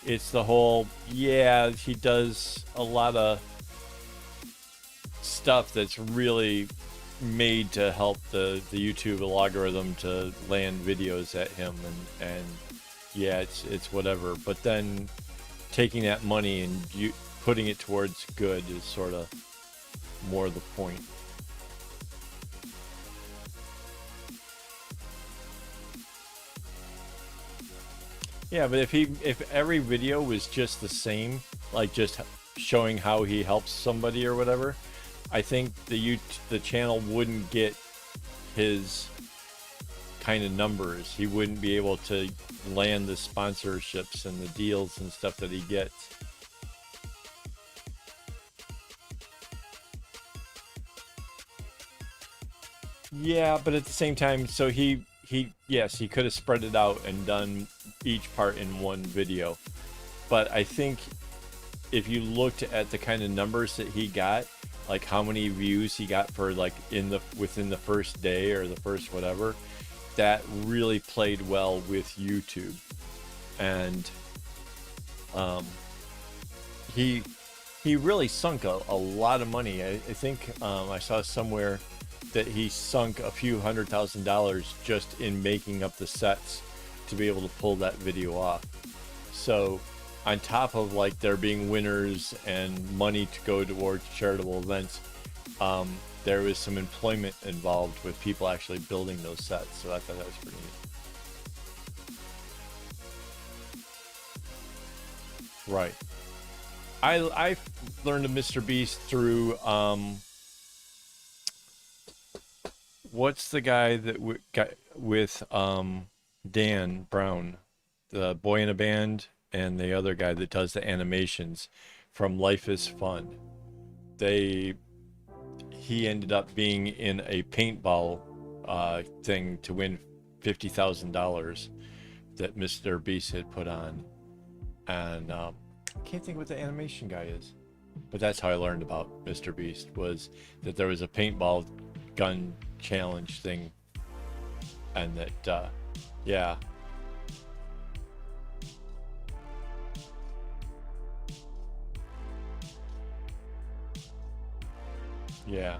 it's the whole, yeah, he does a lot of stuff that's really made to help the YouTube algorithm to land videos at him, and yeah, it's whatever. But then taking that money and putting it towards good is sort of more the point. Yeah, but if every video was just the same, like just showing how he helps somebody or whatever, I think the channel wouldn't get his kind of numbers. He wouldn't be able to land the sponsorships and the deals and stuff that he gets. Yeah, but at the same time, so yes, he could have spread it out and done each part in one video. But I think if you looked at the kind of numbers that he got, like how many views he got for like within the first day or the first whatever, that really played well with YouTube. And he really sunk a lot of money. I think I saw somewhere that he sunk a few $100,000 just in making up the sets to be able to pull that video off. So on top of like there being winners and money to go towards charitable events, there was some employment involved with people actually building those sets. So I thought that was pretty neat. Right. I learned of Mr. Beast through what's the guy that got with Dan Brown, the boy in a band, and the other guy that does the animations from Life is Fun. He ended up being in a paintball thing to win $50,000 that Mr. Beast had put on, and I can't think what the animation guy is, but that's how I learned about Mr. Beast, was that there was a paintball gun challenge thing, and that yeah. Yeah.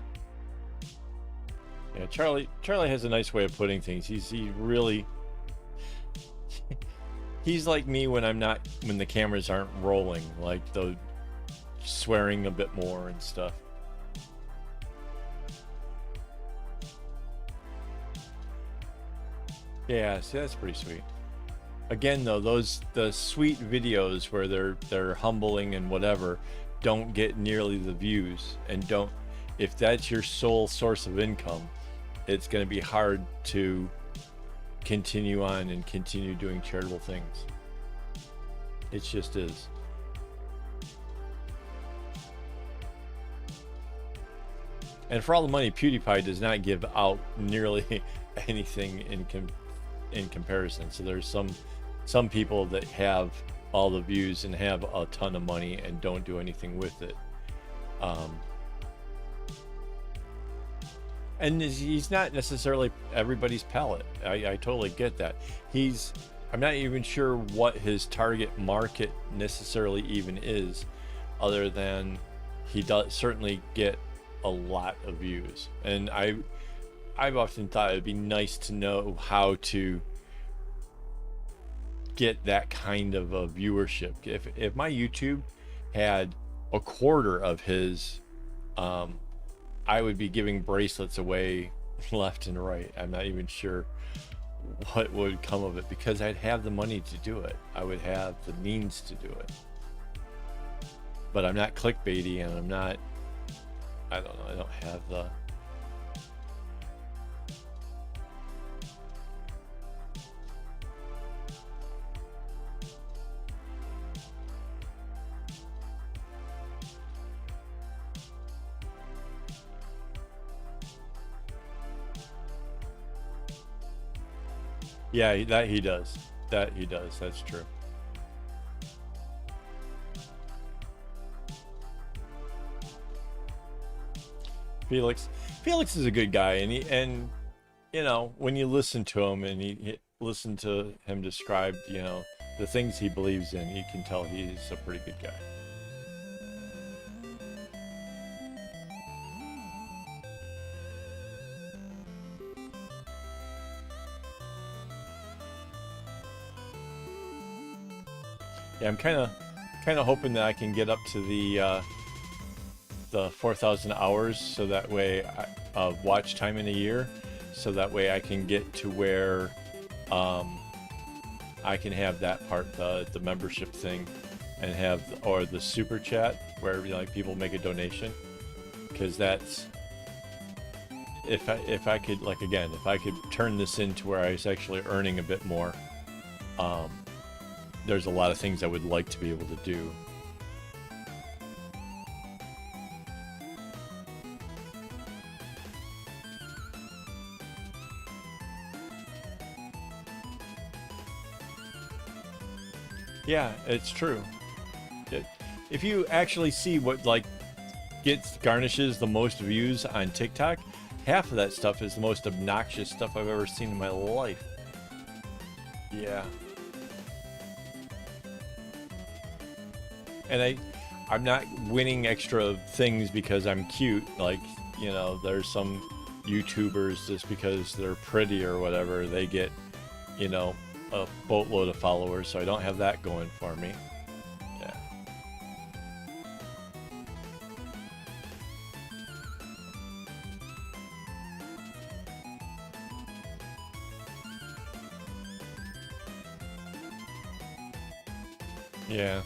Charlie has a nice way of putting things. He really he's like me when when the cameras aren't rolling, like the swearing a bit more and stuff. Yeah, see, that's pretty sweet. Again though, the sweet videos where they're humbling and whatever don't get nearly the views, and don't, if that's your sole source of income, it's going to be hard to continue on and continue doing charitable things. It just is. And for all the money, PewDiePie does not give out nearly anything in comparison. So there's some people that have all the views and have a ton of money and don't do anything with it. And he's not necessarily everybody's palate. I totally get that. I'm not even sure what his target market necessarily even is, other than he does certainly get a lot of views. And I've often thought it'd be nice to know how to get that kind of a viewership. If my YouTube had a quarter of his, I would be giving bracelets away left and right. I'm not even sure what would come of it, because I'd have the money to do it. I would have the means to do it. But I'm not clickbaity, and I don't know, I don't have the... Yeah, that he does. That he does. That's true. Felix is a good guy, and you know, when you listen to him and he listen to him describe, you know, the things he believes in, you can tell he's a pretty good guy. Yeah, I'm kind of hoping that I can get up to the 4,000 hours, so that way of watch time in a year, so that way I can get to where I can have that part, the membership thing, and have, or the super chat where, you know, like, people make a donation, because that's, if I could, like, again, if I could turn this into where I was actually earning a bit more, um, there's a lot of things I would like to be able to do. Yeah, it's true. It, if you actually see what like garnishes the most views on TikTok, half of that stuff is the most obnoxious stuff I've ever seen in my life. Yeah. And I'm not winning extra things because I'm cute. Like, you know, there's some YouTubers just because they're pretty or whatever, they get, you know, a boatload of followers, so I don't have that going for me. Yeah. Yeah.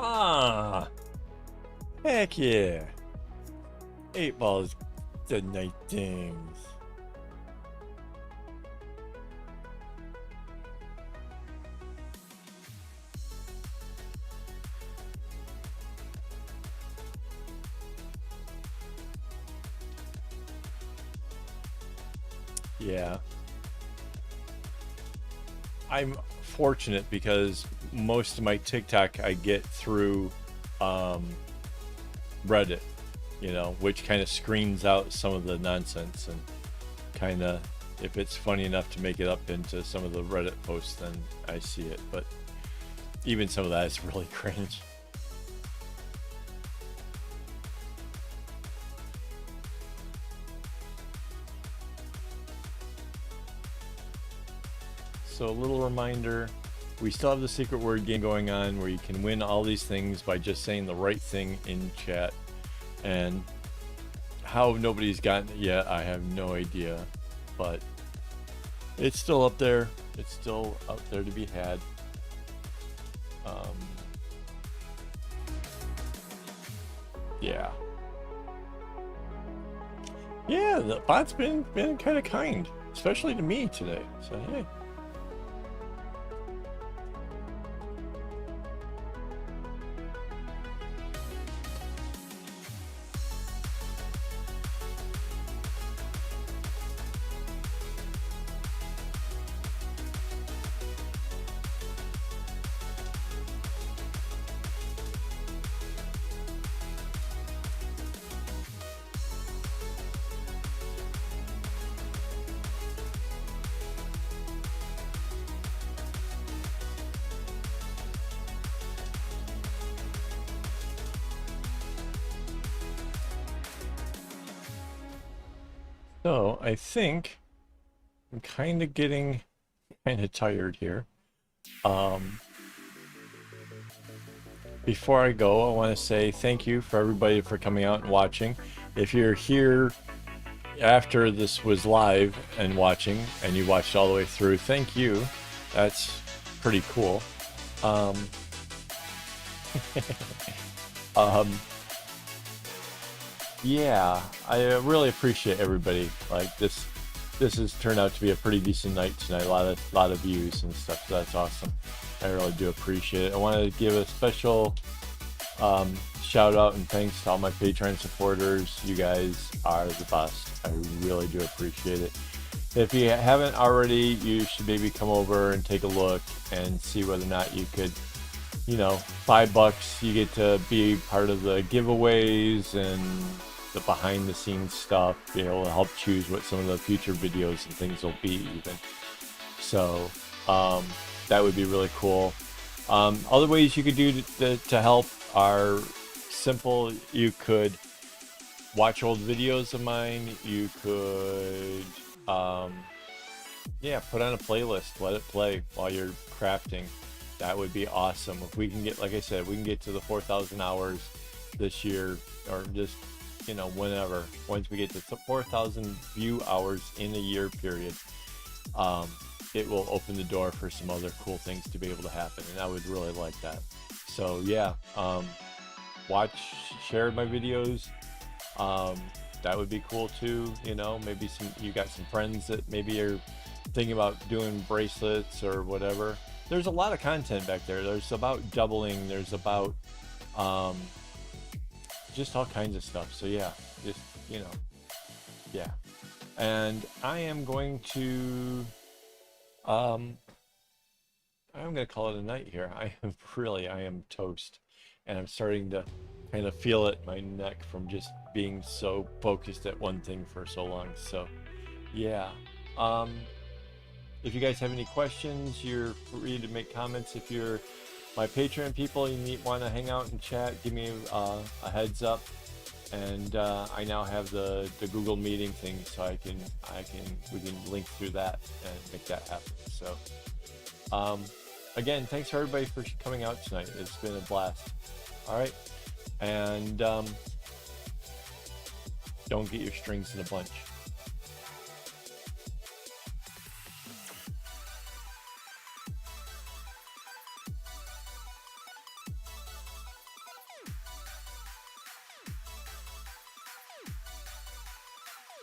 Ah, heck yeah. 8 balls, the night things. Yeah. I'm fortunate because most of my TikTok I get through Reddit, you know, which kind of screens out some of the nonsense and kind of, if it's funny enough to make it up into some of the Reddit posts, then I see it. But even some of that is really cringe. So a little reminder, we still have the secret word game going on where you can win all these things by just saying the right thing in chat. And how nobody's gotten it yet, I have no idea. But it's still up there. It's still out there to be had. Yeah. Yeah, the bot's been kind of kind, especially to me today. So hey. So I think I'm kind of getting kind of tired here. Before I go, I want to say thank you for everybody for coming out and watching. If you're here after this was live and watching, and you watched all the way through, thank you. That's pretty cool. Yeah, I really appreciate everybody. Like this has turned out to be a pretty decent night tonight. A lot of views and stuff. So that's awesome. I really do appreciate it. I want to give a special shout out and thanks to all my Patreon supporters. You guys are the best. I really do appreciate it. If you haven't already, you should maybe come over and take a look and see whether or not you could, you know, $5, you get to be part of the giveaways and the behind the scenes stuff, be able to help choose what some of the future videos and things will be even. So that would be really cool. Other ways you could do to help are simple. You could watch old videos of mine. You could yeah, put on a playlist, let it play while you're crafting. That would be awesome. If we can get, like I said, we can get to the 4,000 hours this year, or just you know, whenever, once we get to 4,000 view hours in a year period, it will open the door for some other cool things to be able to happen, and I would really like that. So yeah, watch, share my videos. That would be cool too. You know, maybe you got some friends that maybe are thinking about doing bracelets or whatever. There's a lot of content back there. There's about doubling. There's about just all kinds of stuff. So yeah, just, you know, yeah. And I am going to I'm gonna call it a night here. I am toast, and I'm starting to kind of feel it in my neck from just being so focused at one thing for so long. So yeah, if you guys have any questions, you're free to make comments. If you're my Patreon people, you want to hang out and chat, give me a heads up. And I now have the Google meeting thing, so we can link through that and make that happen. So again, thanks for everybody for coming out tonight. It's been a blast. All right, and don't get your strings in a bunch.